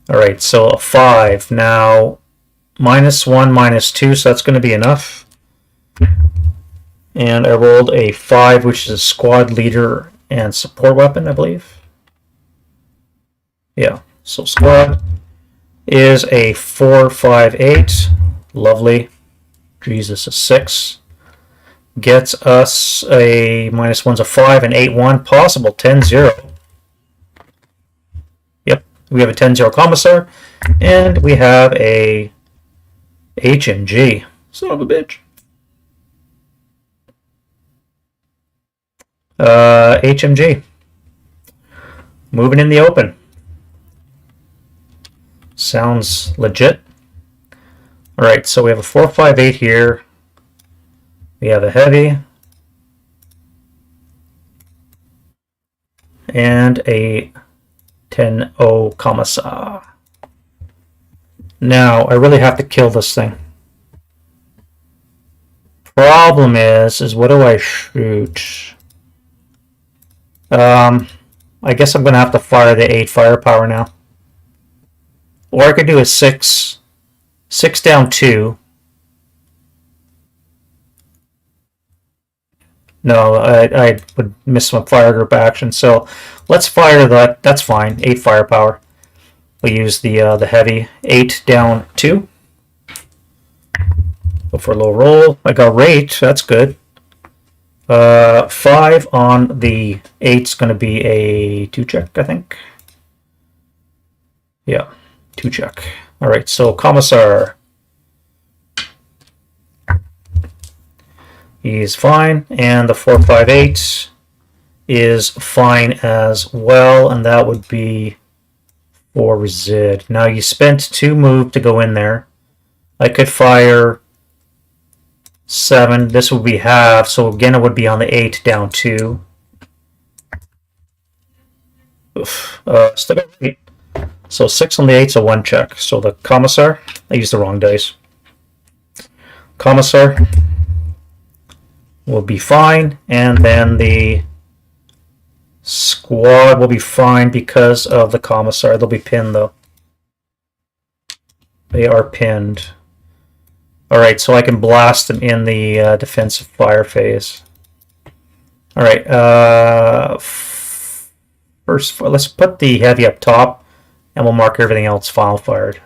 Speaker 1: Alright, so a 5. Now, -1, -2, so that's going to be enough. And I rolled a 5, which is a squad leader and support weapon, I believe. Yeah, so squad is a 4, 5, 8. Lovely. Jesus, a 6. Gets us a -1's a 5, and 8, 1. Possible 10, 0. Yep, we have a 10, 0 commissar. And we have a HMG. Son of a bitch. HMG. Moving in the open. Sounds legit. Alright, so we have a 4, 5, 8 here. We have a heavy. And a 10-0 commissar. Now, I really have to kill this thing. Problem is what do I shoot? I guess I'm going to have to fire the 8 firepower now. Or I could do a 6. 6 down 2. No, I would miss my fire group action. So let's fire that. That's fine. 8 firepower. We'll use the heavy. 8 down 2. Go for a low roll. I got rate. That's good. 5 on the 8's going to be a 2 check, I think. Yeah, 2 check. All right, so commissar. He's fine, and the 4, 5, 8 is fine as well, and that would be 4 resid. Now you spent 2 move to go in there. I could fire 7. This would be half, so again it would be on the 8 down 2. Oof. Still got 8. So 6 on the 8's a 1 check. So the commissar, I used the wrong dice. Commissar will be fine, and then the squad will be fine because of the commissar. They'll be pinned though. They are pinned. Alright, so I can blast them in the defensive fire phase. Alright, first, let's put the heavy up top, and we'll mark everything else final fired.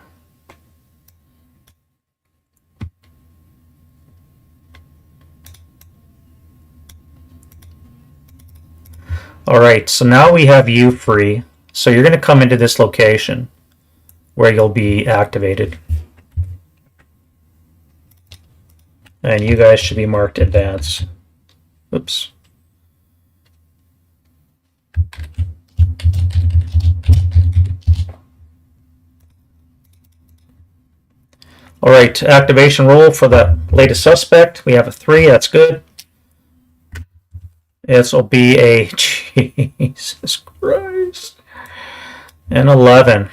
Speaker 1: Alright, so now we have you free. So you're going to come into this location where you'll be activated. And you guys should be marked advance. Oops. Alright, activation roll for the latest suspect. We have a 3, that's good. This will be a Jesus Christ. An 11.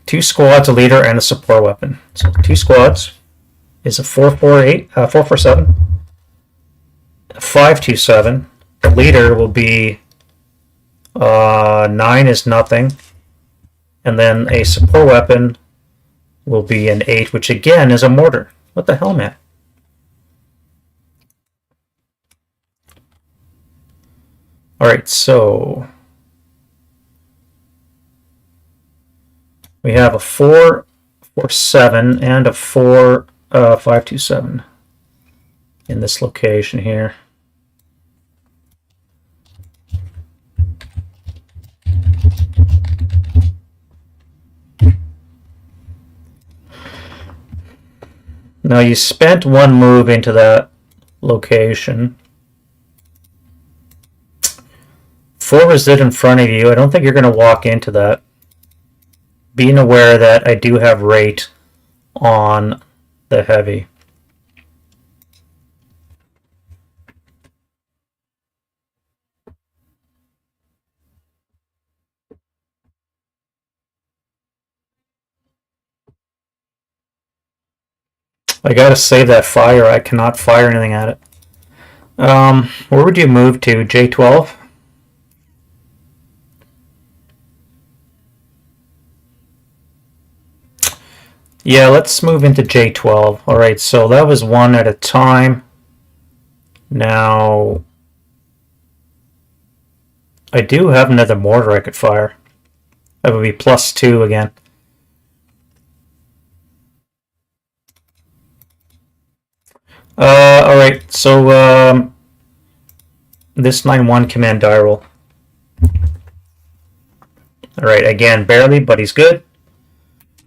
Speaker 1: 2 squads, a leader, and a support weapon. So 2 squads is a 447. 527. The leader will be 9 is nothing. And then a support weapon will be an 8, which again is a mortar. What the hell, man? Alright, so we have a 4, 4-7 and a 5-2-7 in this location here. Now you spent one move into that location. 4 is it in front of you. I don't think you're going to walk into that. Being aware that I do have rate on the heavy. I gotta save that fire. I cannot fire anything at it. Where would you move to? J12? Yeah, let's move into J12. Alright, so that was one at a time. Now, I do have another mortar I could fire. That would be +2 again. Alright, so this 9-1 command die roll. Alright, again, barely, but he's good.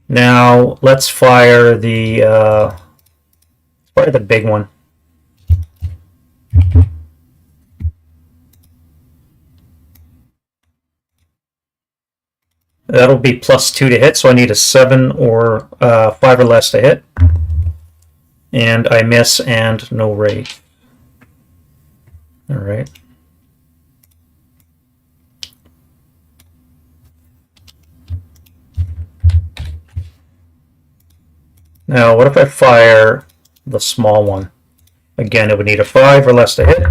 Speaker 1: Now, let's fire the big one. That'll be +2 to hit, so I need a 7 or 5 or less to hit. And I miss and no rate. Alright. Now, what if I fire the small one? Again, it would need a 5 or less to hit.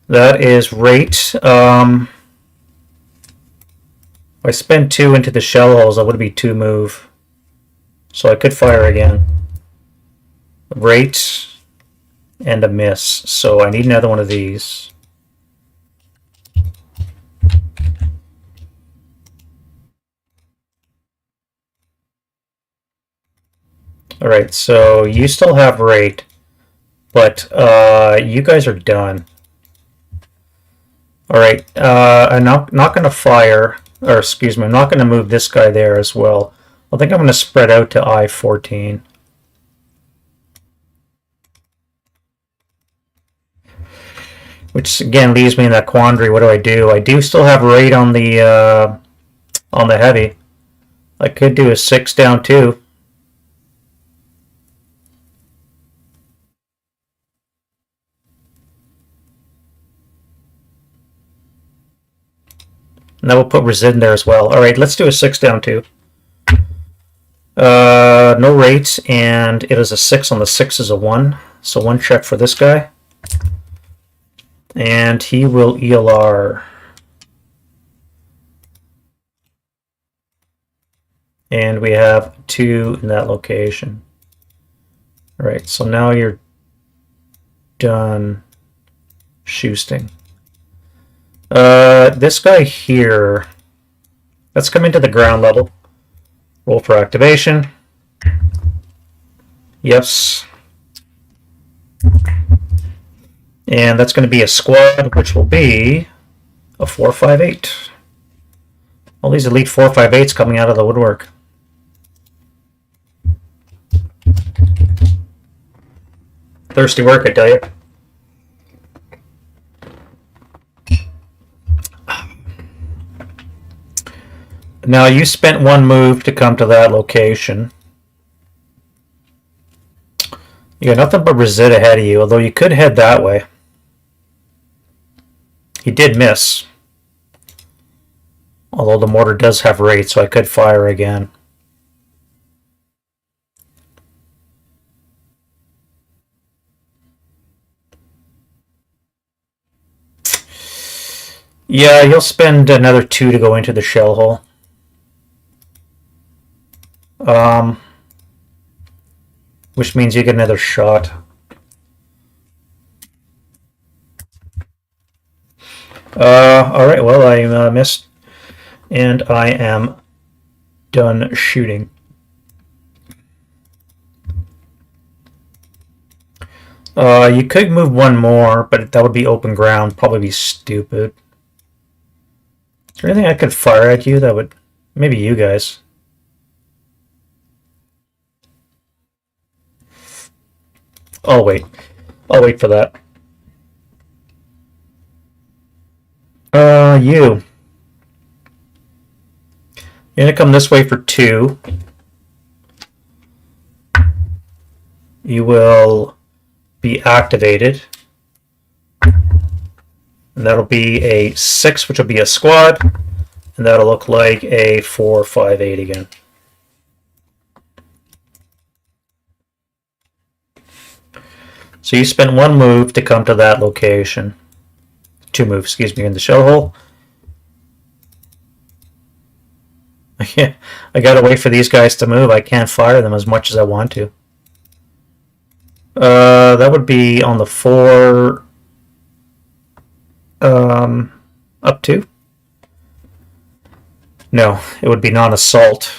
Speaker 1: That is rate. If I spend 2 into the shell holes, that would be 2 move. So I could fire again. Rate and a miss. So I need another one of these. Alright, so you still have rate, but you guys are done. Alright, I'm not going to fire, or excuse me, I'm not going to move this guy there as well. I think I'm going to spread out to I-14. Which again leaves me in that quandary. What do? I do still have rate on the heavy. I could do a 6 down 2. And that will put Resid in there as well. Alright, let's do a 6 down 2. No rate, and it is a 6 on the 6 is a 1. So 1 check for this guy. And he will ELR. And we have 2 in that location. Alright, so now you're done shoosting. This guy here, let's come into the ground level. Roll for activation. Yes. And that's going to be a squad, which will be a 4-5-8. All these elite 4-5-8s coming out of the woodwork. Thirsty work, I tell you. Now, you spent 1 move to come to that location. You got nothing but Resid ahead of you, although you could head that way. He did miss. Although the mortar does have rate, so I could fire again. Yeah, you'll spend another 2 to go into the shell hole. Which means you get another shot. Alright, well, I missed. And I am done shooting. You could move one more, but that would be open ground. Probably be stupid. Is there anything I could fire at you that would... Maybe you guys. I'll wait. I'll wait for that. You. You're gonna come this way for 2. You will be activated. And that'll be a 6, which will be a squad. And that'll look like a 4, 5, 8 again. So you spent 1 move to come to that location. 2 moves, excuse me, in the shell hole. I gotta wait for these guys to move. I can't fire them as much as I want to. That would be on the 4 up to. No, it would be non-assault.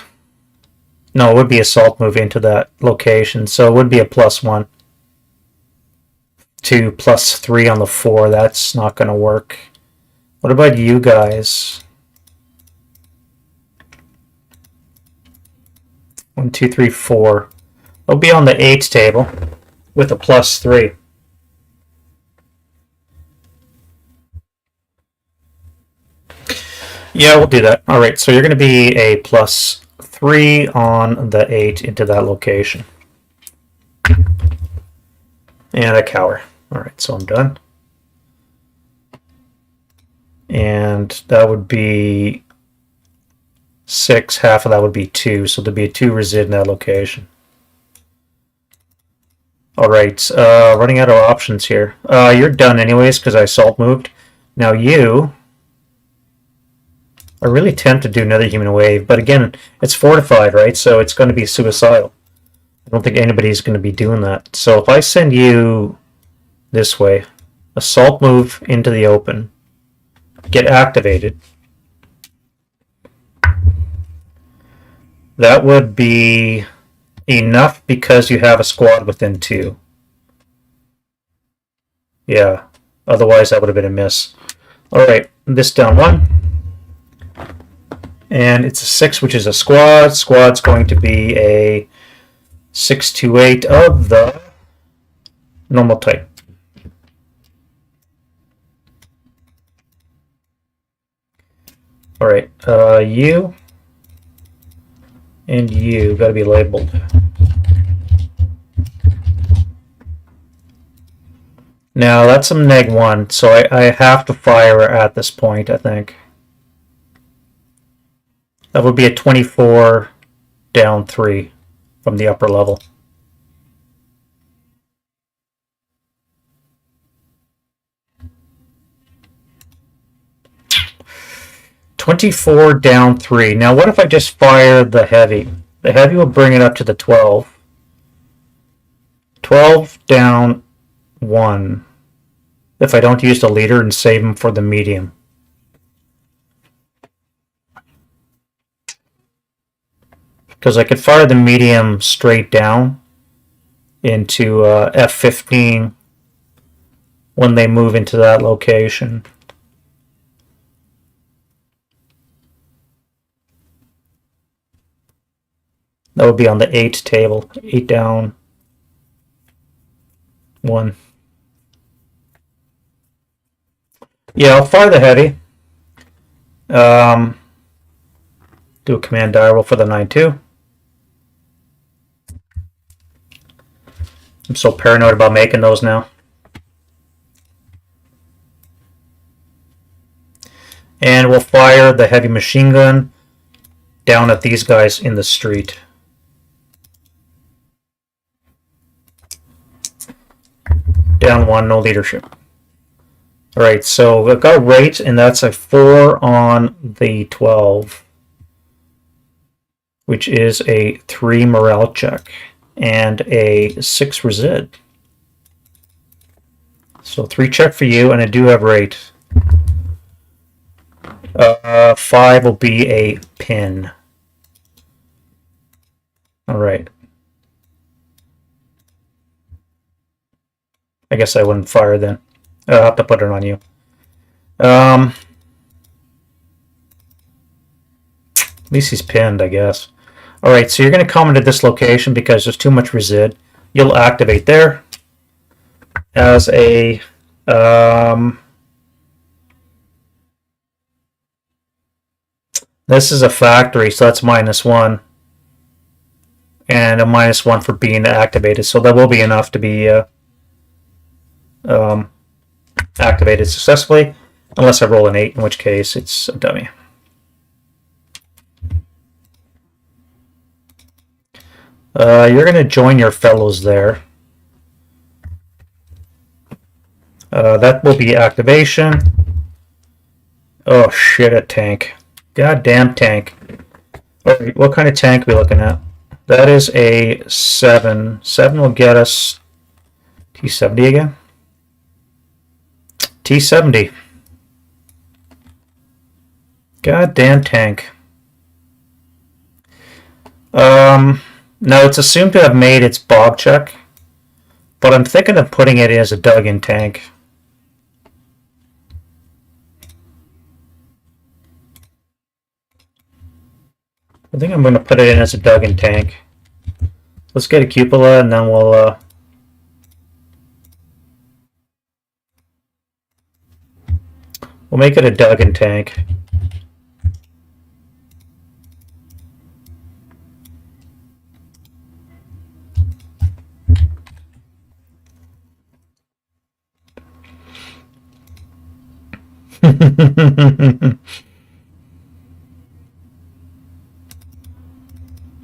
Speaker 1: No, it would be assault move into that location, so it would be a +1. To +3 on the 4. That's not going to work. What about you guys? 1, 2, 3, 4. It'll be on the 8 table with a +3. Yeah, we'll do that. All right, so you're going to be a +3 on the 8 into that location. And a cower. All right, so I'm done. And that would be 6. Half of that would be 2. So there'd be a 2 resid in that location. All right, running out of options here. You're done anyways because I assault moved. Now you are really tempted to do another human wave, but again, it's fortified, right? So it's going to be suicidal. I don't think anybody's going to be doing that. So if I send you this way, assault move into the open, get activated, that would be enough because you have a squad within 2. Yeah, otherwise that would have been a miss. All right, this down 1. And it's a 6, which is a squad. Squad's going to be a 6 to 8 of the normal type. All right, you and you got to be labeled. Now that's some -1, so I have to fire at this point, I think. That would be a 24 down 3 from the upper level. $24 down 3. Now what if I just fire the heavy? The heavy will bring it up to the 12. 12 down 1. If I don't use the leader and save him for the medium. Because I could fire the medium straight down into F15 when they move into that location. That would be on the 8 table. 8 down 1. Yeah, I'll fire the heavy. Do a command die roll for the 9-2. I'm so paranoid about making those now. And we'll fire the heavy machine gun down at these guys in the street. Down 1, no leadership. Alright, so I've got a rate, and that's a 4 on the 12, which is a 3 morale check and a 6 resid. So 3 check for you, and I do have rate. 5 will be a pin. Alright. I guess I wouldn't fire then. I'll have to put it on you. At least he's pinned, I guess. Alright, so you're going to come into this location because there's too much resid. You'll activate there as a... this is a factory, so that's -1. And a -1 for being activated, so that will be enough to be activated successfully, unless I roll an 8, in which case it's a dummy. You're going to join your fellows there. That will be activation. Oh shit, a tank. Goddamn tank. Alright, what kind of tank are we looking at? That is a 7. 7 will get us T70 again. T70. Goddamn tank. Now it's assumed to have made its bob check, but I'm thinking of putting it as a dug-in tank. I think I'm going to put it in as a dug-in tank. Let's get a cupola and then we'll make it a dug-in tank.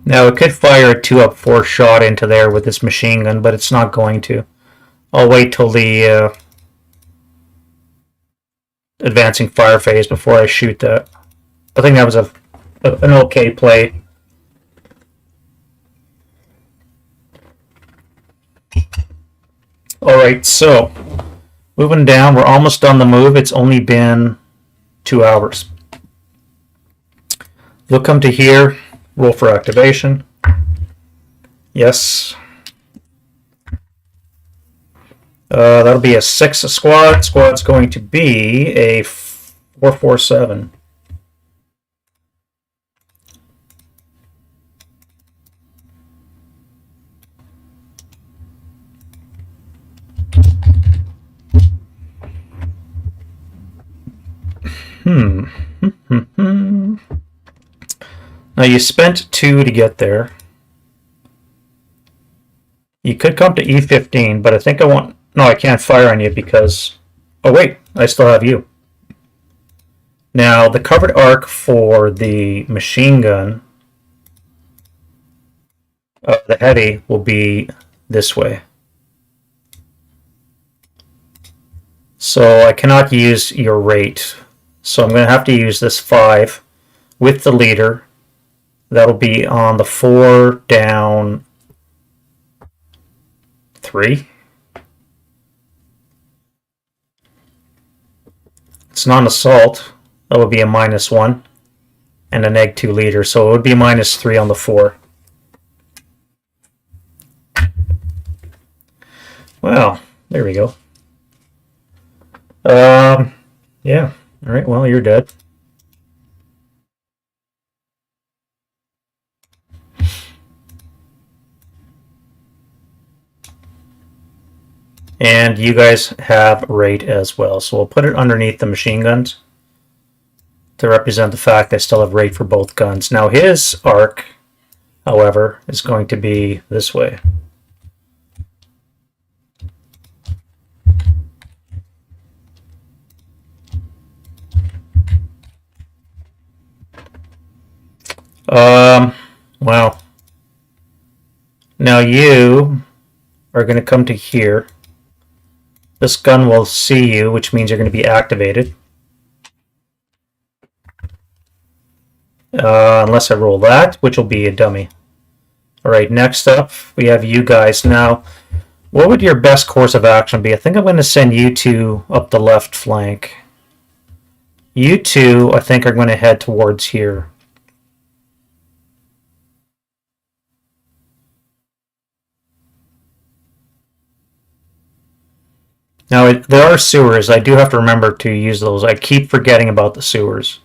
Speaker 1: Now it could fire a 2-up-4 shot into there with this machine gun, but it's not going to. I'll wait till the advancing fire phase before I shoot that. I think that was an okay play. Alright, so moving down, we're almost on the move. It's only been 2 hours. You'll come to here, roll for activation. Yes. That'll be a 6 squad. Squad's going to be a 447. Now you spent 2 to get there. You could come to E15, but I think I want... No, I can't fire on you because... Oh wait, I still have you. Now, the covered arc for the machine gun, the heavy, will be this way. So I cannot use your rate. So I'm going to have to use this 5 with the leader. That'll be on the 4 down 3. It's not an assault. That would be a -1 and a -2 leader. So it would be -3 on the 4. Well, there we go. Yeah. All right. Well, you're dead. And you guys have rate as well. So we'll put it underneath the machine guns to represent the fact I still have rate for both guns. Now his arc, however, is going to be this way. Well, now you are going to come to here. This gun will see you, which means you're going to be activated. Unless I roll that, which will be a dummy. Alright, next up, we have you guys. Now, what would your best course of action be? I think I'm going to send you two up the left flank. You two, I think, are going to head towards here. Now, there are sewers. I do have to remember to use those. I keep forgetting about the sewers.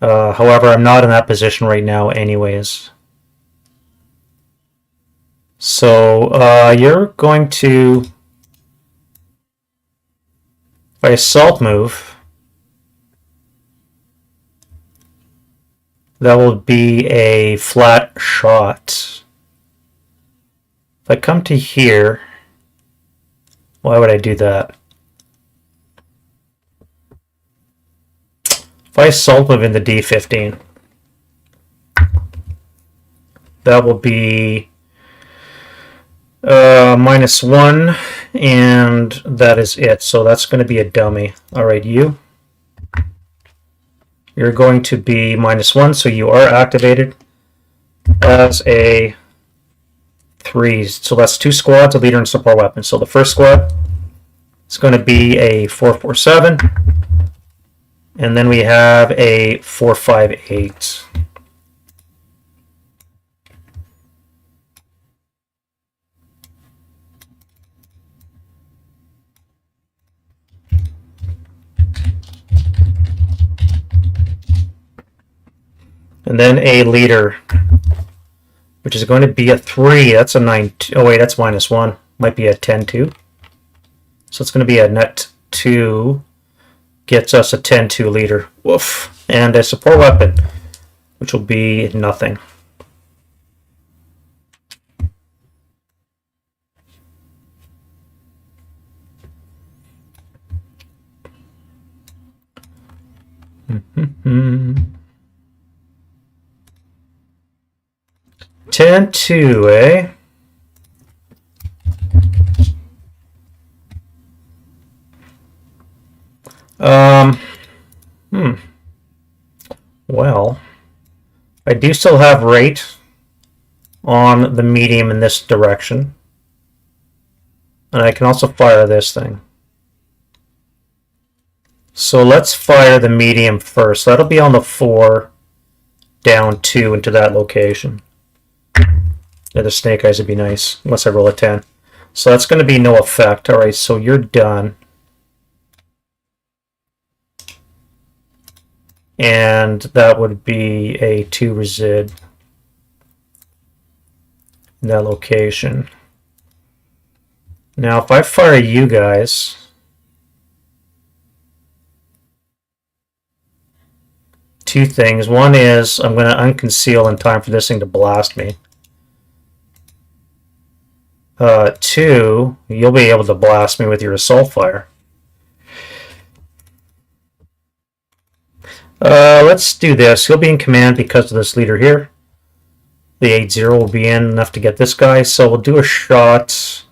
Speaker 1: However, I'm not in that position right now anyways. So you're going to, if I assault move, that will be a flat shot. If I come to here, why would I do that? If I assault move in the D15, that will be -1, and that is it. So that's going to be a dummy. All right, you're going to be -1, so you are activated as a 3. So that's 2 squads, a leader, and support weapon. So the first squad is going to be a 447, and then we have a 458. And then a leader, which is going to be a 3. That's a 9. Oh, wait, that's -1. Might be a 10-2. So it's going to be a net 2. Gets us a 10-2 leader. Woof. And a support weapon, which will be nothing. Mm-hmm. 10-2, eh? Well, I do still have rate on the medium in this direction. And I can also fire this thing. So let's fire the medium first. That'll be on the 4, down 2 into that location. Yeah, the snake eyes would be nice, unless I roll a 10. So that's going to be no effect. All right, so you're done. And that would be a 2 resid in that location. Now, if I fire you guys, two things. One is I'm going to unconceal in time for this thing to blast me. 2, you'll be able to blast me with your assault fire. Let's do this. He'll be in command because of this leader here. The 8-0 will be in enough to get this guy, so we'll do a shot.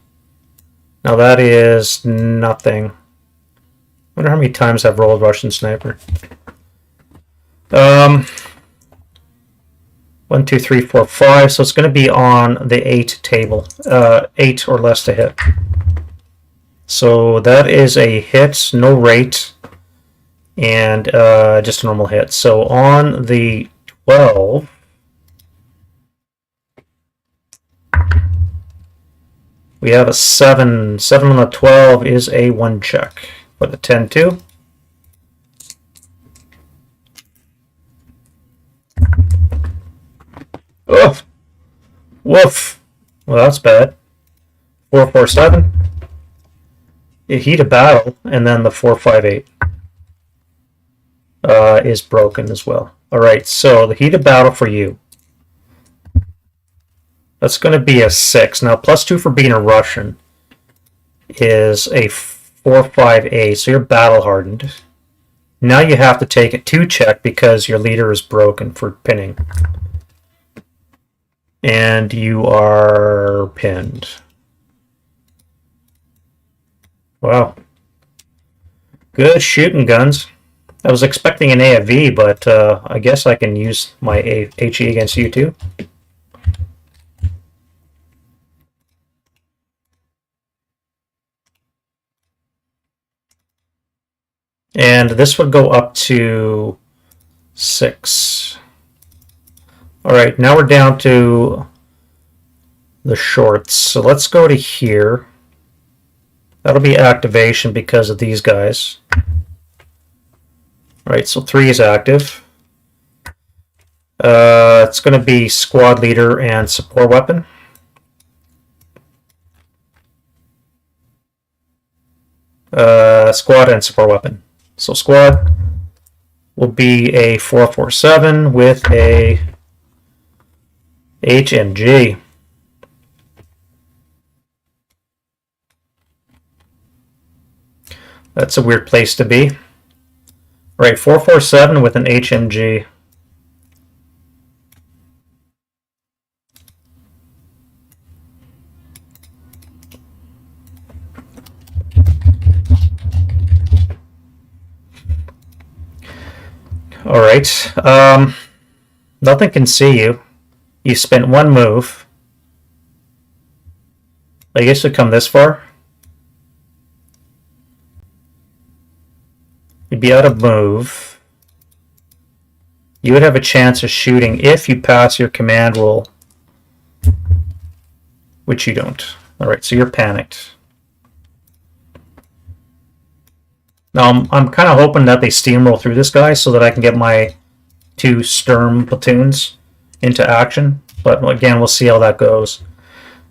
Speaker 1: Now that is nothing. I wonder how many times I've rolled Russian Sniper. 1, 2, 3, 4, 5. So it's going to be on the 8 table. 8 or less to hit. So that is a hit, no rate, and just a normal hit. So on the 12, we have a 7. 7 on the 12 is a 1 check. For the 10-2. Oof. Woof. Well, that's bad. 447. Heat of battle, and then the 458 is broken as well. Alright, so the heat of battle for you. That's going to be a 6. Now, +2 for being a Russian is a 458, so you're battle hardened. Now you have to take a 2 check because your leader is broken for pinning. And you are pinned. Wow. Good shooting, guns. I was expecting an AFV, but I guess I can use my HE against you too. And this would go up to 6. Alright, now we're down to the shorts. So let's go to here. That'll be activation because of these guys. Right, so 3 is active. It's going to be squad leader and support weapon. Squad and support weapon. So squad will be a 447 with a HMG. That's a weird place to be. Right, 447 with an HMG. Alright, nothing can see you. You spent 1 move. I guess you'd come this far. You'd be out of move. You would have a chance of shooting if you pass your command roll, which you don't. Alright, so you're panicked. Now, I'm kind of hoping that they steamroll through this guy so that I can get my 2 Sturm platoons into action. But again, we'll see how that goes.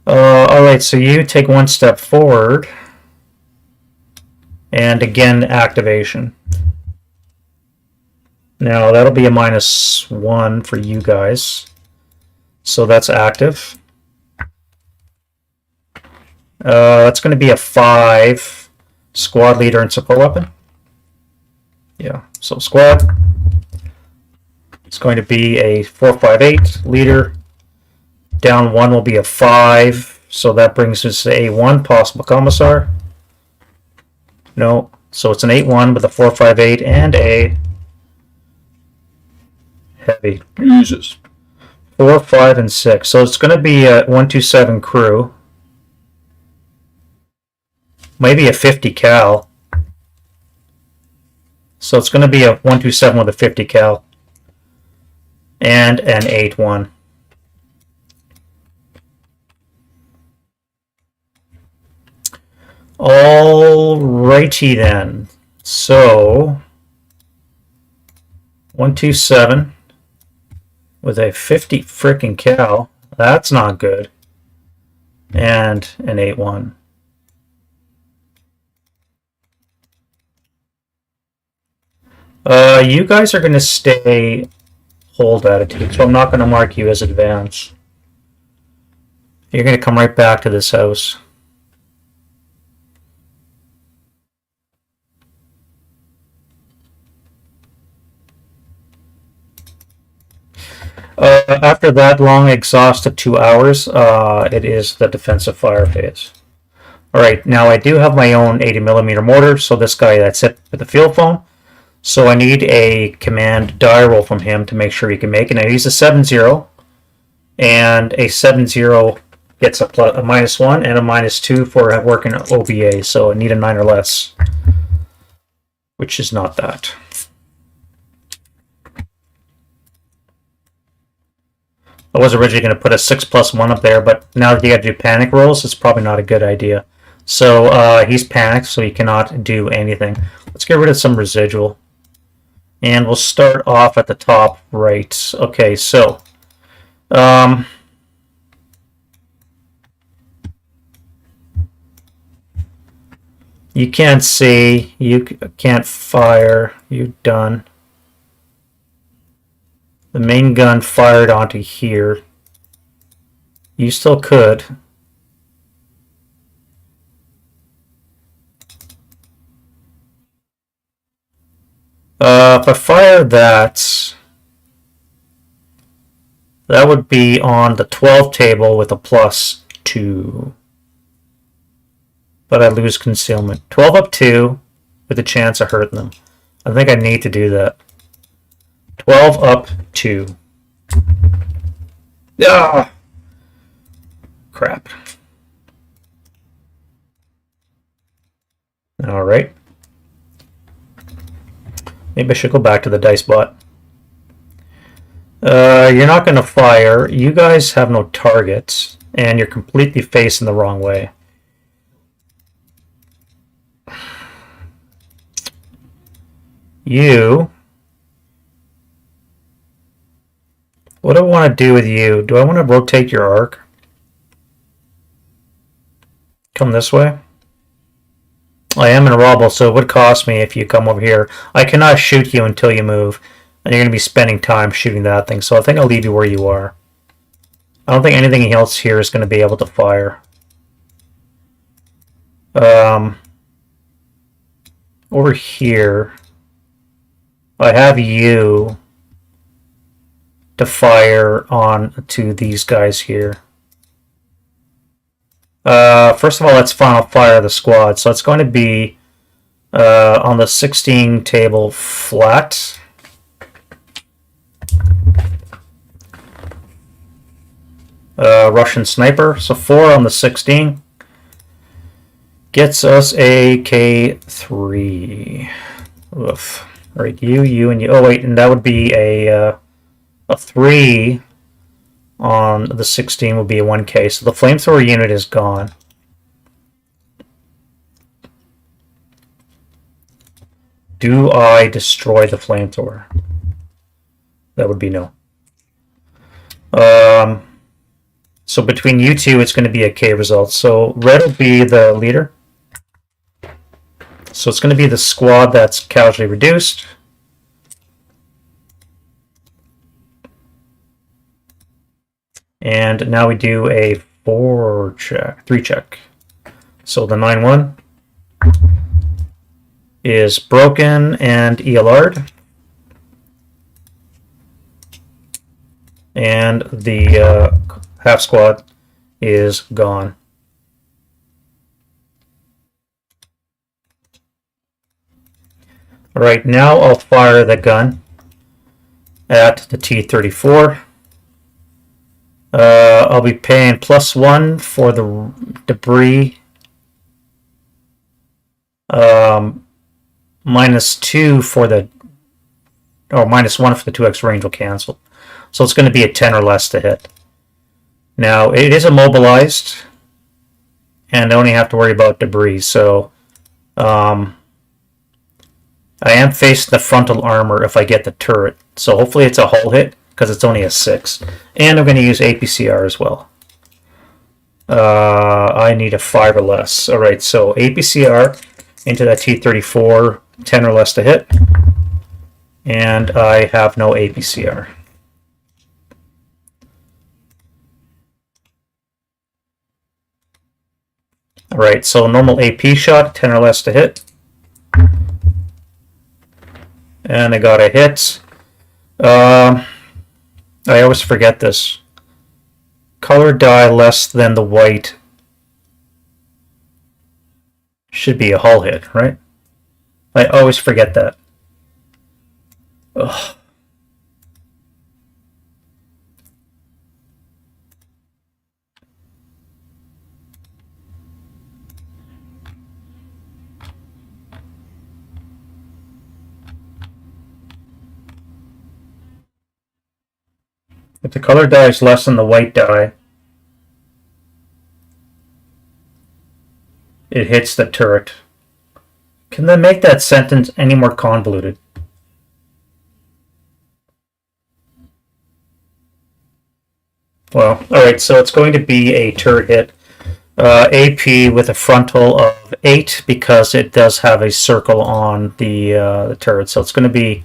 Speaker 1: Alright, so you take 1 step forward. And again, activation. Now, that'll be a -1 for you guys. So that's active. That's going to be a 5. Squad leader and support weapon. Yeah, so squad. It's going to be a 458 leader. Down 1 will be a 5. So that brings us to A1, possible commissar. No, so it's an 8-1 with a 458 and a heavy. Jesus. 4, 5, and 6. So it's going to be a 127 crew. Maybe a 50 cal. So it's going to be a 127 with a 50 cal. And an 8-1. Alrighty then. So 127 with a 50 frickin' cal. That's not good. And an 8-1. You guys are going to stay hold attitude, so I'm not going to mark you as advance. You're going to come right back to this house. After that long exhausted 2 hours, it is the defensive fire phase. Alright, now I do have my own 80mm mortar, so this guy, that's it with the field phone. So I need a command die roll from him to make sure he can make it. Now he's a 7-0, and a 7-0 gets a -1 and a -2 for working OBA, so I need a 9 or less, which is not that. I was originally going to put a 6+1 up there, but now that you got to do panic rolls, it's probably not a good idea. So he's panicked, so he cannot do anything. Let's get rid of some residual. And we'll start off at the top right. Okay, so you can't see, you can't fire, you're done. The main gun fired onto here. You still could. If I fire that, that would be on the 12 table with a +2. But I lose concealment. 12 up 2 with a chance of hurting them. I think I need to do that. 12 up 2. Ah! Crap. Alright. Maybe I should go back to the dice bot. You're not going to fire. You guys have no targets, and you're completely facing the wrong way. You. What do I want to do with you? Do I want to rotate your arc? Come this way? I am in a rubble, so it would cost me if you come over here. I cannot shoot you until you move, and you're going to be spending time shooting that thing, so I think I'll leave you where you are. I don't think anything else here is going to be able to fire. Over here, I have you to fire on to these guys here. First of all, let's final fire the squad. So it's going to be on the 16 table flat. Russian sniper. So 4 on the 16 gets us a K3. Oof. All right, you, and you. Oh wait, and that would be a 3 on the 16 would be a 1K. So the flamethrower unit is gone. Do I destroy the flamethrower? That would be no. So between you two, it's going to be a K result. So red will be the leader. So it's going to be the squad that's casually reduced. And now we do a 3 check. So the 9-1 is broken and ELR'd. And the half squad is gone. All right, now I'll fire the gun at the T-34. I'll be paying +1 for the debris, -2 for the, or -1 for the 2x range will cancel. So it's going to be a 10 or less to hit. Now it is immobilized, and I only have to worry about debris. So I am facing the frontal armor if I get the turret. So hopefully it's a hull hit, because it's only a 6. And I'm going to use APCR as well. I need a 5 or less. Alright, so APCR into that T-34, 10 or less to hit. And I have no APCR. Alright, so normal AP shot, 10 or less to hit. And I got a hit. I always forget this. Color dye less than the white should be a hull hit, right? I always forget that. Ugh. If the color dye is less than the white dye, it hits the turret. Can they make that sentence any more convoluted? Well, alright, so it's going to be a turret hit. AP with a frontal of 8 because it does have a circle on the turret. So it's going to be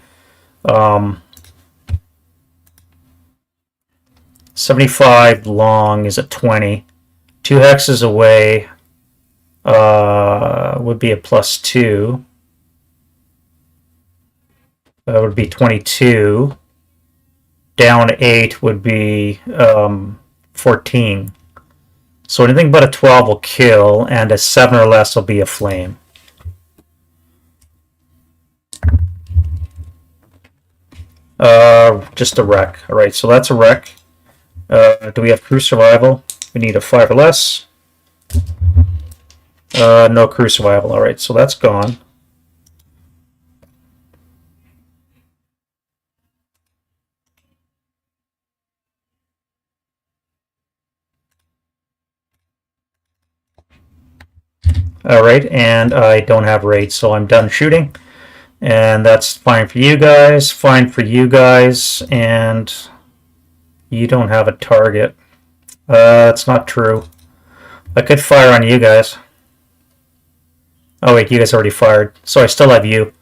Speaker 1: 75 long is a 20. 2 hexes away would be a +2. That would be 22. Down 8 would be 14. So anything but a 12 will kill, and a 7 or less will be a flame. Just a wreck. Alright, so that's a wreck. Do we have crew survival? We need a 5 or less. No crew survival. Alright, so that's gone. Alright, and I don't have raids, so I'm done shooting. And that's fine for you guys, fine for you guys, and you don't have a target. That's not true. I could fire on you guys. Oh wait, you guys already fired. So I still have you.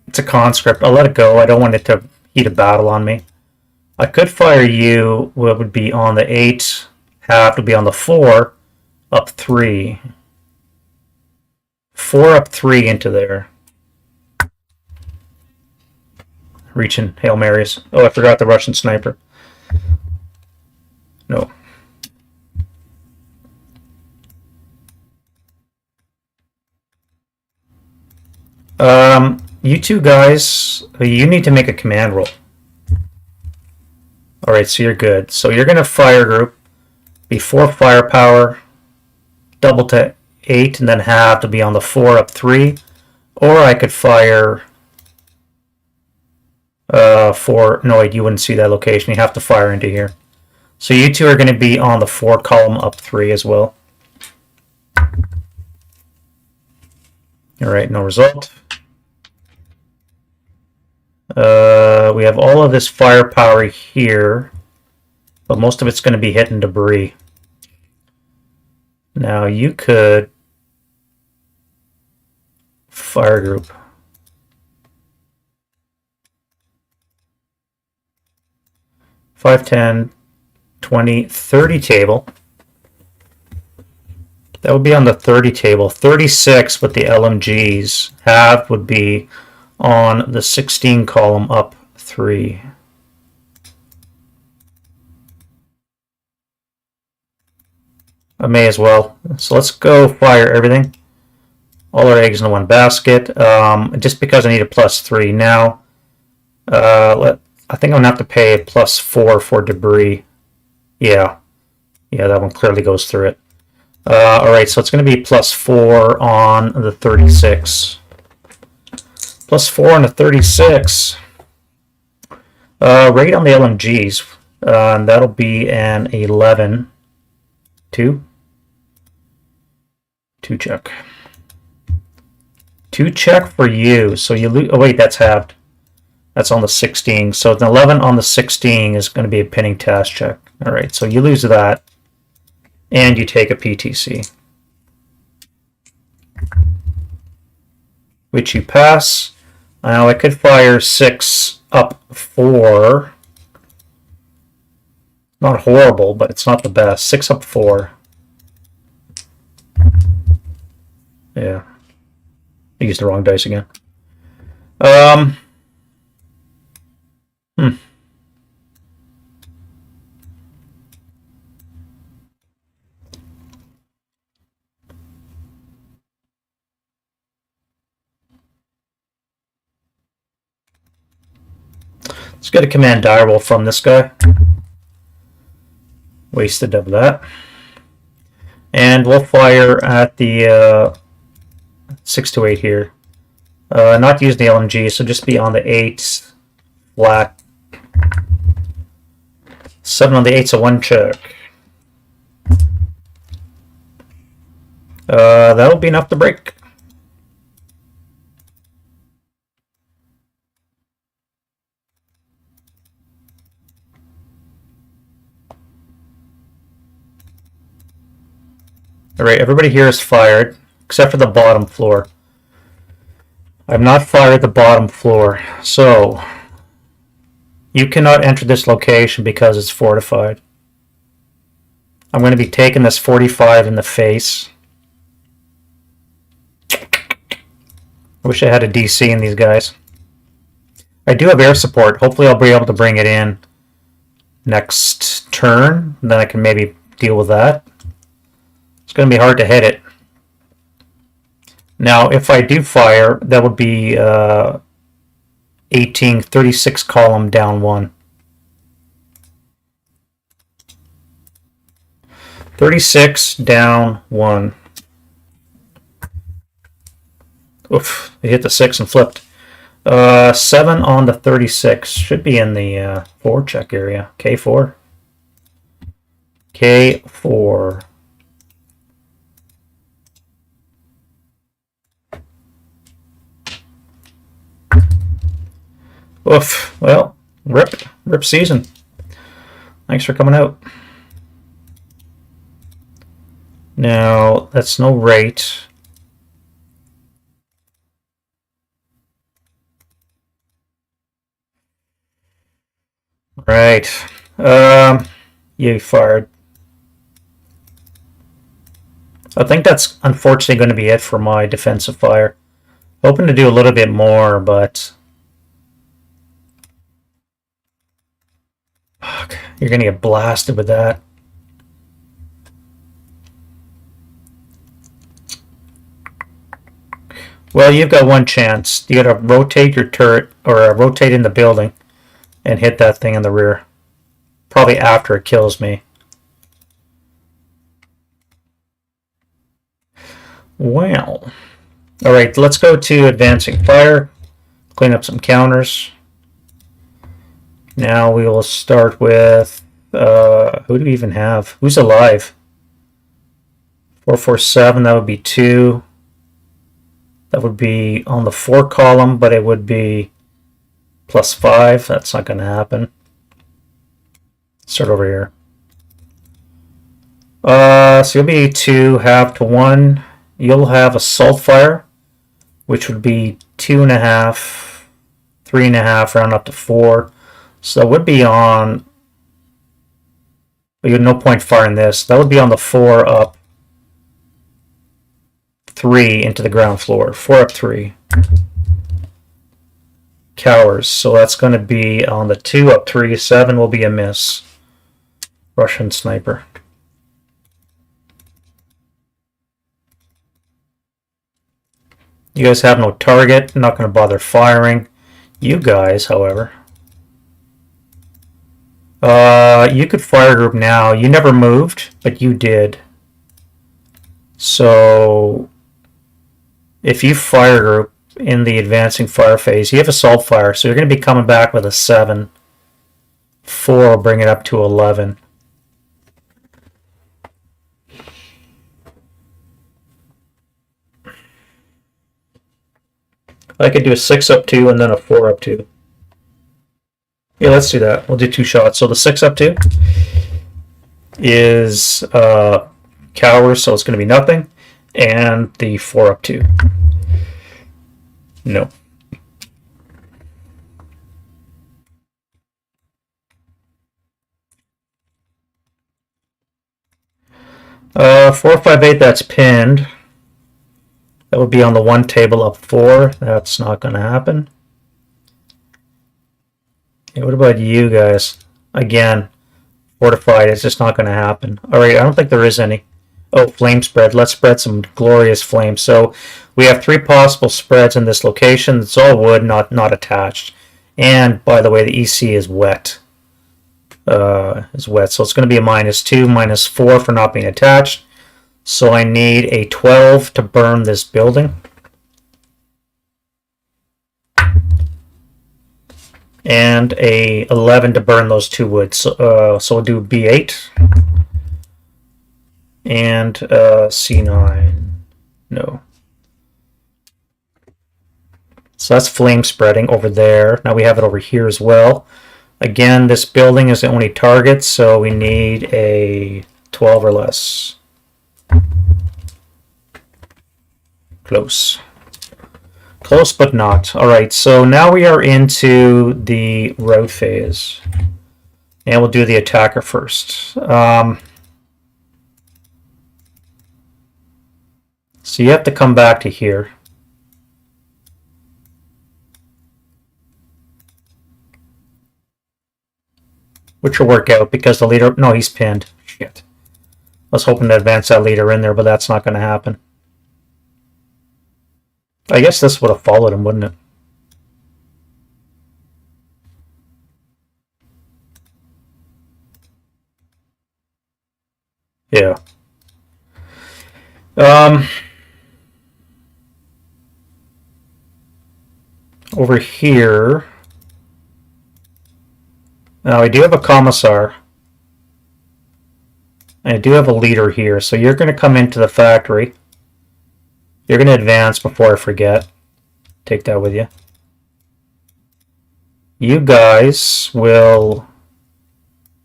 Speaker 1: It's a conscript. I'll let it go. I don't want it to heat a battle on me. I could fire you. What would be on the 8. Half would be on the 4. Up 3. 4 up 3 into there. Reaching Hail Marys. Oh, I forgot the Russian sniper. No. You two guys, you need to make a command roll. Alright, so you're good. So you're going to fire group. Be 4 firepower. Double to 8 and then half to be on the 4 up 3. Or I could fire 4. No, wait, you wouldn't see that location. You have to fire into here. So you two are going to be on the 4 column up 3 as well. Alright, no result. We have all of this firepower here, but most of it's going to be hitting debris. Now you could fire group. 5, 10, 20, 30 table. That would be on the 30 table. 36 with the LMGs. Half would be on the 16 column up 3. I may as well. So let's go fire everything. All our eggs in one basket. Just because I need a +3 now. I think I'm going to have to pay a +4 for debris. Yeah, that one clearly goes through it. Alright, so it's going to be +4 on the 36. +4 on the 36. Rate on the LMGs. And that'll be an 11. 2. 2 check. 2 check for you. So you lose. Oh, wait, that's halved. That's on the 16. So an 11 on the 16 is going to be a pinning task check. Alright, so you lose that. And you take a PTC. Which you pass. Now I could fire 6 up 4. Not horrible, but it's not the best. 6 up 4. Yeah. I used the wrong dice again. Let's get a command die roll from this guy. Wasted of that. And we'll fire at the 6 to 8 here. Not use the LMG, so just be on the 8 flat. 7 on the 8's a 1 check. That'll be enough to break. Alright, everybody here is fired, except for the bottom floor. I've not fired the bottom floor, so you cannot enter this location because it's fortified. I'm going to be taking this 45 in the face. I wish I had a DC in these guys. I do have air support. Hopefully I'll be able to bring it in next turn. Then I can maybe deal with that. It's going to be hard to hit it. Now, if I do fire, that would be 36 column down 1. 36 down 1. Oof, it hit the 6 and flipped. 7 on the 36. Should be in the 4 check area. K4. K4. Oof. Well, rip season. Thanks for coming out. Now, that's no rate. Right. You fired. I think that's unfortunately going to be it for my defensive fire. Hoping to do a little bit more, but... Fuck, you're going to get blasted with that. Well, you've got one chance. You got to rotate your turret, or rotate in the building, and hit that thing in the rear. Probably after it kills me. Well, all right, let's go to advancing fire, clean up some counters. Now we will start with, who do we even have? Who's alive? 447, that would be 2. That would be on the 4 column, but it would be +5. That's not going to happen. Start over here. So you'll be 2, half to 1. You'll have assault fire, which would be 2.5, 3.5, round up to 4. So that would be on, but you had no point firing this. That would be on the 4 up 3 into the ground floor. 4 up 3. Cowers. So that's going to be on the 2 up 3. 7 will be a miss. Russian sniper. You guys have no target. I'm not going to bother firing. You guys, however. You could fire group now. You never moved, but you did. So, if you fire group in the advancing fire phase, you have assault fire, so you're going to be coming back with a 7. 4 will bring it up to 11. I could do a 6 up 2 and then a 4 up 2. Yeah, let's do that. We'll do 2 shots. So the 6 up 2 is cowers, so it's going to be nothing. And the 4 up 2. No. Uh, 458, that's pinned. That would be on the 1 table up 4. That's not going to happen. Okay, what about you guys? Again, fortified. It's just not going to happen. All right, I don't think there is any. Oh, flame spread. Let's spread some glorious flames. So we have 3 possible spreads in this location. It's all wood, not attached. And by the way, the EC is wet. So it's going to be a -2, -4 for not being attached. So I need a 12 to burn this building. And a 11 to burn those 2 woods. So we'll do B8. And C9. No. So that's flame spreading over there. Now we have it over here as well. Again, this building is the only target, so we need a 12 or less. Close. Close but not. Alright, so now we are into the route phase. And we'll do the attacker first. So you have to come back to here. Which will work out because the leader... No, he's pinned. Shit. I was hoping to advance that leader in there, but that's not going to happen. I guess this would have followed him, wouldn't it? Yeah. Over here... Now, I do have a commissar. I do have a leader here, so you're going to come into the factory. You're going to advance before I forget. Take that with you. You guys will,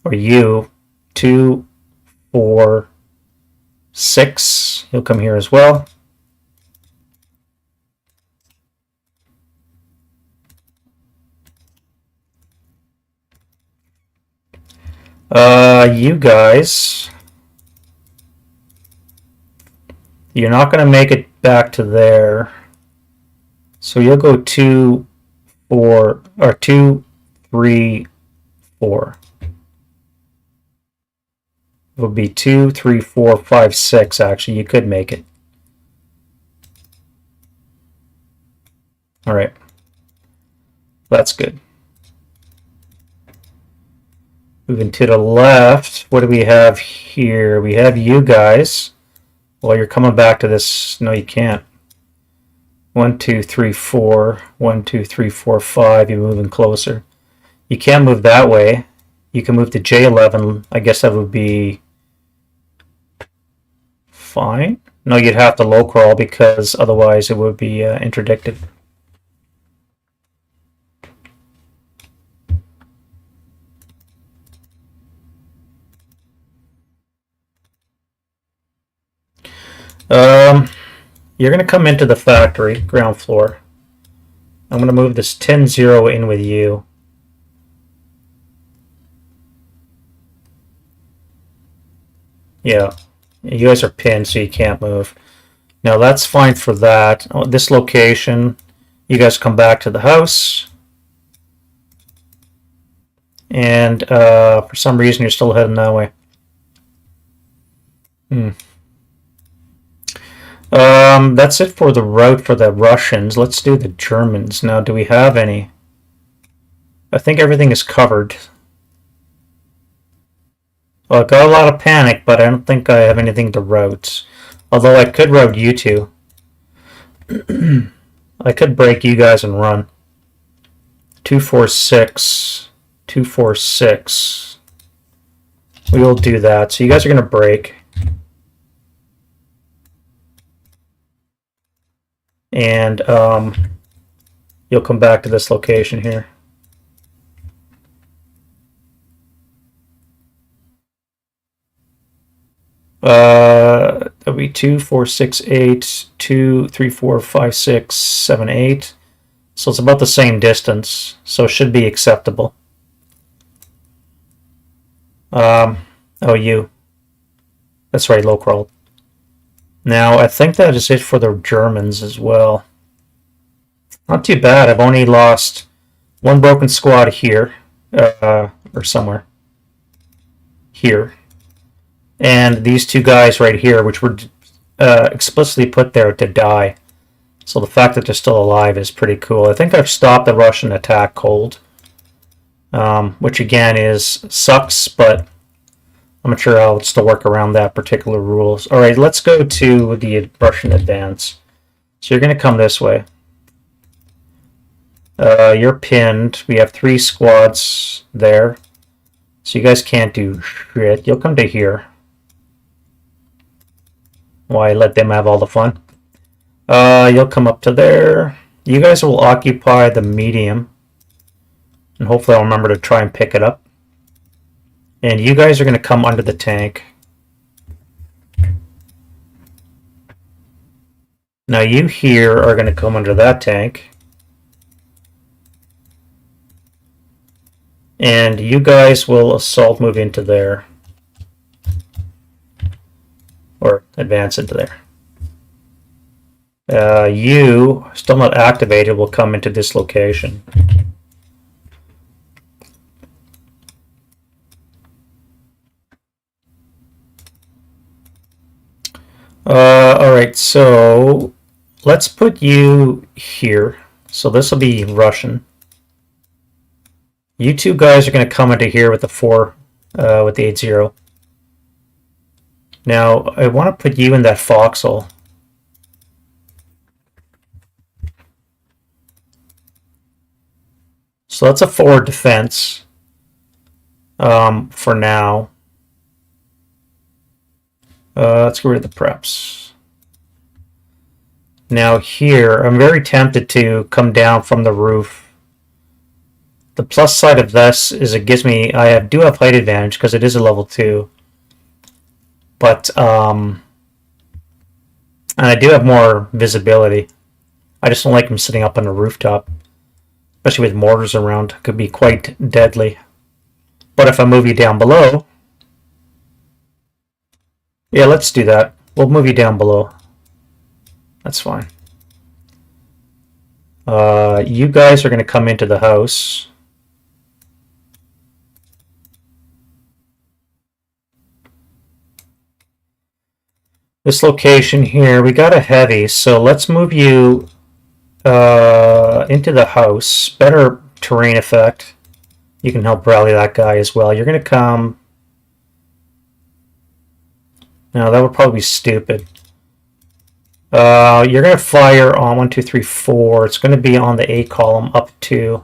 Speaker 1: or you, 2, 4, 6. He'll come here as well. You guys, you're not going to make it back to there. So you'll go 2, 4, or 2, 3, 4. It would be 2, 3, 4, 5, 6, actually. You could make it. All right. That's good. Moving to the left, what do we have here? We have you guys. Well, you're coming back to this. No, you can't. 1, 2, 3, 4. 1, 2, 3, 4, 5. You're moving closer. You can't move that way. You can move to J11. I guess that would be fine. No, you'd have to low crawl because otherwise it would be interdicted. You're going to come into the factory, ground floor. I'm going to move this 10-0 in with you. Yeah, you guys are pinned, so you can't move. Now that's fine for that. This location, you guys come back to the house. And for some reason, you're still heading that way. That's it for the route for the Russians. Let's do the Germans. Now, do we have any? I think everything is covered. Well, I got a lot of panic, but I don't think I have anything to route. Although I could route you two. I could break you guys and run. 2, 4, 6. 2, 4, 6. We will do that. So you guys are going to break. And you'll come back to this location here. That'll be 2, 4, 6, 8, 2, 3, 4, 5, 6, 7, 8. So it's about the same distance. So it should be acceptable. Oh, you. That's right, low crawl. Now, I think that is it for the Germans as well. Not too bad. I've only lost one broken squad here, or somewhere. Here. And these two guys right here, which were explicitly put there to die. So the fact that they're still alive is pretty cool. I think I've stopped the Russian attack cold. Which again sucks, but I'm not sure how it's to work around that particular rules. All right, let's go to the Russian advance. So you're going to come this way. You're pinned. We have 3 squads there. So you guys can't do shit. You'll come to here. Why let them have all the fun? You'll come up to there. You guys will occupy the medium. And hopefully I'll remember to try and pick it up. And you guys are going to come under the tank. Now you here are going to come under that tank. And you guys will assault move into there. Or advance into there. You, still not activated, will come into this location. Alright, so let's put you here. So this will be Russian. You two guys are going to come into here with the 4, with the 8-0. Now, I want to put you in that foxhole. So that's a forward defense for now. Let's get rid of the preps. Now here, I'm very tempted to come down from the roof The plus side of this is it gives me, do have height advantage because it is a level 2. But, and I do have more visibility. I just don't like him sitting up on the rooftop. Especially with mortars around. It could be quite deadly. But if I move you down below... Yeah, let's do that. We'll move you down below. That's fine. You guys are going to come into the house. This location here, we got a heavy, so let's move you into the house. Better terrain effect. You can help rally that guy as well. You're going to come... No, that would probably be stupid. You're going to fire on 1, 2, 3, 4. It's going to be on the A column up 2.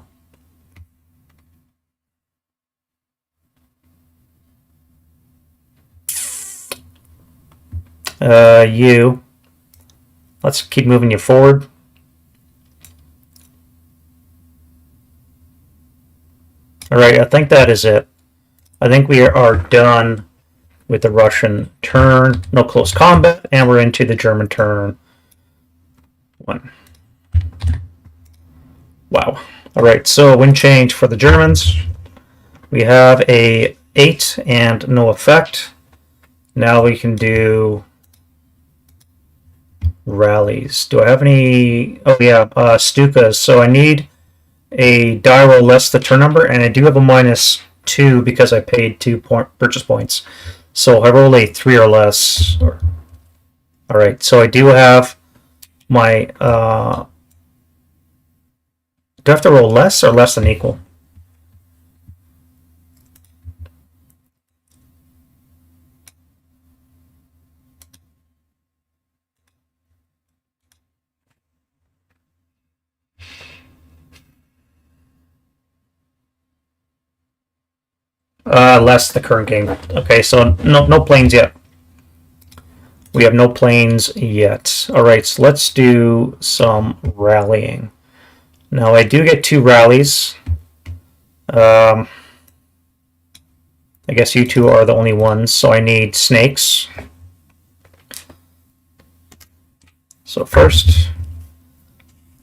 Speaker 1: You. Let's keep moving you forward. Alright, I think that is it. I think we are done with the Russian turn. No close combat, and we're into the German turn. 1. Wow. Alright, so wind change for the Germans. We have a 8 and no effect. Now we can do rallies. Do I have any? Oh yeah, Stukas. So I need a die roll less the turn number, and I do have a -2 because I paid 2 purchase points. So I roll a 3 or less. Alright, so I do have my... do I have to roll less or less than equal? Less the current game. Okay, so no planes yet. We have no planes yet. Alright, so let's do some rallying. Now I do get 2 rallies. I guess you two are the only ones, so I need snakes. So first,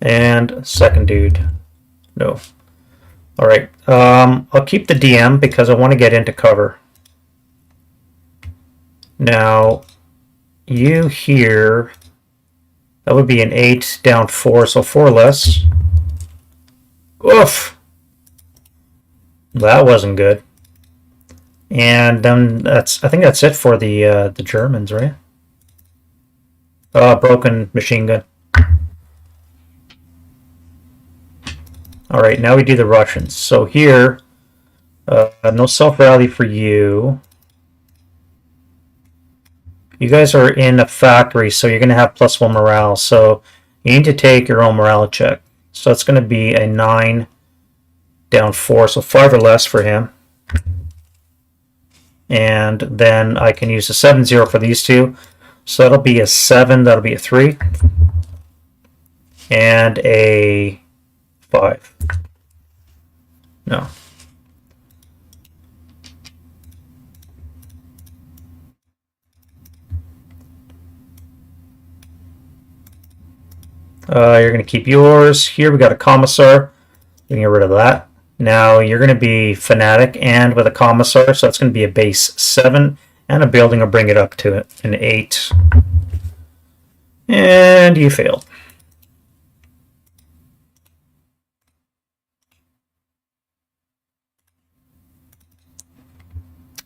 Speaker 1: and second dude. No. Alright, I'll keep the DM because I want to get into cover. Now, you here, that would be an 8 down 4, so 4 less. Oof! That wasn't good. And then I think that's it for the Germans, right? Broken machine gun. Alright, now we do the Russians. So here, no self-rally for you. You guys are in a factory, so you're going to have +1 morale. So you need to take your own morale check. So it's going to be a 9 down 4, so 5 or less for him. And then I can use a 7-0 for these two. So that'll be a 7, that'll be a 3. And a 5. No. You're going to keep yours. Here we got a commissar. We can get rid of that. Now you're going to be fanatic and with a commissar, so that's going to be a base 7. And a building will bring it up to an 8. And you failed.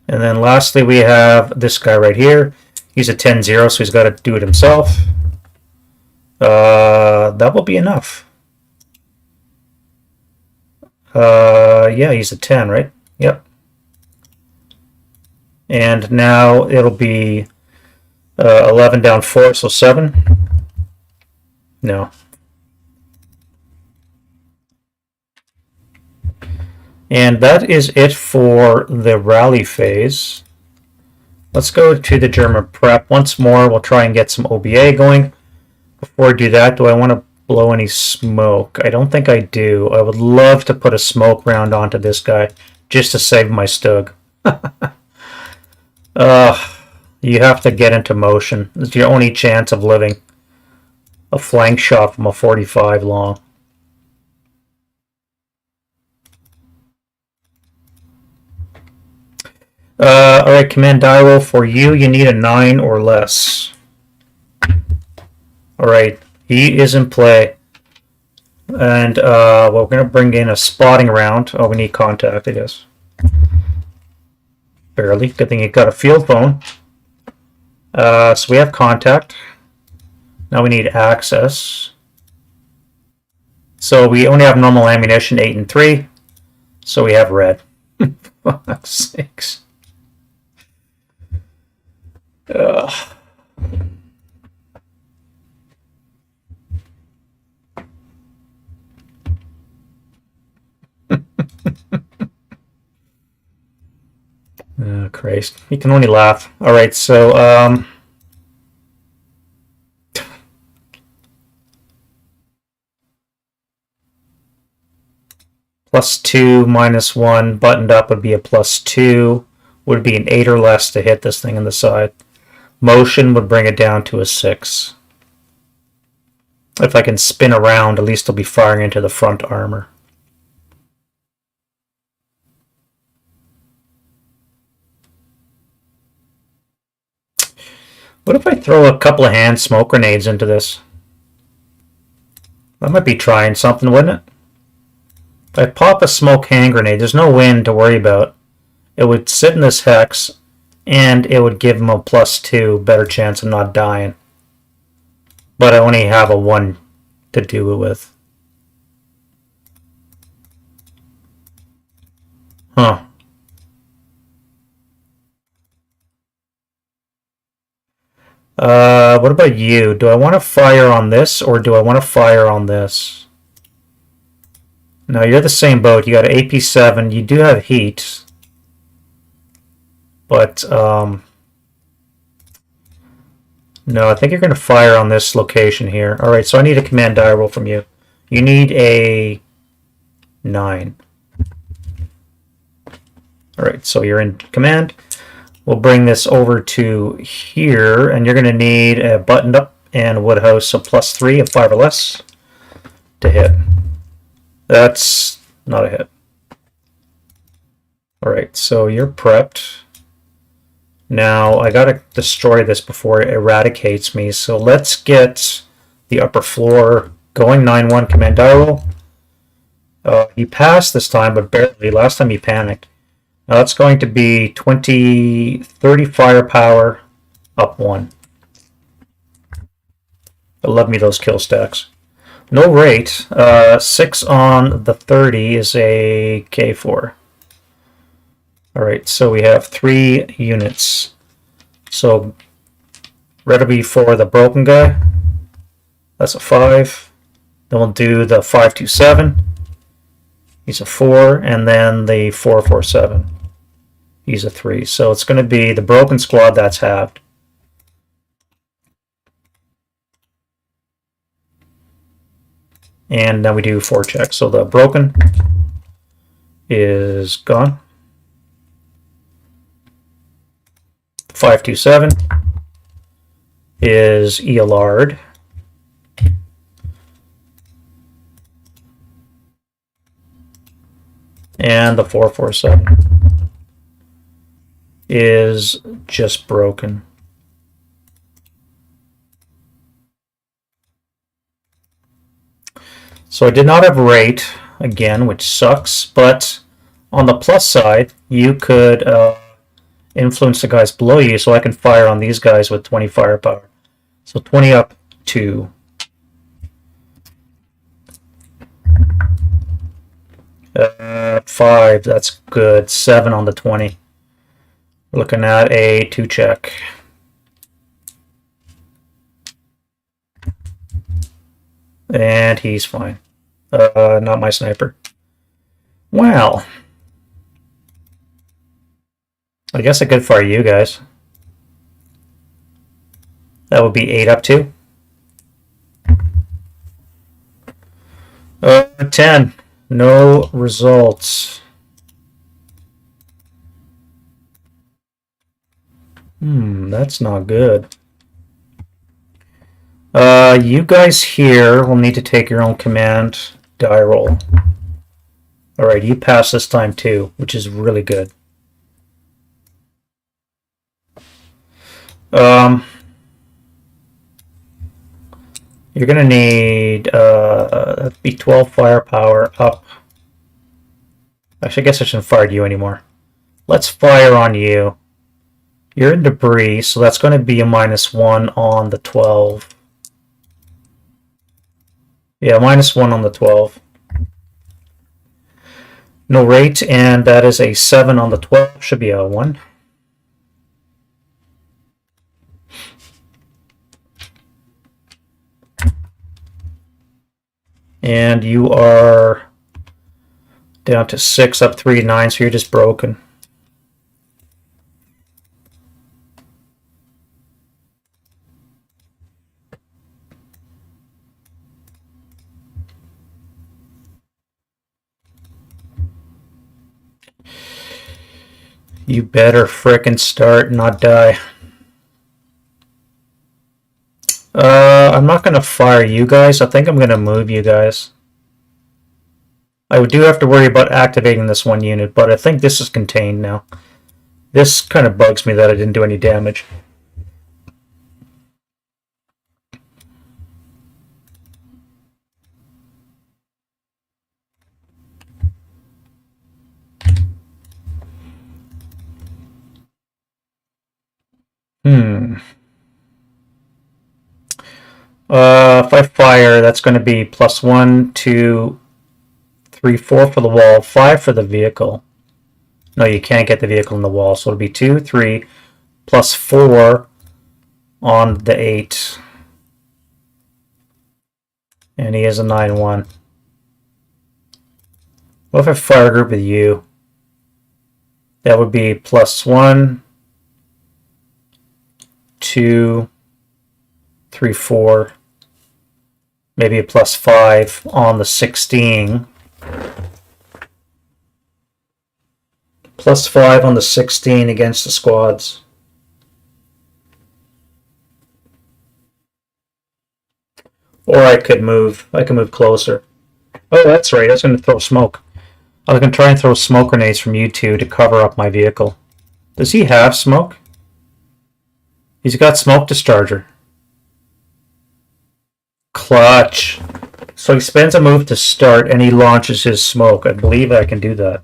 Speaker 1: And then lastly, we have this guy right here. He's a 10-0, so he's got to do it himself. That will be enough. Yeah, he's a 10, right? Yep. And now it'll be 11 down 4, so 7. No. And that is it for the rally phase. Let's go to the German prep once more. We'll try and get some OBA going. Before I do that, do I want to blow any smoke. I don't think I do. I would love to put a smoke round onto this guy just to save my Stug. You have to get into motion. It's your only chance of living. A flank shot from a 45 long. Alright, Command Dyro, for you, you need a 9 or less. Alright, he is in play. And well, we're going to bring in a spotting round. Oh, we need contact, I guess. Barely. Good thing you got a field phone. So we have contact. Now we need access. So we only have normal ammunition, 8 and 3. So we have red. Fuck's sakes. Oh, Christ. He can only laugh. Alright, so, +2, -1, buttoned up would be a +2. Would be an 8 or less to hit this thing in the side. Motion would bring it down to a 6. If I can spin around, at least I'll be firing into the front armor. What if I throw a couple of hand smoke grenades into this? That might be trying something, wouldn't it? If I pop a smoke hand grenade, there's no wind to worry about. It would sit in this hex, and it would give him a +2, better chance of not dying. But I only have a 1 to do it with. Huh. What about you? Do I want to fire on this, or do I want to fire on this? No, you're the same boat. You got an AP7. You do have heat. But, no, I think you're going to fire on this location here. Alright, so I need a command die roll from you. You need a 9. Alright, so you're in command. We'll bring this over to here, and you're going to need a buttoned up and woodhouse, so +3 of 5 or less to hit. That's not a hit. Alright, so you're prepped. Now, I gotta destroy this before it eradicates me, so let's get the upper floor going. 9-1 command die roll. He passed this time, but barely. Last time he panicked. Now that's going to be 30 firepower, up 1. I love me those kill stacks. No rate. 6 on the 30 is a K4. Alright, so we have 3 units. So, ready for the broken guy. That's a 5. Then we'll do the 527. He's a 4. And then the 447. He's a 3. So it's going to be the broken squad, that's halved. And now we do 4 checks. So the broken is gone. 527 is ELR'd. And the 447 is just broken. So I did not have rate again, which sucks, but on the plus side, you could influence the guys below you, so I can fire on these guys with 20 firepower. So 20 up 2. Uh, 5, that's good. 7 on the 20. We're looking at a 2 check. And he's fine. Not my sniper. Well, I guess I could fire you guys. That would be 8 up 2. 10. No results. That's not good. You guys here will need to take your own command die roll. Alright, you pass this time too, which is really good. You're gonna need that'd be 12 firepower up. Actually, I guess I shouldn't fire you anymore. Let's fire on you. You're in debris, so that's going to be a -1 on the 12. Yeah, -1 on the 12. No rate, and that is a 7 on the 12. Should be a 1. And you are down to 6, up 3, 9, so you're just broken. You better frickin' start, not die. I'm not going to fire you guys. I think I'm going to move you guys. I do have to worry about activating this one unit, but I think this is contained now. This kind of bugs me that I didn't do any damage. If I fire, that's going to be +1, 2, 3, 4 for the wall, 5 for the vehicle. No, you can't get the vehicle in the wall, so it'll be 2, 3, +4 on the 8. And he is a 9-1. What if I fire a group with you? That would be +1, 2, 3, 4. Maybe a +5 on the 16. +5 on the 16 against the squads. Or I could move. I can move closer. Oh, that's right. I was going to throw smoke. I was going to try and throw smoke grenades from you two to cover up my vehicle. Does he have smoke? He's got smoke discharger. Clutch. So he spends a move to start and he launches his smoke. I believe I can do that.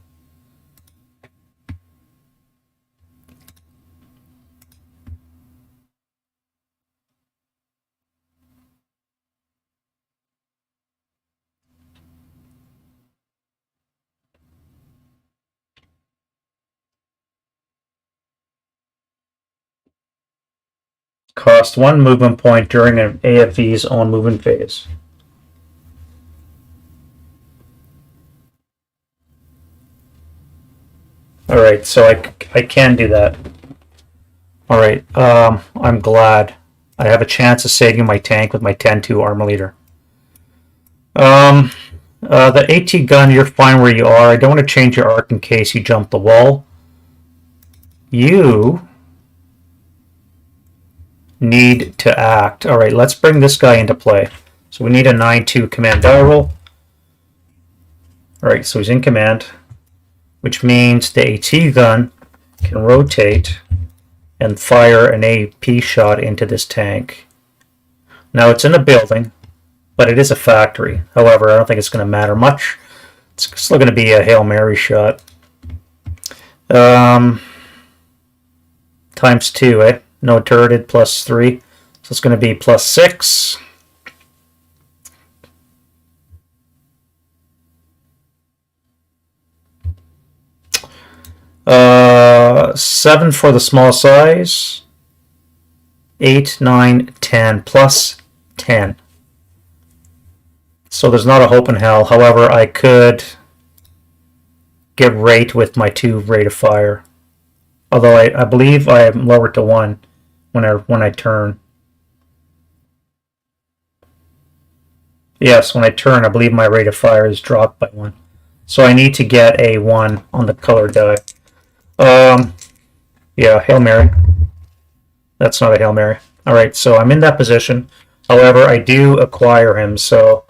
Speaker 1: Cost 1 movement point during an AFV's own movement phase. Alright, so I can do that. Alright, I'm glad. I have a chance of saving my tank with my 10-2 armor leader. The AT gun, you're fine where you are. I don't want to change your arc in case you jump the wall. You need to act. Alright, let's bring this guy into play. So we need a 9-2 command die roll. Alright, so he's in command, which means the AT gun can rotate and fire an AP shot into this tank. Now it's in a building, but it is a factory. However, I don't think it's going to matter much. It's still going to be a Hail Mary shot. Times 2, eh? No turreted, +3. So it's going to be +6. Seven for the small size. 8, 9, 10. +10. So there's not a hope in hell. However, I could get rate with my 2 rate of fire. Although I believe I am lowered to 1 when I turn. Yes, when I turn, I believe my rate of fire is dropped by 1. So I need to get a 1 on the color die. Yeah, Hail Mary. That's not a Hail Mary. Alright, so I'm in that position. However, I do acquire him, so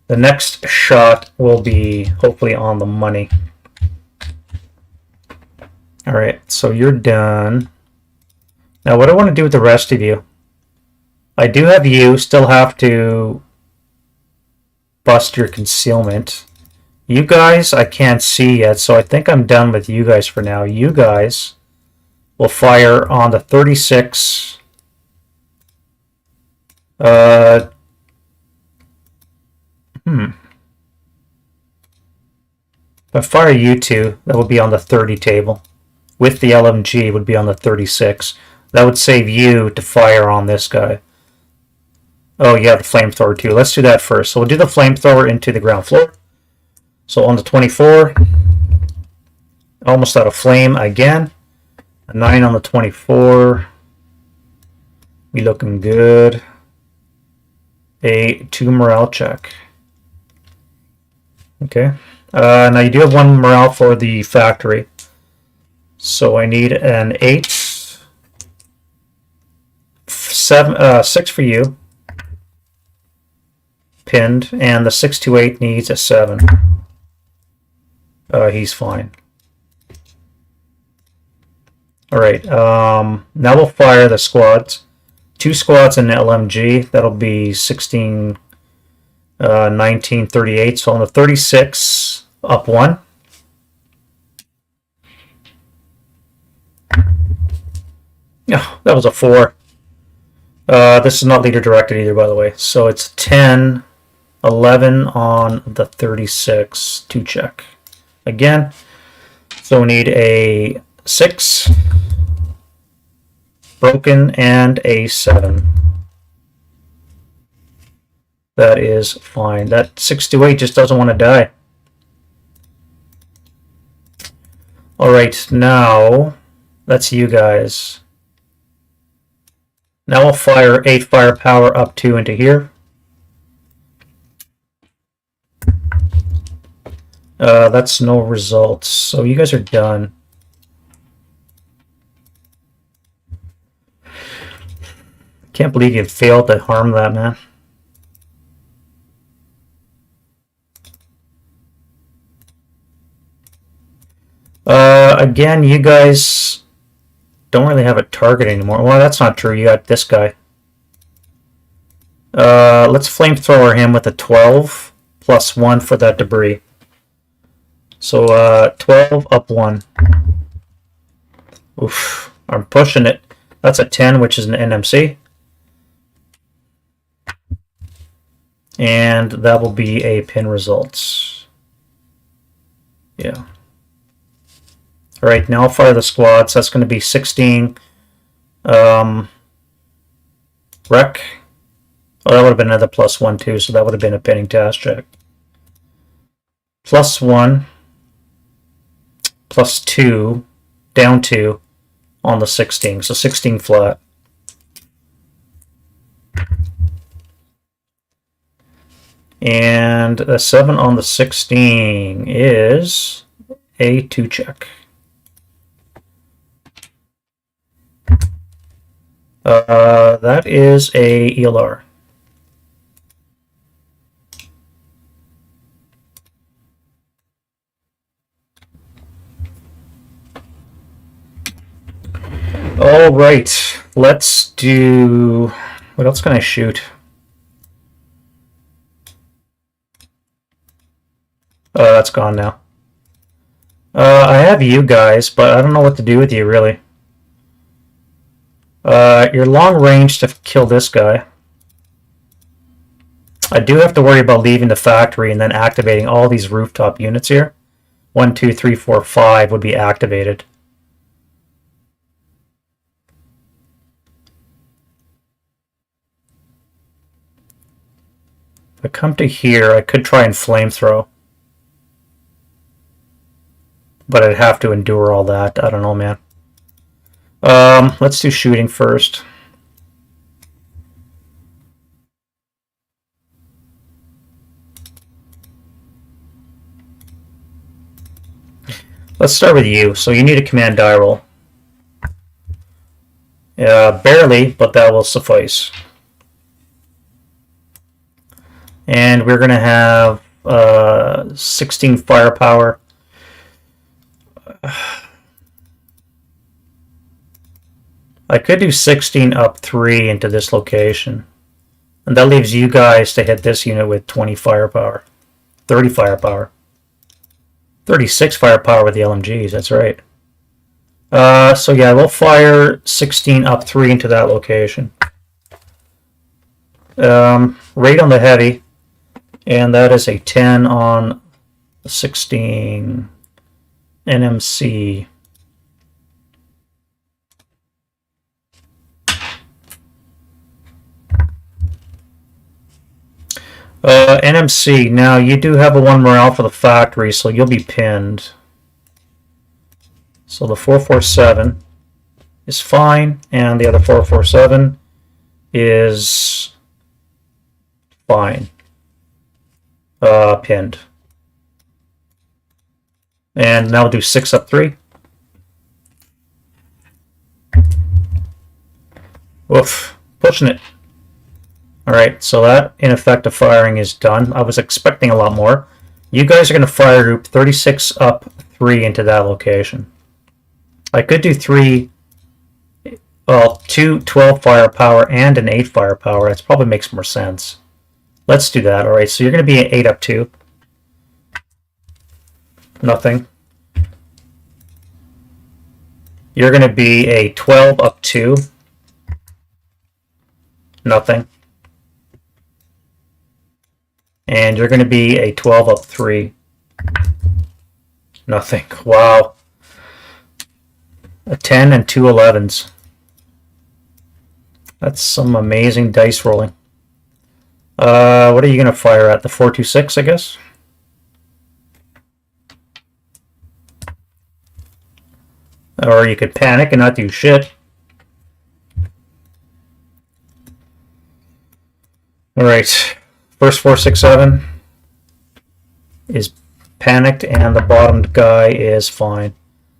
Speaker 1: the next shot will be hopefully on the money. Alright, so you're done. Now what I want to do with the rest of you, I do have you still have to bust your concealment. You guys I can't see yet, so I think I'm done with you guys for now. You guys will fire on the 36. If I fire you two, that would be on the 30 table. With the LMG would be on the 36. That would save you to fire on this guy. Oh, yeah, the flamethrower too. Let's do that first. So we'll do the flamethrower into the ground floor. So on the 24, almost out of flame again. A 9 on the 24. We looking good. A 2 morale check. Okay. Now you do have 1 morale for the factory. So I need an 8. 6 for you. Pinned. And the 628 needs a 7. He's fine. Alright, now we'll fire the squads. 2 squads in the LMG. That'll be 16, 19, 38. So on the 36, up 1. Oh, that was a 4. This is not leader directed either, by the way. So it's 10, 11 on the 36. 2 check. Again. So we need a 6. Broken and a 7. That is fine. That 628 just doesn't want to die. Alright, now that's you guys. Now I'll fire 8 firepower up 2 into here. That's no results. So you guys are done. Can't believe you failed to harm that man. Again, you guys don't really have a target anymore. Well, that's not true. You got this guy. Let's flamethrower him with a 12 plus 1 for that debris. So 12 up 1. Oof, I'm pushing it. That's a 10, which is an NMC. And that will be a pin results. Yeah. Alright, now I'll fire the squads. That's going to be 16. Wreck. Oh, that would have been another plus 1 too, so that would have been a pinning task check. Plus 1. Plus 2. Down 2 on the 16. So 16 flat. And the 7 on the 16 is a 2 check. That is a ELR. All right, let's do. What else can I shoot? That's gone now. I have you guys, but I don't know what to do with you, really. You're long range to kill this guy. I do have to worry about leaving the factory and then activating all these rooftop units here. 1, 2, 3, 4, 5 would be activated. If I come to here, I could try and flamethrow. But I'd have to endure all that. I don't know, man. Let's do shooting first. Let's start with you. So you need a command die roll. Barely, but that will suffice. And we're going to have 16 firepower. I could do 16 up 3 into this location. And that leaves you guys to hit this unit with 20 firepower. 30 firepower. 36 firepower with the LMGs, that's right. So yeah, we'll fire 16 up 3 into that location. Rate on the heavy. And that is a 10 on 16 NMC. NMC, now you do have a 1 morale for the factory, so you'll be pinned. So the 447 is fine, and the other 447 is fine. Pinned. And now we'll do 6 up 3. Woof, pushing it. Alright, so that ineffective firing is done. I was expecting a lot more. You guys are going to fire group 36 up 3 into that location. I could do 2 12 firepower and an 8 firepower. That probably makes more sense. Let's do that. Alright, so you're going to be an 8 up 2. Nothing. You're going to be a 12 up 2. Nothing. And you're going to be a 12 up 3. Nothing. Wow. A 10 and 2 11s. That's some amazing dice rolling. What are you going to fire at? The 426, I guess? Or you could panic and not do shit. Alright. First 467 is panicked, and the bottomed guy is fine.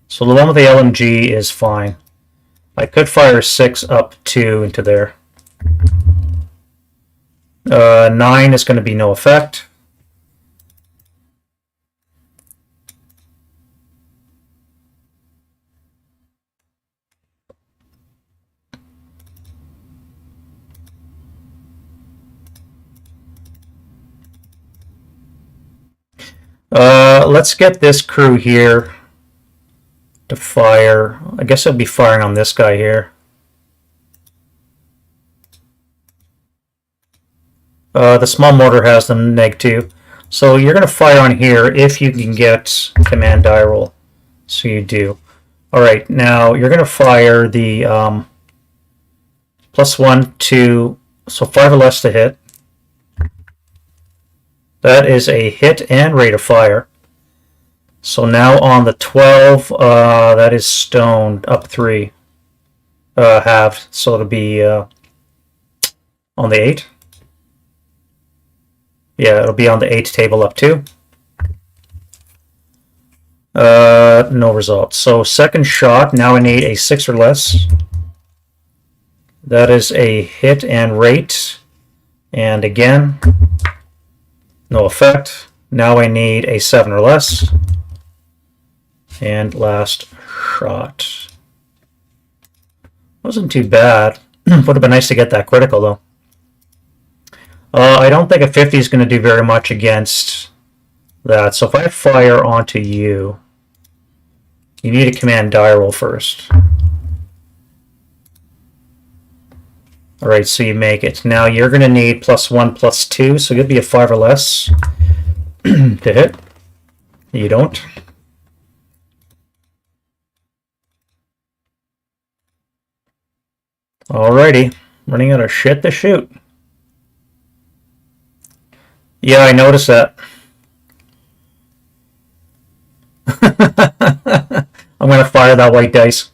Speaker 1: So the one with the LMG is fine. I could fire 6 up 2 into there. 9 is going to be no effect. Let's get this crew here to fire. I guess I'll be firing on this guy here. The small mortar has them -2. So you're going to fire on here if you can get command die roll. So you do. Alright, now you're going to fire the +1, 2, so 5 or less to hit. That is a hit and rate of fire. So now on the 12, that is stoned up 3, halved. So it'll be on the 8. Yeah, it'll be on the 8 table up 2. No results. So second shot, now I need a 6 or less. That is a hit and rate. And again, no effect. Now I need a 7 or less. And last shot. Wasn't too bad. Would have been nice to get that critical though. I don't think a 50 is going to do very much against that. So if I fire onto you, you need a command die roll first. Alright, so you make it. Now you're going to need +1, +2, so you'll be a 5 or less to hit. You don't. Alrighty, running out of shit to shoot. Yeah, I noticed that. I'm going to fire that white dice.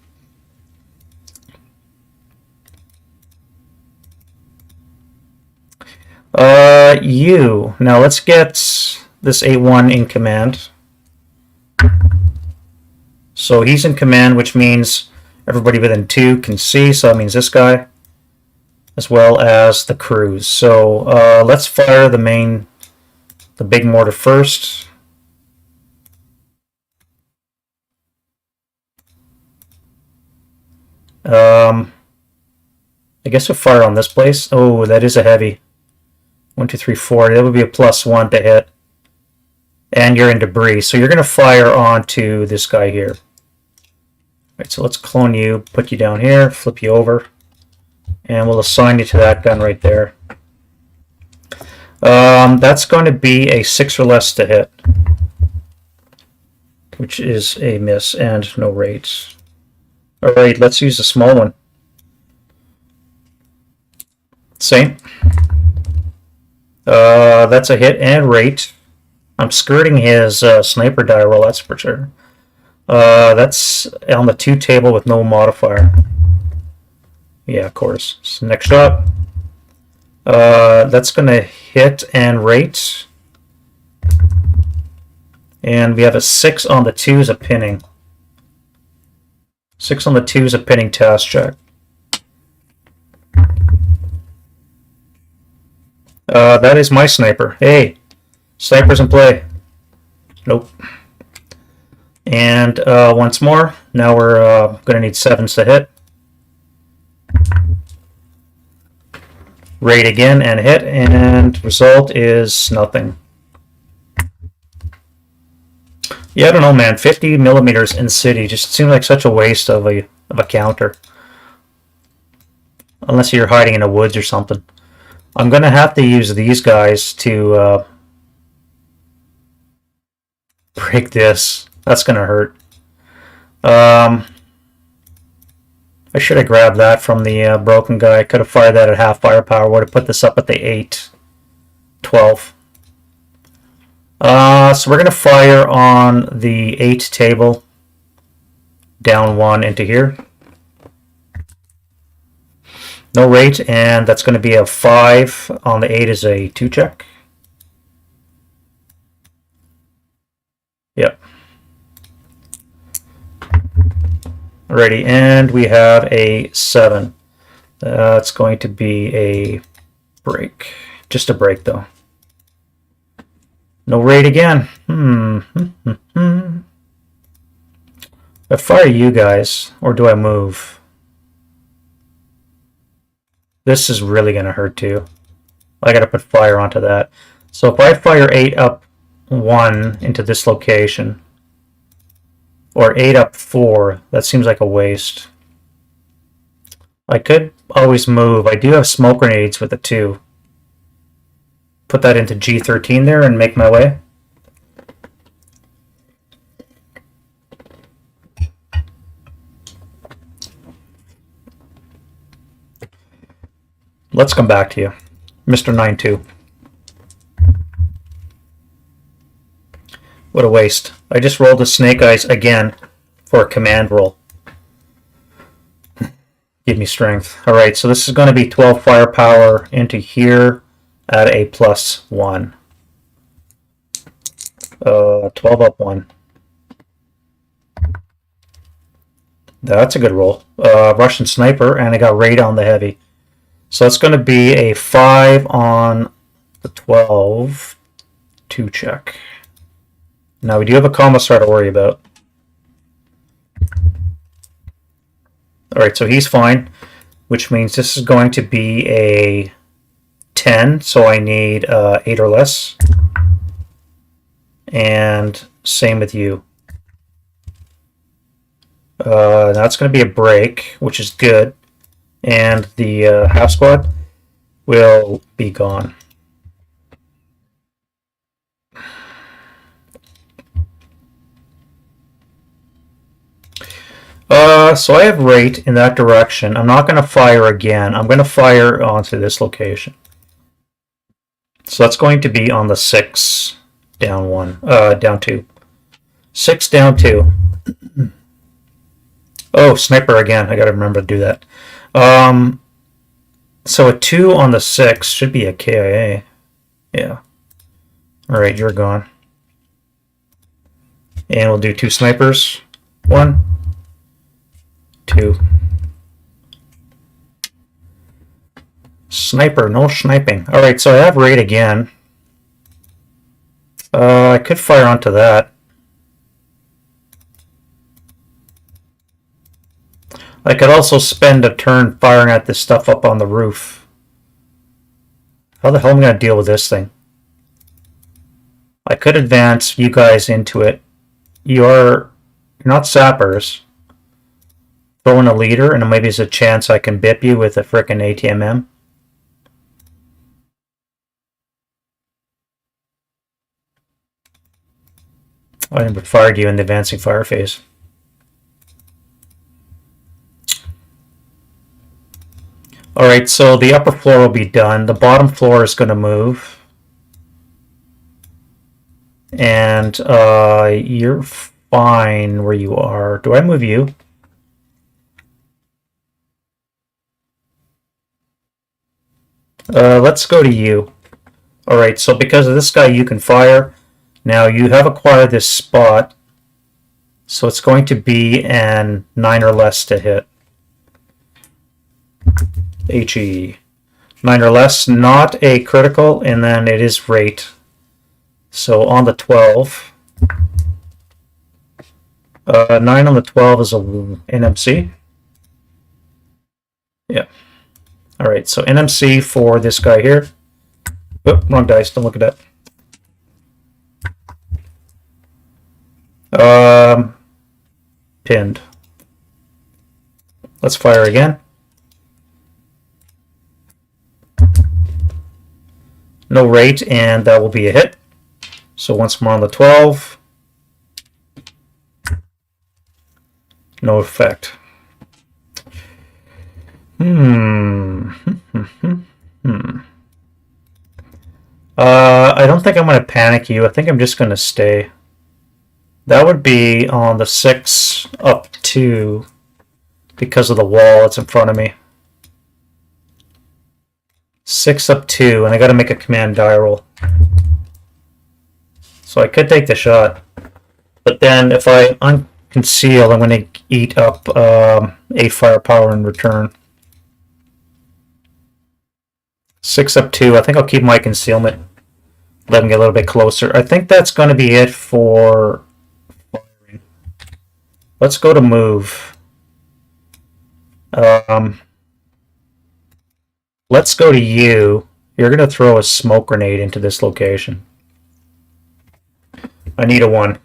Speaker 1: You. Now let's get this A1 in command. So he's in command, which means everybody within 2 can see. So that means this guy, as well as the crews. So let's fire the big mortar first. I guess we'll fire on this place. Oh, that is a heavy. 1, 2, 3, 4. That would be a +1 to hit. And you're in debris. So you're going to fire onto this guy here. All right, so let's clone you, put you down here, flip you over. And we'll assign you to that gun right there. That's going to be a 6 or less to hit, which is a miss and no rates. All right, let's use the small one. Same. That's a hit and rate. I'm skirting his sniper die roll, that's for sure. That's on the 2 table with no modifier. Yeah, of course. So next shot. That's going to hit and rate. And we have a 6 on the 2 is a pinning. 6 on the 2 is a pinning task check. That is my sniper. Hey, sniper's in play. Nope. And once more. Now we're going to need 7s to hit. Rate again and hit, and result is nothing. Yeah, I don't know, man. 50 millimeters in city just seems like such a waste of a counter. Unless you're hiding in the woods or something. I'm going to have to use these guys to break this. That's going to hurt. I should have grabbed that from the broken guy. I could have fired that at half firepower. Would have put this up at the 8, 12. So we're going to fire on the 8 table. Down 1 into here. No rate, and that's going to be a 5. On the 8 is a 2 check. Yep. Alrighty, and we have a 7. That's going to be a break. Just a break, though. No rate again. I fire you guys, or do I move? This is really going to hurt, too. I got to put fire onto that. So if I fire 8 up 1 into this location, or 8 up 4, that seems like a waste. I could always move. I do have smoke grenades with a 2. Put that into G13 there and make my way. Let's come back to you, Mr. 9-2. What a waste. I just rolled the snake eyes again for a command roll. Give me strength. Alright, so this is going to be 12 firepower into here at a +1. 12 up 1. That's a good roll. Russian sniper, and I got raid on the heavy. So it's going to be a 5 on the 12. 2 check. Now we do have a commissar to worry about. Alright, so he's fine, which means this is going to be a 10, so I need 8 or less. And same with you. That's going to be a break, which is good. And the half squad will be gone. So I have rate in that direction. I'm not going to fire again. I'm going to fire onto this location. So that's going to be on the 6, down 1, down 2. 6, down 2. Oh, sniper again. I got to remember to do that. So a 2 on the 6 should be a KIA. Yeah. Alright, you're gone. And we'll do 2 snipers. 1, 2. Sniper, no sniping. Alright, so I have raid again. I could fire onto that. I could also spend a turn firing at this stuff up on the roof. How the hell am I going to deal with this thing? I could advance you guys into it. You're not sappers. Throw in a leader, and maybe there's a chance I can bip you with a frickin' ATMM. I never fired you in the advancing fire phase. Alright, so the upper floor will be done. The bottom floor is going to move. And you're fine where you are. Do I move you? Let's go to you. Alright, so because of this guy you can fire. Now you have acquired this spot. So it's going to be an 9 or less to hit. HE. 9 or less, not a critical, and then it is rate. So on the 12. 9 on the 12 is a NMC. Yeah. Alright, so NMC for this guy here. Oh, wrong dice, don't look at that. Pinned. Let's fire again. No rate, and that will be a hit. So once more on the 12. No effect. I don't think I'm going to panic you. I think I'm just going to stay. That would be on the 6 up 2 because of the wall that's in front of me. 6 up 2, and I got to make a command die roll. So I could take the shot, but then if I unconceal, I'm going to eat up a firepower in return. 6 up 2. I think I'll keep my concealment. Let him get a little bit closer. I think that's going to be it for firing. Let's go to move. Let's go to you. You're going to throw a smoke grenade into this location. I need a 1.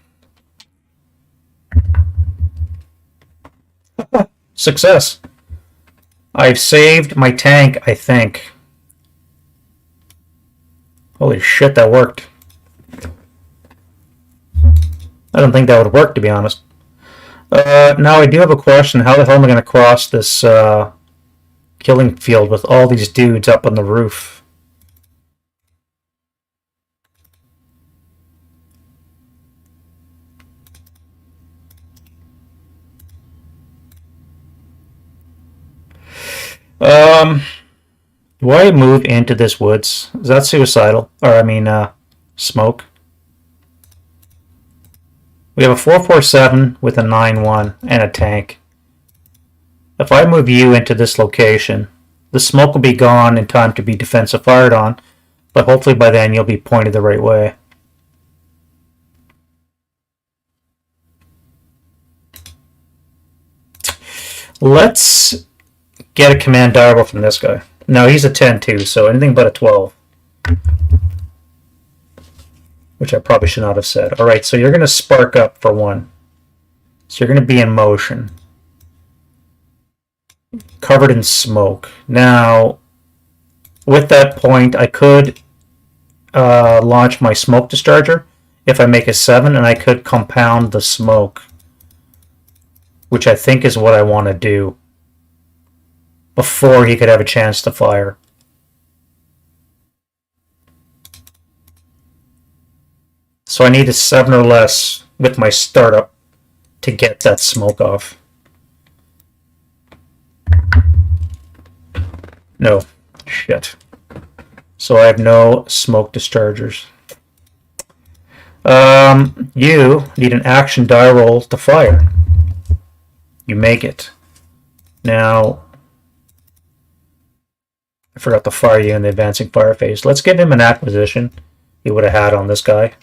Speaker 1: Success. I've saved my tank, I think. Holy shit, that worked. I don't think that would work, to be honest. Now I do have a question. How the hell am I going to cross this killing field with all these dudes up on the roof? Do I move into this woods? Is that suicidal? Or, I mean, smoke? We have a 447 with a 9-1 and a tank. If I move you into this location, the smoke will be gone in time to be defensive fired on, but hopefully by then you'll be pointed the right way. Let's get a command die roll from this guy. No, he's a 10-2, so anything but a 12. Which I probably should not have said. Alright, so you're going to spark up for 1. So you're going to be in motion. Covered in smoke. Now, with that point, I could launch my smoke discharger if I make a 7, and I could compound the smoke. Which I think is what I want to do. Before he could have a chance to fire. So I need a 7 or less with my startup to get that smoke off. No. Shit. So I have no smoke dischargers. You need an action die roll to fire. You make it. Now, I forgot to fire you in the advancing fire phase. Let's give him an acquisition he would have had on this guy.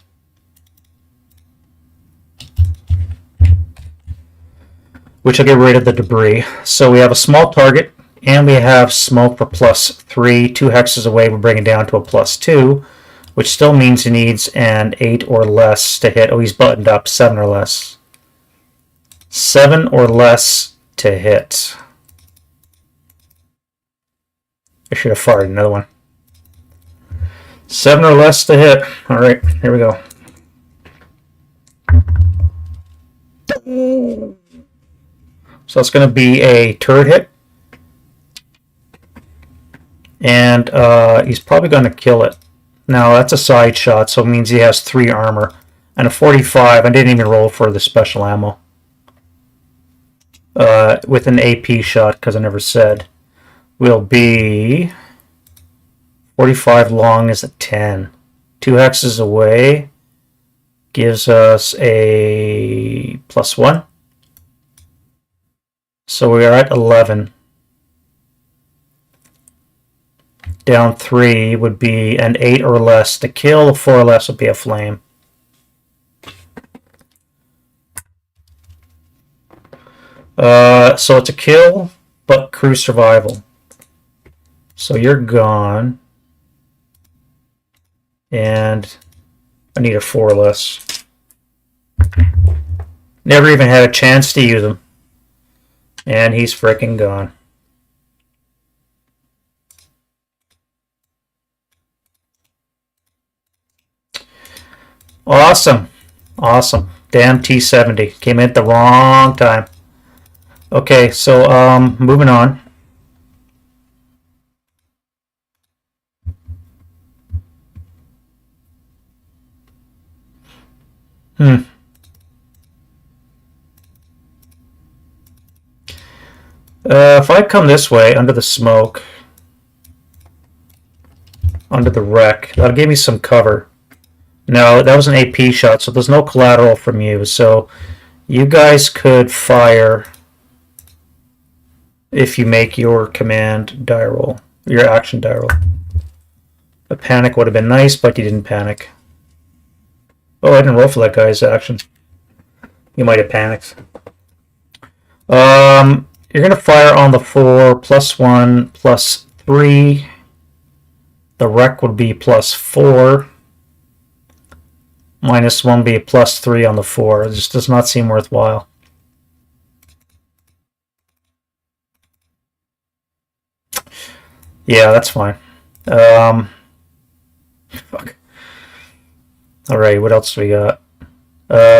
Speaker 1: Which will get rid of the debris. So we have a small target, and we have smoke for +3. 2 hexes away, we bring it down to a +2, which still means he needs an 8 or less to hit. Oh, he's buttoned up. 7 or less. 7 or less to hit. I should have fired another one. 7 or less to hit. Alright, here we go. So it's going to be a turret hit. And he's probably going to kill it. Now, that's a side shot, so it means he has 3 armor. And a 45, I didn't even roll for the special ammo. With an AP shot, because I never said, will be 45 long is a 10. 2 hexes away gives us a +1. So we are at 11. Down 3 would be an 8 or less to kill. 4 or less would be a flame. So it's a kill, but crew survival. So you're gone. And I need a 4 or less. Never even had a chance to use them. And he's freaking gone. Awesome. Awesome. Damn T-70. Came in at the wrong time. Okay, so moving on. If I come this way, under the smoke, under the wreck, that'll give me some cover. No, that was an AP shot, so there's no collateral from you. So you guys could fire if you make your command die roll, your action die roll. A panic would have been nice, but you didn't panic. Oh, I didn't roll for that guy's action. You might have panicked. You're going to fire on the 4, +1, +3. The wreck would be +4. -1 would be a +3 on the 4. It just does not seem worthwhile. Yeah, that's fine. Fuck. Alright, what else do we got?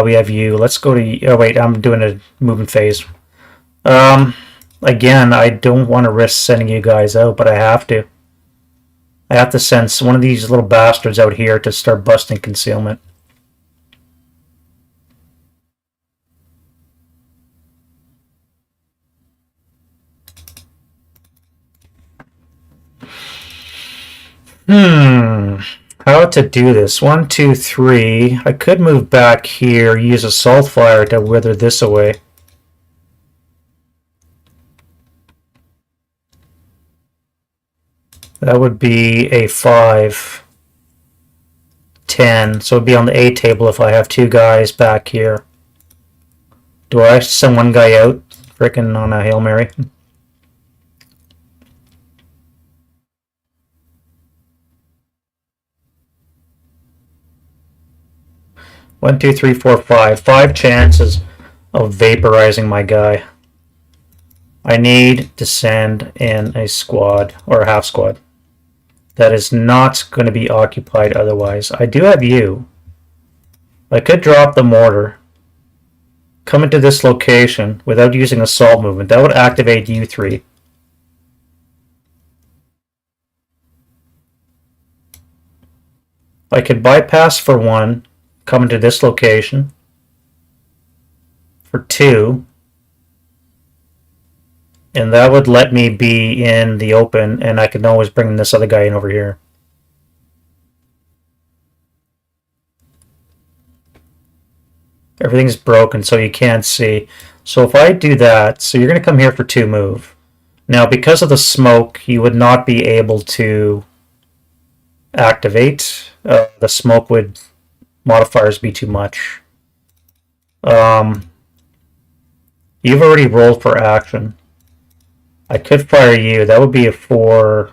Speaker 1: We have you. Let's go to... Oh, wait, I'm doing a moving phase. Again, I don't want to risk sending you guys out, but I have to. I have to send one of these little bastards out here to start busting concealment. How to do this? 1, 2, 3. I could move back here, use assault fire to wither this away. That would be a 5, 10. So it'd be on the A table if I have 2 guys back here. Do I send one guy out? Frickin' on a Hail Mary? 1, 2, 3, 4, 5. 5 chances of vaporizing my guy. I need to send in a squad, or a half squad. That is not going to be occupied otherwise. I do have you. I could drop the mortar, come into this location without using assault movement. That would activate you 3. I could bypass for 1, come into this location. For 2. And that would let me be in the open, and I can always bring this other guy in over here. Everything's broken, so you can't see. So if I do that, so you're going to come here for 2 move. Now, because of the smoke, you would not be able to activate. The smoke would modifiers be too much. You've already rolled for action. I could fire you. That would be a 4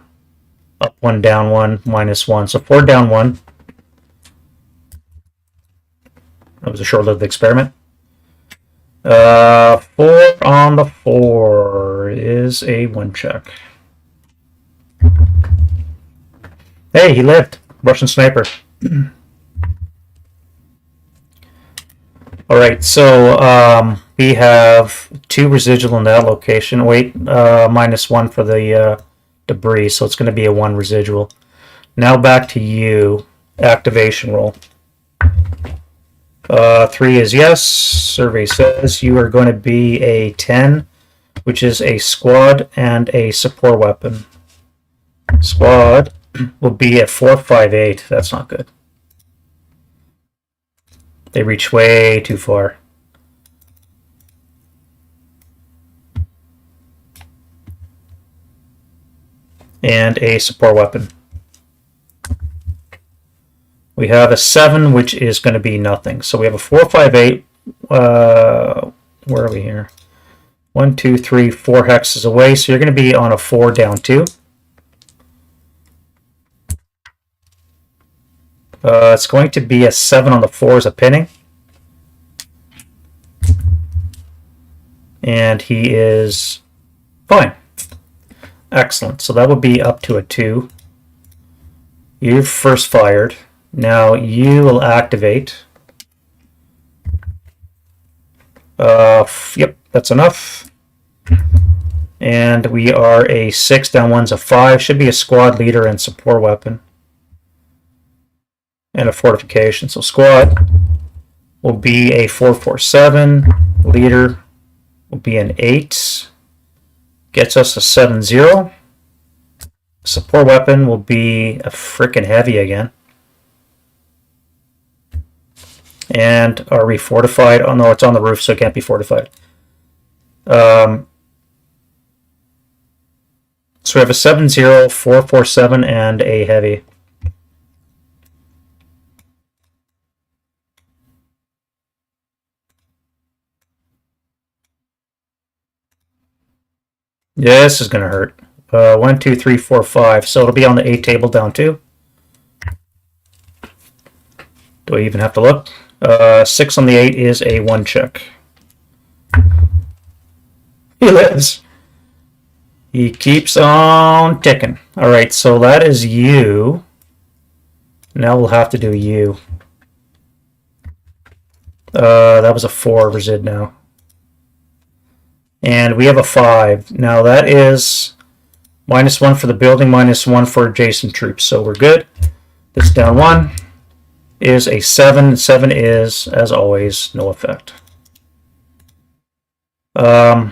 Speaker 1: up 1, down 1, -1. So 4 down 1. That was a short-lived experiment. 4 on the 4 is a 1 check. Hey, he lived. Russian sniper. Alright, so we have 2 residual in that location. Wait, -1 for the debris, so it's going to be a 1 residual. Now back to you. Activation roll. 3 is yes. Survey says you are going to be a 10, which is a squad and a support weapon. Squad will be at 458. That's not good. They reach way too far. And a support weapon. We have a 7, which is going to be nothing. So we have a 458. Where are we here? 1, 2, 3, 4 hexes away. So you're going to be on a 4 down 2. It's going to be a 7 on the 4 as a pinning. And he is fine. Excellent. So that would be up to a 2. You've first fired. Now you will activate. Yep, that's enough. And we are a 6 down 1's a 5. Should be a squad leader and support weapon. And a fortification. So squad will be a 447. Leader will be an 8. Gets us a 7-0. Support weapon will be a frickin' heavy again. And are we fortified? Oh no, it's on the roof, so it can't be fortified. So we have a 7-0, 447, and a heavy. Yeah, this is going to hurt. 1, 2, 3, 4, 5. So it'll be on the 8 table down 2. Do I even have to look? 6 on the 8 is a 1 check. He lives. He keeps on ticking. Alright, so that is you. Now we'll have to do you. That was a 4 resid now. And we have a 5. Now that is -1 for the building, -1 for adjacent troops. So we're good. This down 1 is a 7. 7 is, as always, no effect. That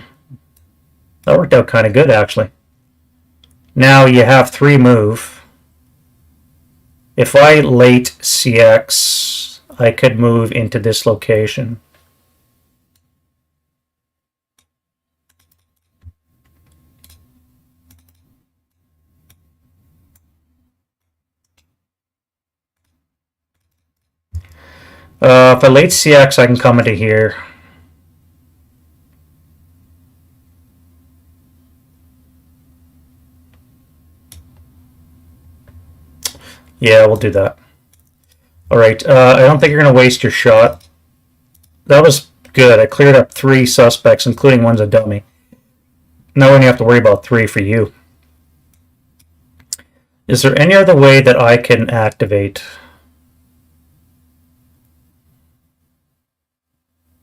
Speaker 1: worked out kind of good, actually. Now you have 3 move. If I late CX, I could move into this location. If I late CX, I can come into here. Yeah, we'll do that. Alright, I don't think you're going to waste your shot. That was good. I cleared up 3 suspects, including one's a dummy. Now we only have to worry about 3 for you. Is there any other way that I can activate?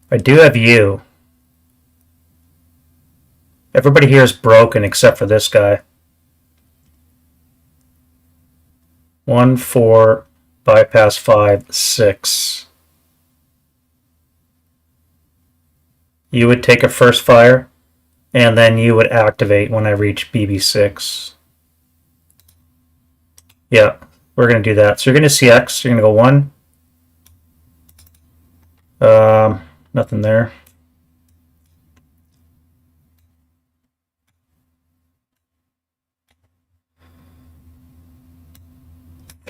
Speaker 1: I do have you. Everybody here is broken except for this guy. 1, 4, bypass 5, 6. You would take a first fire, and then you would activate when I reach BB6. Yeah, we're going to do that. So you're going to CX, you're going to go 1. Nothing there.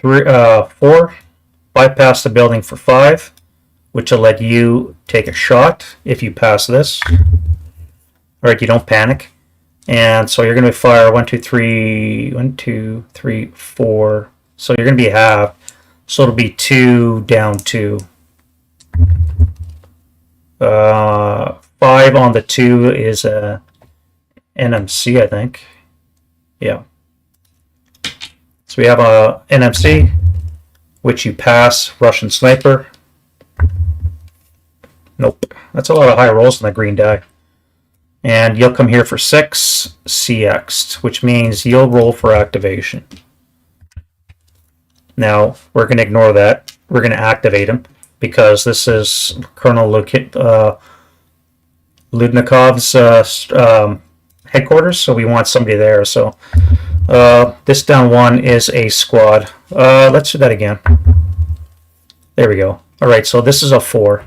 Speaker 1: 4, bypass the building for 5, which will let you take a shot if you pass this. Alright, you don't panic. And so you're going to fire 1, 2, 3, 1, 2, 3, 4. So you're going to be half. So it'll be 2 down 2. 5 on the 2 is a NMC, I think. Yeah. So we have a NMC, which you pass. Russian sniper. Nope. That's a lot of high rolls on the green die. And you'll come here for 6 CX, which means you'll roll for activation. Now, we're going to ignore that. We're going to activate him because this is Colonel Ludnikov's headquarters, so we want somebody there. So this down 1 is a squad. Let's do that again. There we go. All right, so this is a 4.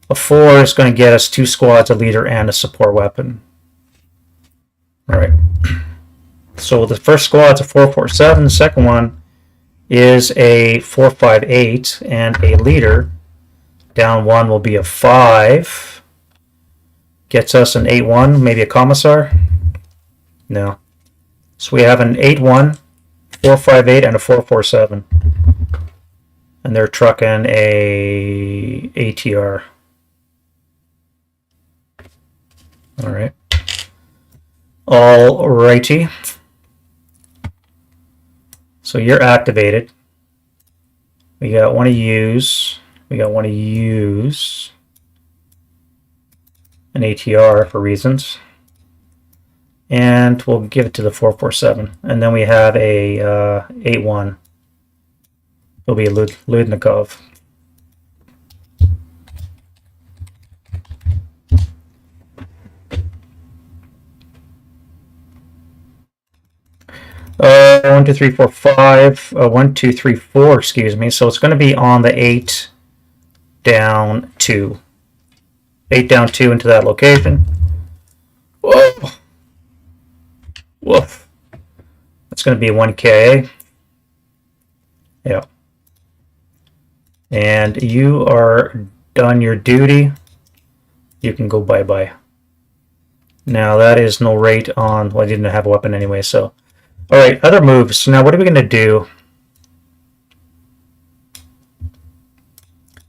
Speaker 1: A 4 is going to get us 2 squads, a leader, and a support weapon. Alright. So the first squad's a 447. The second one is a 458. And a leader. Down 1 will be a 5. Gets us an 8-1, maybe a commissar. No. So we have an 8-1, 458, and a 447. And they're trucking a ATR. Alright. Alrighty. So you're activated. We got one to use. We got one to use an ATR for reasons. And we'll give it to the 447. And then we have a 8-1. It'll be a Ludnikov. One, 2, 3, 4, 5. 1, 2, 3, 4. Excuse me. So it's going to be on the 8 down 2. 8 down 2 into that location. Whoa. Woof. That's going to be a 1 KA. Yeah. And you are done your duty. You can go bye-bye. Now that is no rate on... Well, I didn't have a weapon anyway, so... Alright, other moves. So now what are we going to do?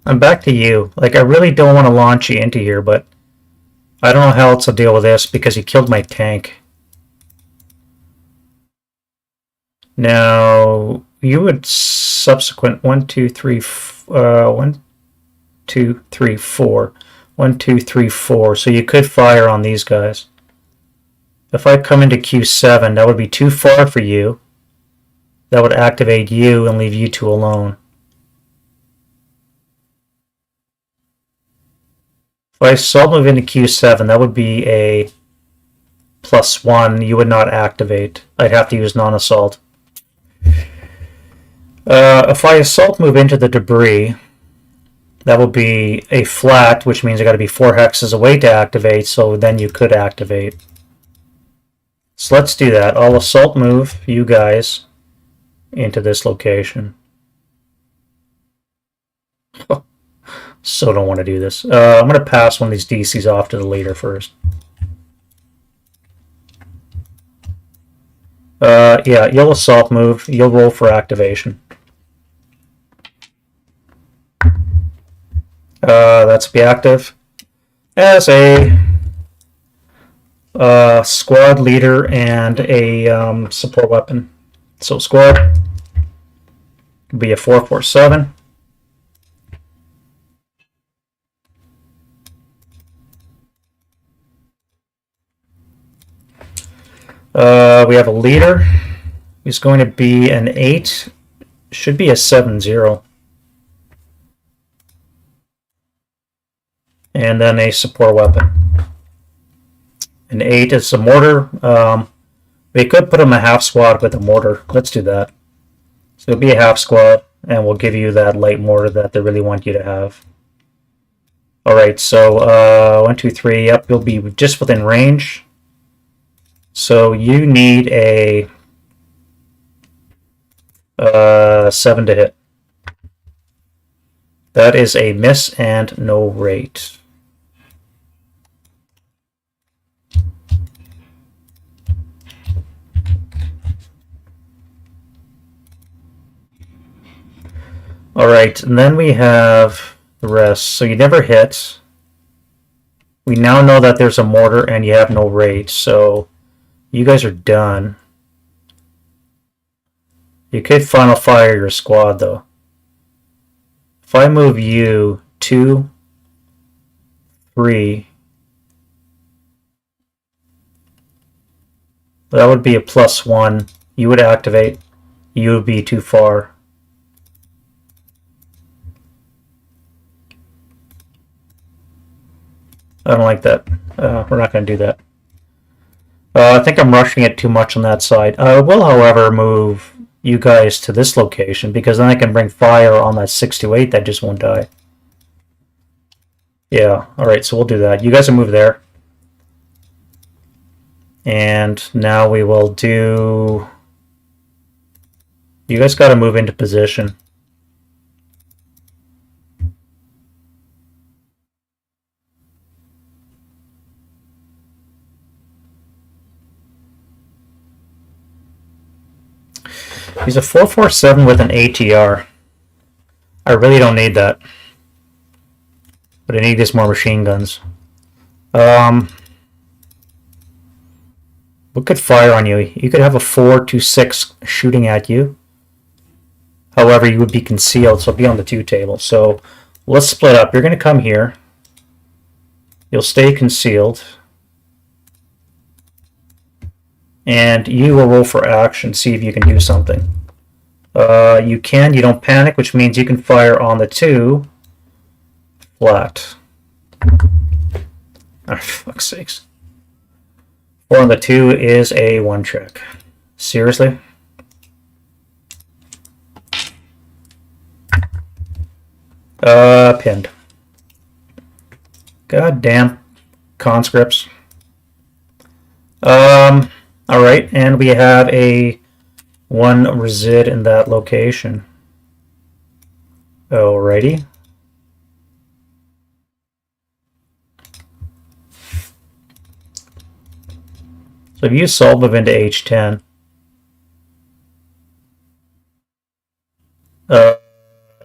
Speaker 1: I'm back to you. Like, I really don't want to launch you into here, but... I don't know how else to deal with this, because he killed my tank. Now, you would subsequent 1, 2, 3, 1, 2, 3, 4. 1, 2, 3, 4. So you could fire on these guys. If I come into Q7, that would be too far for you. That would activate you and leave you two alone. If I assault move into Q7, that would be a +1. You would not activate. I'd have to use non-assault. If I assault move into the debris, that would be a flat, which means I got to be 4 hexes away to activate, so then you could activate. So let's do that. I'll assault move you guys into this location. So don't want to do this. I'm going to pass one of these DCs off to the leader first. Yeah, you'll assault move. You'll roll for activation. That's be active as a squad leader and a support weapon. So squad could be a 447. We have a leader who's going to be an 8. Should be a 7-0. And then a support weapon. An 8 is a mortar. We could put him a half squad with a mortar. Let's do that. So it'll be a half squad, and we'll give you that light mortar that they really want you to have. Alright, so 1, 2, 3. Yep, you'll be just within range. So you need a 7 to hit. That is a miss and no rate. Alright, and then we have the rest. So you never hit. We now know that there's a mortar and you have no rate, so you guys are done. You could final fire your squad though. If I move you 2, 3, that would be a +1. You would activate. You would be too far. I don't like that. We're not going to do that. I think I'm rushing it too much on that side. I will, however, move you guys to this location because then I can bring fire on that 628 that just won't die. Yeah, alright, so we'll do that. You guys will move there. And now we will do... You guys got to move into position. He's a 447 with an ATR. I really don't need that. But I need just more machine guns. What could fire on you? You could have a 426 shooting at you. However, you would be concealed, so be on the 2 table. So let's split up. You're going to come here. You'll stay concealed. And you will roll for action, see if you can do something. You can, you don't panic, which means you can fire on the 2 flat. Oh, fuck's sakes. 4 on the 2 is a 1 check. Seriously? Pinned. God damn conscripts. Alright, and we have a 1 resid in that location. Alrighty. So if you assault move into H10,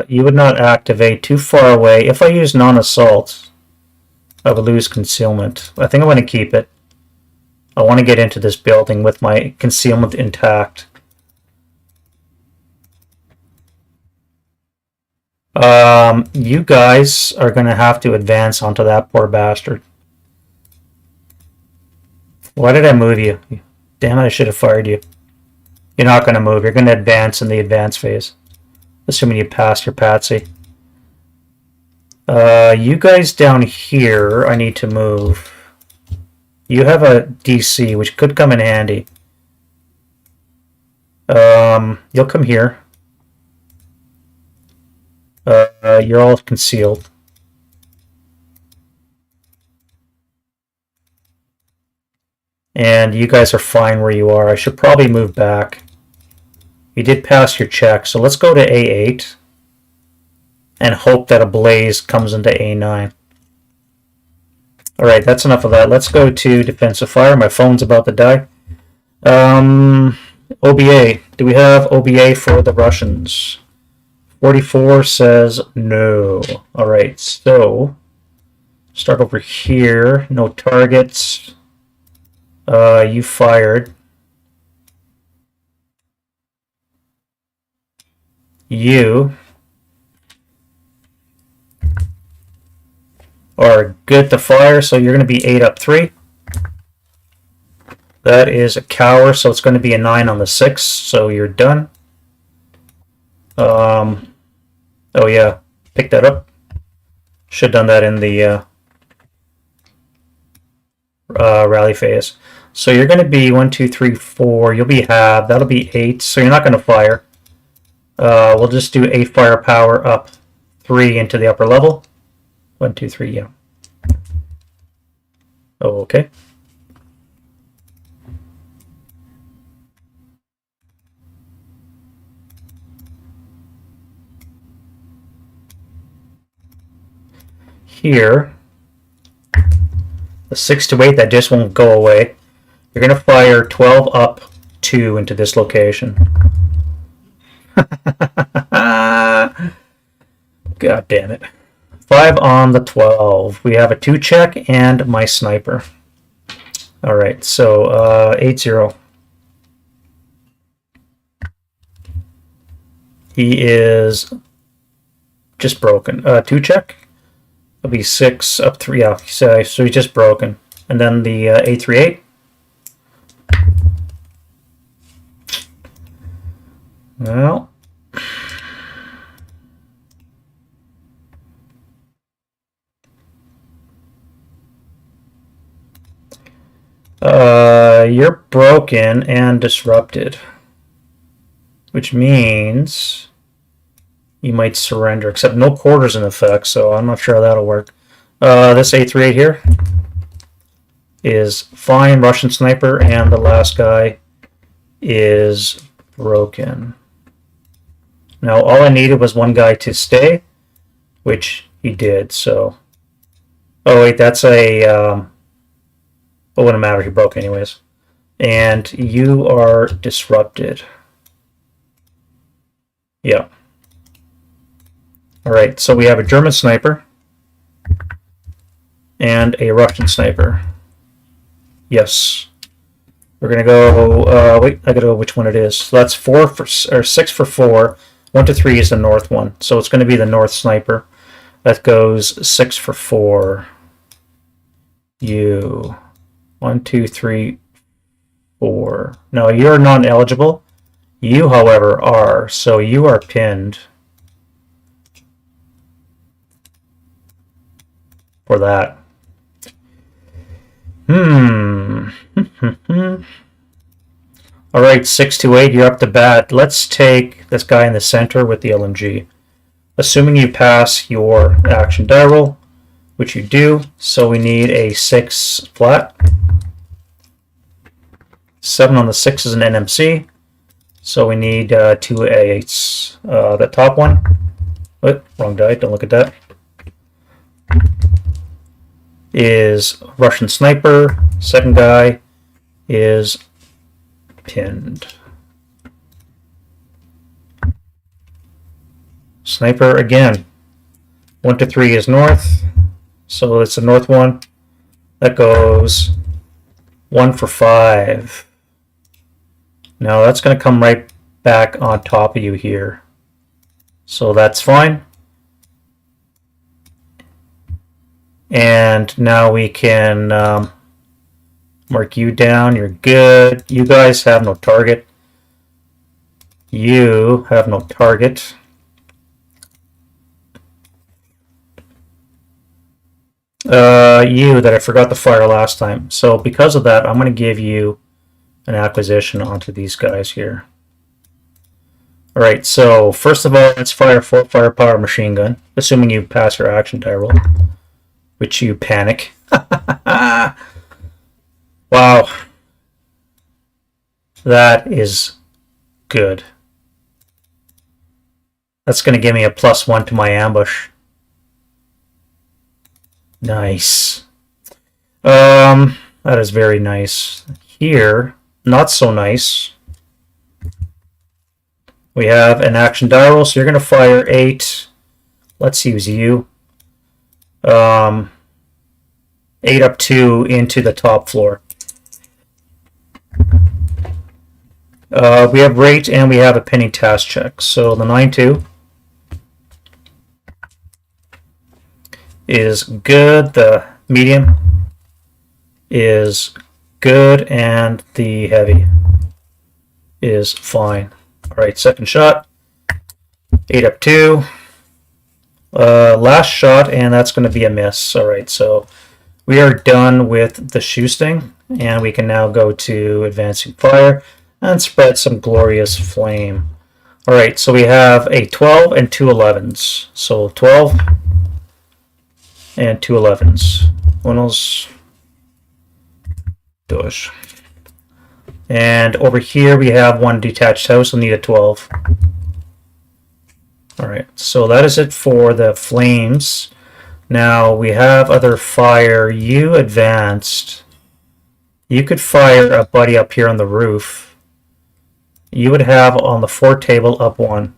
Speaker 1: you would not activate too far away. If I use non-assault, I would lose concealment. I think I'm going to keep it. I want to get into this building with my concealment intact. You guys are going to have to advance onto that poor bastard. Why did I move you? Damn it, I should have fired you. You're not going to move. You're going to advance in the advance phase. Assuming you passed your patsy. You guys down here, I need to move. You have a DC, which could come in handy. You'll come here. You're all concealed. And you guys are fine where you are. I should probably move back. You did pass your check, so let's go to A8 and hope that a blaze comes into A9. Alright, that's enough of that. Let's go to defensive fire. My phone's about to die. OBA. Do we have OBA for the Russians? 44 says no. Alright, so start over here. No targets. You fired. You are good to fire, so you're going to be 8 up 3. That is a cower, so it's going to be a 9 on the 6, so you're done. Oh yeah, pick that up. Should have done that in the rally phase. So you're going to be 1, 2, 3, 4. You'll be half. That'll be 8, so you're not going to fire. We'll just do 8 firepower up 3 into the upper level. 1, 2, 3, yeah. Oh, okay. here, the 6 to 8, that just won't go away. You're going to fire 12 up 2 into this location. God damn it. 5 on the 12. We have a 2 check and my sniper. Alright, so 8-0. He is just broken. 2 check. It'll be 6 up 3. Yeah, so he's just broken. And then the 838. Well, you're broken and disrupted, which means you might surrender, except no quarters in effect, so I'm not sure how that'll work. This 838 here is fine, Russian sniper, and the last guy is broken. Now, all I needed was one guy to stay, which he did, so... Oh, wait, that's a... it wouldn't matter, he broke anyways. And you are disrupted. Yeah. Alright, so we have a German sniper and a Russian sniper. Yes. We're going to go... wait, I got to go which one it is. So that's 6 for 4. 1 to 3 is the north one. So it's going to be the north sniper. That goes 6 for 4. You. 1, 2, 3, 4. No, you're non-eligible. You, however, are. So you are pinned for that. Alright, 6 to 8, you're up to bat. Let's take this guy in the center with the LMG. Assuming you pass your action die roll, which you do, so we need a 6 flat. 7 on the 6 is an NMC, so we need 2 A8s. The top one, oh, wrong die, don't look at that, is Russian sniper. Second guy is pinned. Sniper again. 1 to 3 is north, so it's the north one. That goes 1 for 5. Now that's going to come right back on top of you here, so that's fine. And now we can mark you down. You're good. You guys have no target. You have no target. You that I forgot to fire last time. So because of that, I'm going to give you an acquisition onto these guys here. Alright, so first of all, let's fire 4 firepower machine gun, assuming you pass your action die roll, which you panic. Wow. That is good. That's going to give me a +1 to my ambush. Nice. That is very nice. Here, not so nice. We have an action die roll, so you're going to fire 8. Let's use you. 8 up 2 into the top floor. We have rate and we have a pinning task check. So the 9-2 is good. The medium is good, and the heavy is fine. Alright, second shot. 8 up 2. Last shot, and that's going to be a miss. Alright, so we are done with the shoosting, and we can now go to advancing fire and spread some glorious flame. Alright, so we have a 12 and 2 11s. So 12 and 2 11s. Unos, dos. And over here we have one detached house. We'll need a 12. Alright, so that is it for the flames. Now we have other fire. You advanced. You could fire a buddy up here on the roof. You would have on the 4 table up 1.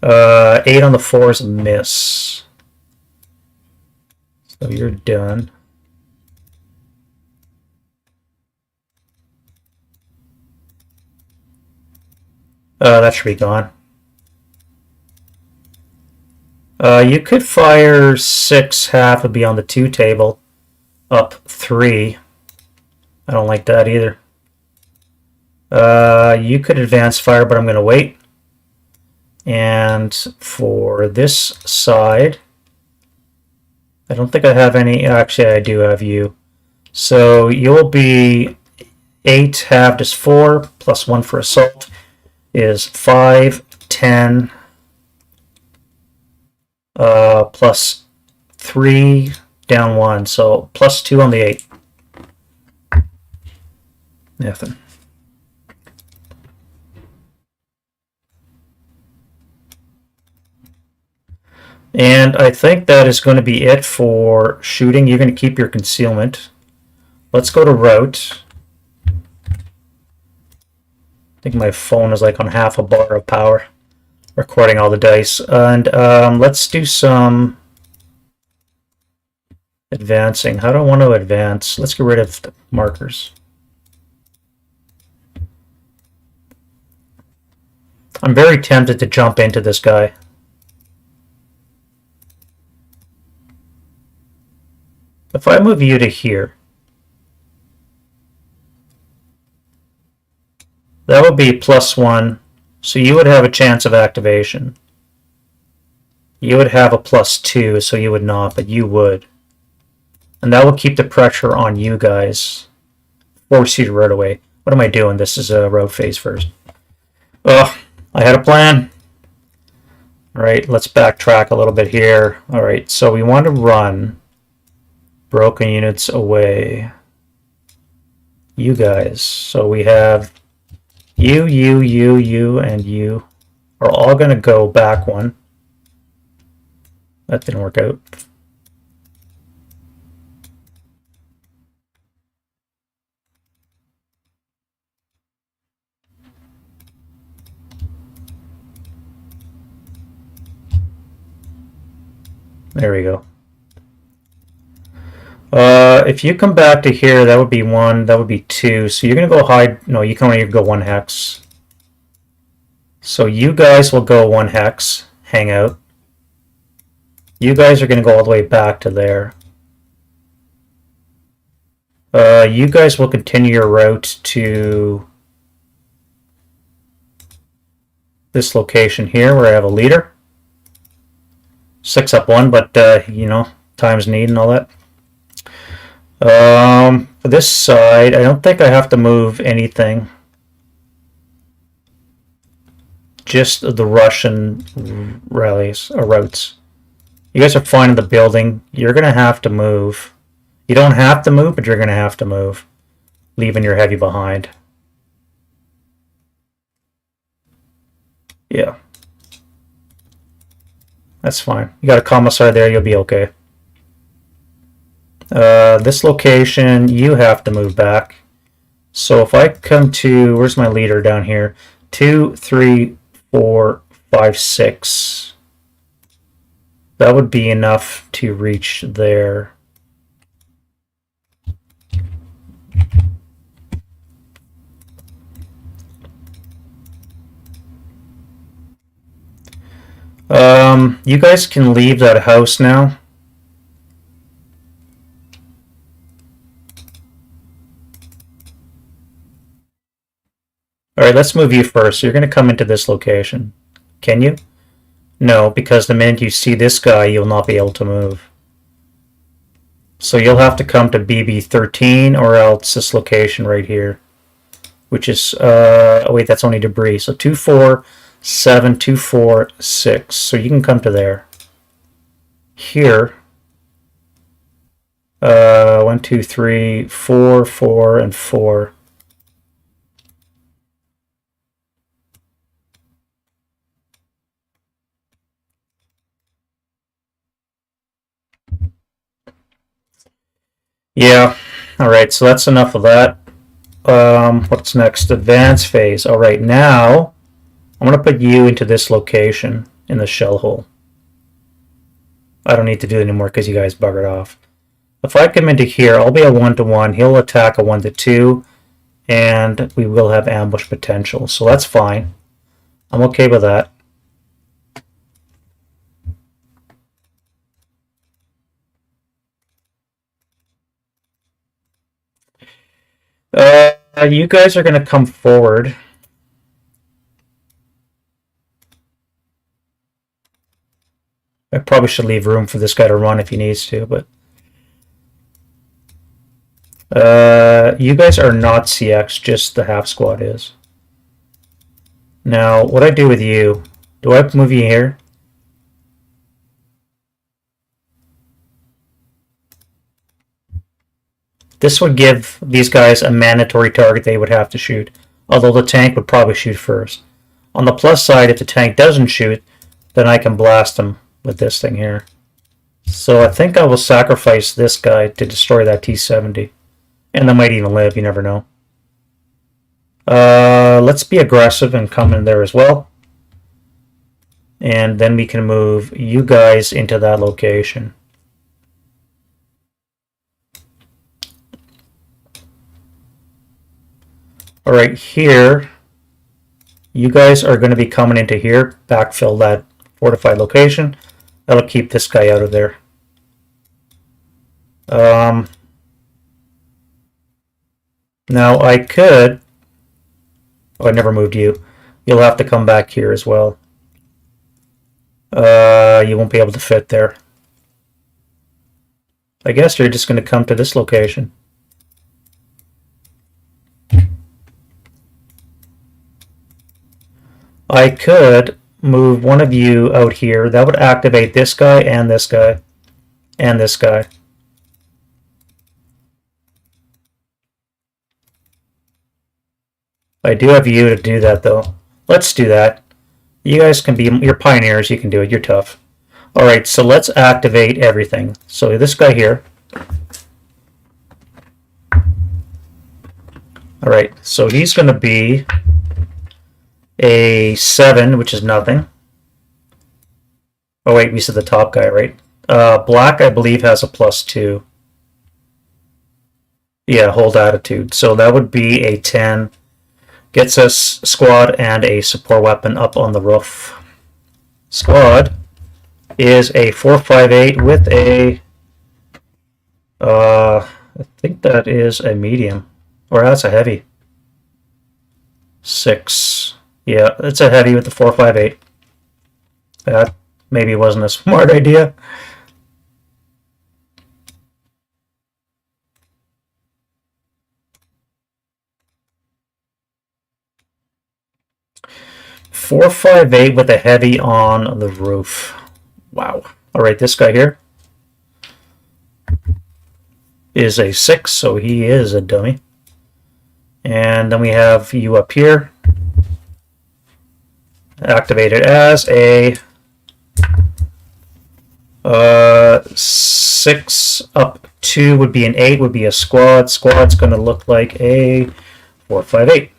Speaker 1: 8 on the 4 is a miss. So you're done. That should be gone. You could fire 6 half would be on the 2 table. Up 3. I don't like that either. You could advance fire, but I'm going to wait. And for this side, I don't think I have any. Actually, I do have you. So you'll be 8 halved is 4, plus 1 for assault is 5, 10, plus 3, down 1. So plus 2 on the 8. Nothing. And I think that is going to be it for shooting. You're going to keep your concealment. Let's go to route. I think my phone is like on half a bar of power, recording all the dice. And let's do some advancing. How do I want to advance? Let's get rid of the markers. I'm very tempted to jump into this guy. If I move you to here, that would be plus 1, so you would have a chance of activation. You would have a plus 2, so you would not, but you would. And that will keep the pressure on you guys. Force you to road away. What am I doing? This is a road phase first. Ugh, I had a plan. Alright, let's backtrack a little bit here. Alright, so we want to run broken units away. You guys. So we have you, and you are all going to go back 1. That didn't work out. There we go. If you come back to here, that would be 1, that would be 2. So you're going to go hide. No, you can only go 1 hex. So you guys will go 1 hex, hang out. You guys are going to go all the way back to there. You guys will continue your route to this location here where I have a leader. 6 up 1, but you know, times need and all that. For this side, I don't think I have to move anything. Just the Russian rallies or routes. You guys are fine in the building. You're going to have to move. You don't have to move, but you're going to have to move, leaving your heavy behind. Yeah. That's fine. You got a commissar there, you'll be okay. This location, you have to move back. So if I come to, where's my leader down here? 2, 3, 4, 5, 6. That would be enough to reach there. You guys can leave that house now. Alright, let's move you first. So you're going to come into this location. Can you? No, because the minute you see this guy, you'll not be able to move. So you'll have to come to BB13 or else this location right here. Which is, oh wait, that's only debris. So 2, 4, 7, 2, 4, 6. So you can come to there. Here. 1, 2, 3, 4, 4, and 4. Yeah. All right. So that's enough of that. What's next? Advance phase. All right. Now I'm going to put you into this location in the shell hole. I don't need to do it anymore because you guys buggered off. If I come into here, I'll be a 1-to-1. He'll attack a 1-to-2, and we will have ambush potential. So that's fine. I'm okay with that. You guys are going to come forward. I probably should leave room for this guy to run if he needs to, but you guys are not CX, just the half squad is. Now, what I do with you? Do I move you here? This would give these guys a mandatory target they would have to shoot, although the tank would probably shoot first. On the plus side, if the tank doesn't shoot, then I can blast them with this thing here. So I think I will sacrifice this guy to destroy that T-70. And they might even live, you never know. Let's be aggressive and come in there as well. And then we can move you guys into that location. All right, here, you guys are going to be coming into here, backfill that fortified location. That'll keep this guy out of there. Now I could... Oh, I never moved you. You'll have to come back here as well. You won't be able to fit there. I guess you're just going to come to this location. I could move one of you out here. That would activate this guy and this guy. And this guy. I do have you to do that, though. Let's do that. You guys can be... You're pioneers. You can do it. You're tough. Alright, so let's activate everything. So this guy here. Alright, so he's going to be a 7, which is nothing. Oh wait, we said the top guy, right? Black, I believe, has a +2. Yeah, hold attitude. So that would be a 10. Gets us squad and a support weapon up on the roof. Squad is a 458 with a... I think that is a medium. Or that's a heavy. 6. Yeah, it's a heavy with the 458. That maybe wasn't a smart idea. .458 with a heavy on the roof. Wow. All right, this guy here is a 6, so he is a dummy. And then we have you up here. Activated as a 6 up 2 would be an 8, would be a squad. Squad's going to look like a 458.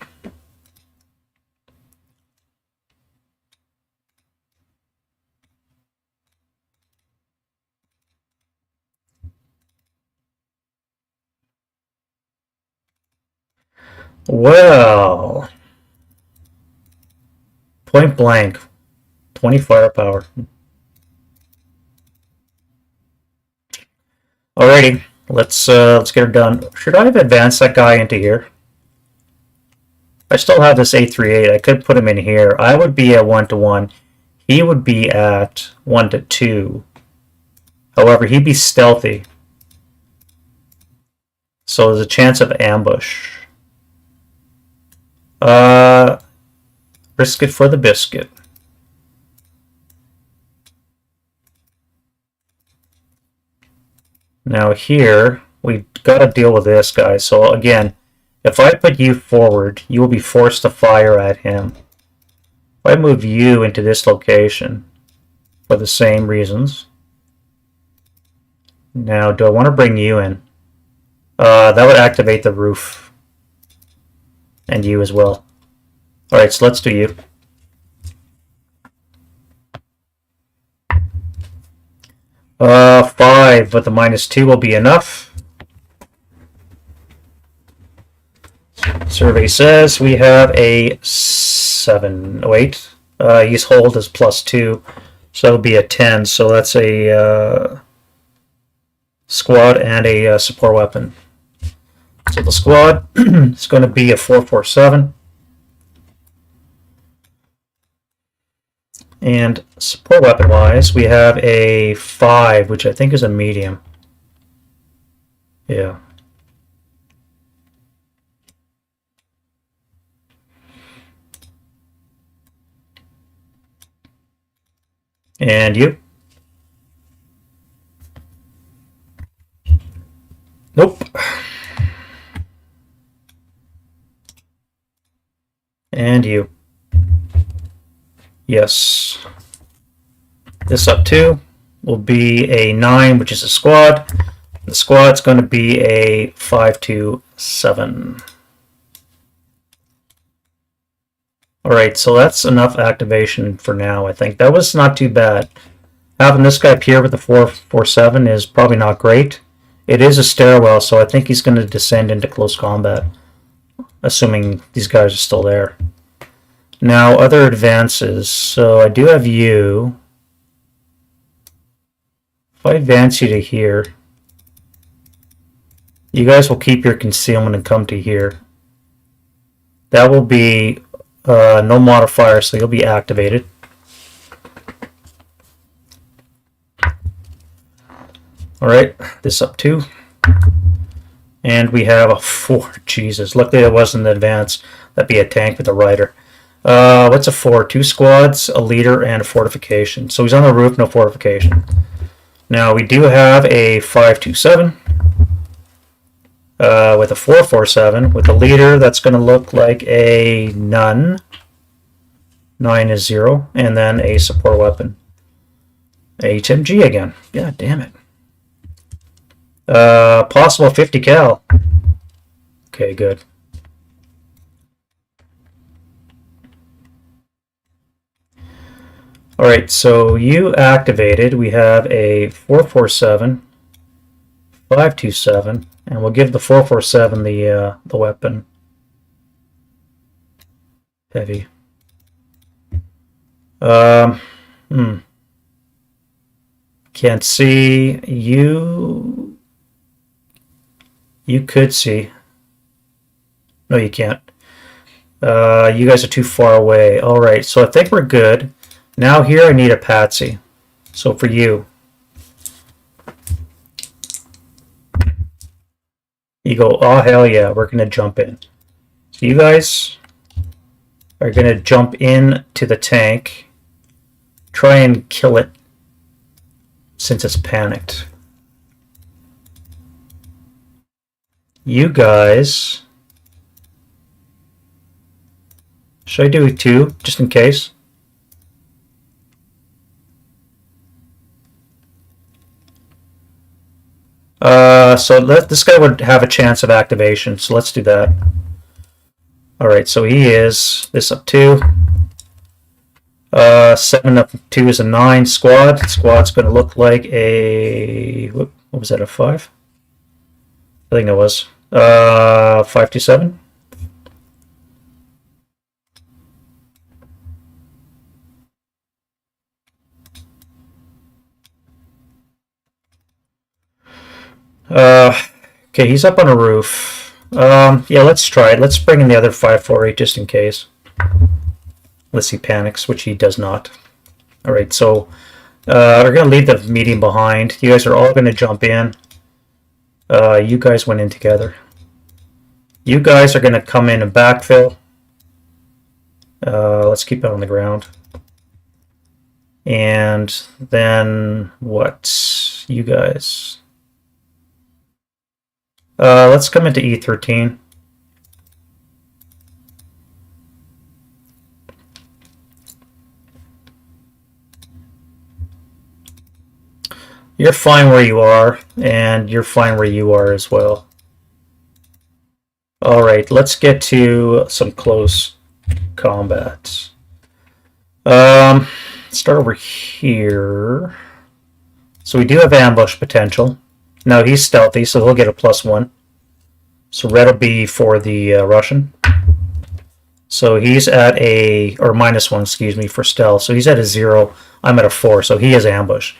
Speaker 1: Well, point blank, 20 firepower. Alrighty, let's get her done. Should I have advanced that guy into here? I still have this 838. I could put him in here. I would be at 1-to-1. He would be at 1-to-2. However, he'd be stealthy. So there's a chance of ambush. Risk it for the biscuit. Now here, we've got to deal with this guy. So again, if I put you forward, you will be forced to fire at him. If I move you into this location for the same reasons. Now, do I want to bring you in? That would activate the roof. And you as well. Alright, so let's do you. Five, but the -2 will be enough. Survey says we have a 7. Wait, use hold is +2, so that would be a 10. So that's a squad and a support weapon. So the squad is going to be a 447. And support weapon wise, we have a 5, which I think is a medium. Yeah. And you? Nope. And you? Yes. This up 2 will be a 9, which is a squad. The squad's going to be a 527. Alright, so that's enough activation for now, I think. That was not too bad. Having this guy up here with the 447 is probably not great. It is a stairwell, so I think he's going to descend into close combat, assuming these guys are still there. Now, other advances. So I do have you. If I advance you to here, you guys will keep your concealment and come to here. That will be no modifier, so you'll be activated. Alright, this up 2. And we have a 4. Jesus, luckily it wasn't an advance. That'd be a tank with a rider. What's a 4? 2 squads, a leader, and a fortification. So he's on the roof, no fortification. Now we do have a 527 with a 447 with a leader that's going to look like a none. 9 is 0, and then a support weapon. HMG again. Yeah, damn it. Possible 50 cal. Okay, good. Alright, so you activated. We have a 447, 527, and we'll give the 447 the weapon. Heavy. Can't see. You could see. No, you can't. You guys are too far away. Alright, so I think we're good. Now here I need a patsy. So for you, you go, oh hell yeah, we're going to jump in. So you guys are going to jump in to the tank. Try and kill it since it's panicked. You guys, should I do 2 just in case? So this guy would have a chance of activation, so let's do that. Alright, so he is this up 2. 7 up 2 is a 9 squad. Squad's going to look like a... What was that, a 5? I think it was. 527. Okay, he's up on a roof. Yeah, let's try it. Let's bring in the other 548 just in case. Unless he panics, which he does not. Alright, so we're going to leave the medium behind. You guys are all going to jump in. You guys went in together. You guys are going to come in and backfill. Let's keep it on the ground. And then what? You guys... let's come into E13. You're fine where you are, and you're fine where you are as well. All right, let's get to some close combat. Start over here. So we do have ambush potential. Now he's stealthy, so he'll get a +1. So red will be for the Russian. So he's at a, or -1, excuse me, for stealth. So he's at a 0. I'm at a 4, so he has ambush.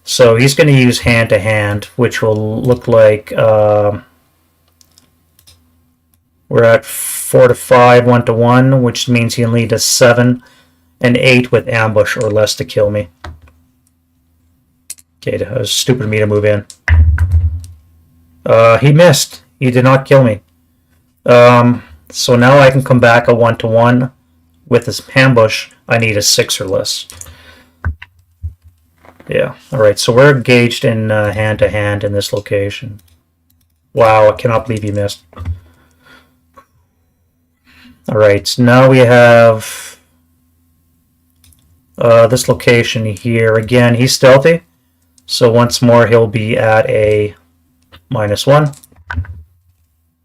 Speaker 1: So he's going to use hand-to-hand, which will look like we're at 4 to 5, 1 to 1, which means he'll need a 7 and 8 with ambush or less to kill me. Okay, that was stupid of me to move in. He missed. He did not kill me. So now I can come back a 1 to 1 with this ambush. I need a 6 or less. Yeah. All right. So we're engaged in hand to hand in this location. Wow! I cannot believe he missed. All right. So now we have this location here. Again, he's stealthy. So once more, he'll be at a -1.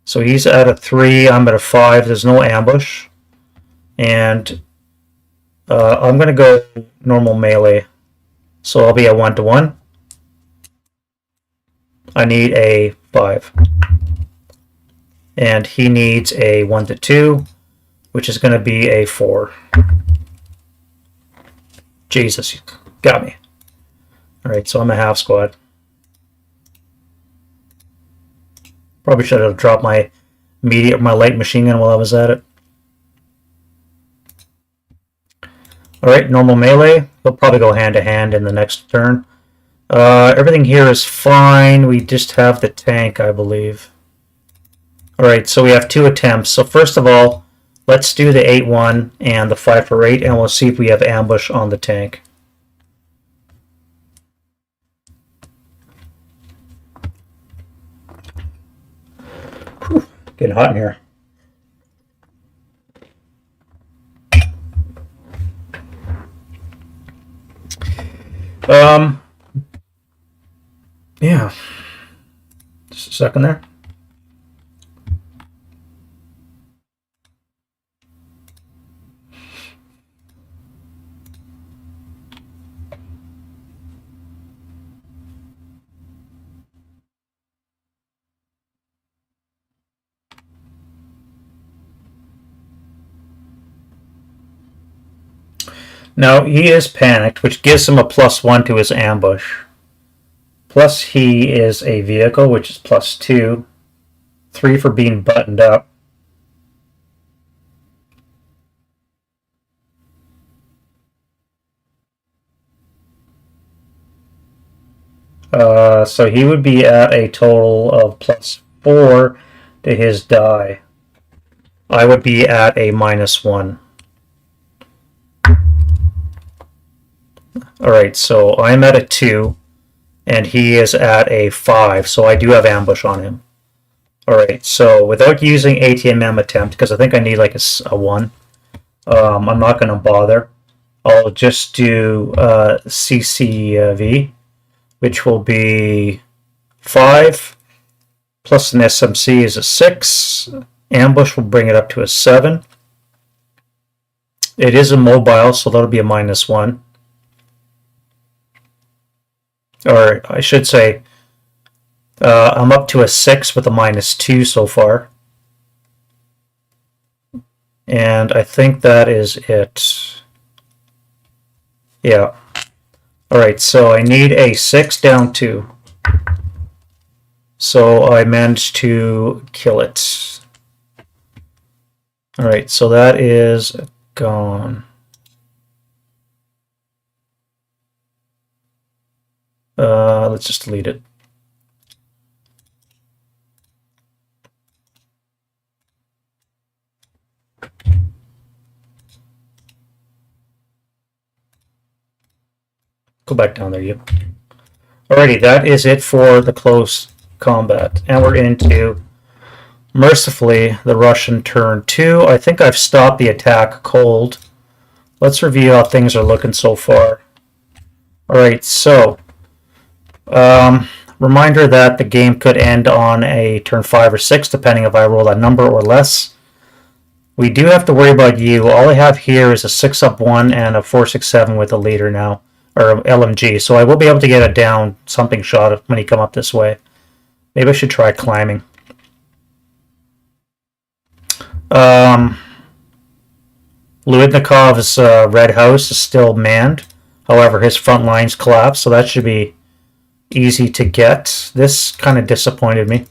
Speaker 1: So he's at a 3. I'm at a 5. There's no ambush. And I'm going to go normal melee. So I'll be at 1 to 1. I need a 5. And he needs a 1 to 2, which is going to be a 4. Jesus, you got me. Alright, so I'm a half squad. Probably should have dropped my light machine gun while I was at it. Alright, normal melee. We'll probably go hand to hand in the next turn. Everything here is fine. We just have the tank, I believe. Alright, so we have 2 attempts. So first of all, let's do the 8-1 and the 5-for-8, and we'll see if we have ambush on the tank. Whew, getting hot in here. Yeah. Just a second there. Now, he is panicked, which gives him a +1 to his ambush. Plus, he is a vehicle, which is +2. 3 for being buttoned up. So he would be at a total of +4 to his die. I would be at a -1. Alright, so I'm at a 2, and he is at a 5, so I do have ambush on him. Alright, so without using ATMM attempt, because I think I need like a 1, I'm not going to bother. I'll just do CCV, which will be 5, plus an SMC is a 6. Ambush will bring it up to a 7. It is a mobile, so that'll be a -1. Or I should say, I'm up to a 6 with a -2 so far. And I think that is it. Yeah. Alright, so I need a 6 down 2. So I managed to kill it. Alright, so that is gone. Let's just delete it. Go back down there, you. Alrighty, that is it for the close combat. And we're into, mercifully, the Russian turn 2. I think I've stopped the attack cold. Let's review how things are looking so far. Alright, so Reminder that the game could end on a turn 5 or 6, depending if I roll a number or less. We do have to worry about you. All I have here is a 6-up-1 and a 4-6-7 with a leader now, or LMG. So I will be able to get a down something shot when he come up this way. Maybe I should try climbing. Luidnikov's red house is still manned. However, his front lines collapsed, so that should be easy to get. This kind of disappointed me.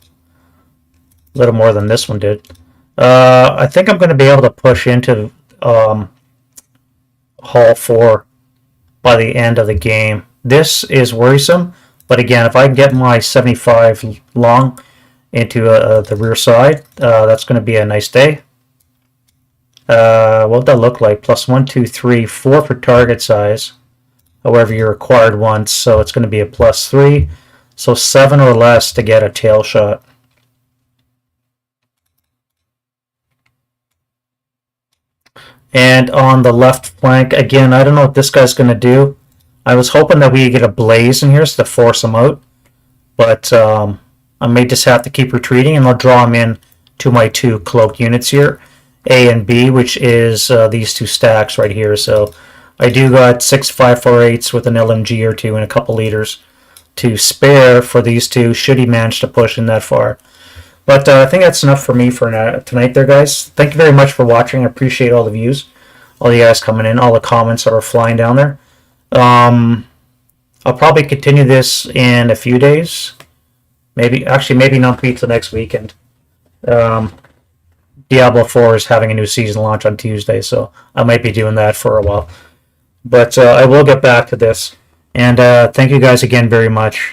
Speaker 1: A little more than this one did. I think I'm going to be able to push into Hall 4 by the end of the game. This is worrisome, but again, if I can get my 75 long into the rear side, that's going to be a nice day. What would that look like? Plus 1, 2, 3, 4 for target size. However, you're required once, so it's going to be a plus 3. So 7 or less to get a tail shot. And on the left flank, again, I don't know what this guy's going to do. I was hoping that we get a blaze in here to force him out. But I may just have to keep retreating, and I'll draw him in to my 2 cloak units here. A and B, which is these 2 stacks right here. So I do got 6 5.48s with an LMG or 2 and a couple liters to spare for these 2, should he manage to push in that far. But I think that's enough for me for tonight there, guys. Thank you very much for watching. I appreciate all the views, all you guys coming in, all the comments that are flying down there. I'll probably continue this in a few days. Maybe not pizza next weekend. Diablo 4 is having a new season launch on Tuesday, so I might be doing that for a while. But I will get back to this. And thank you guys again very much.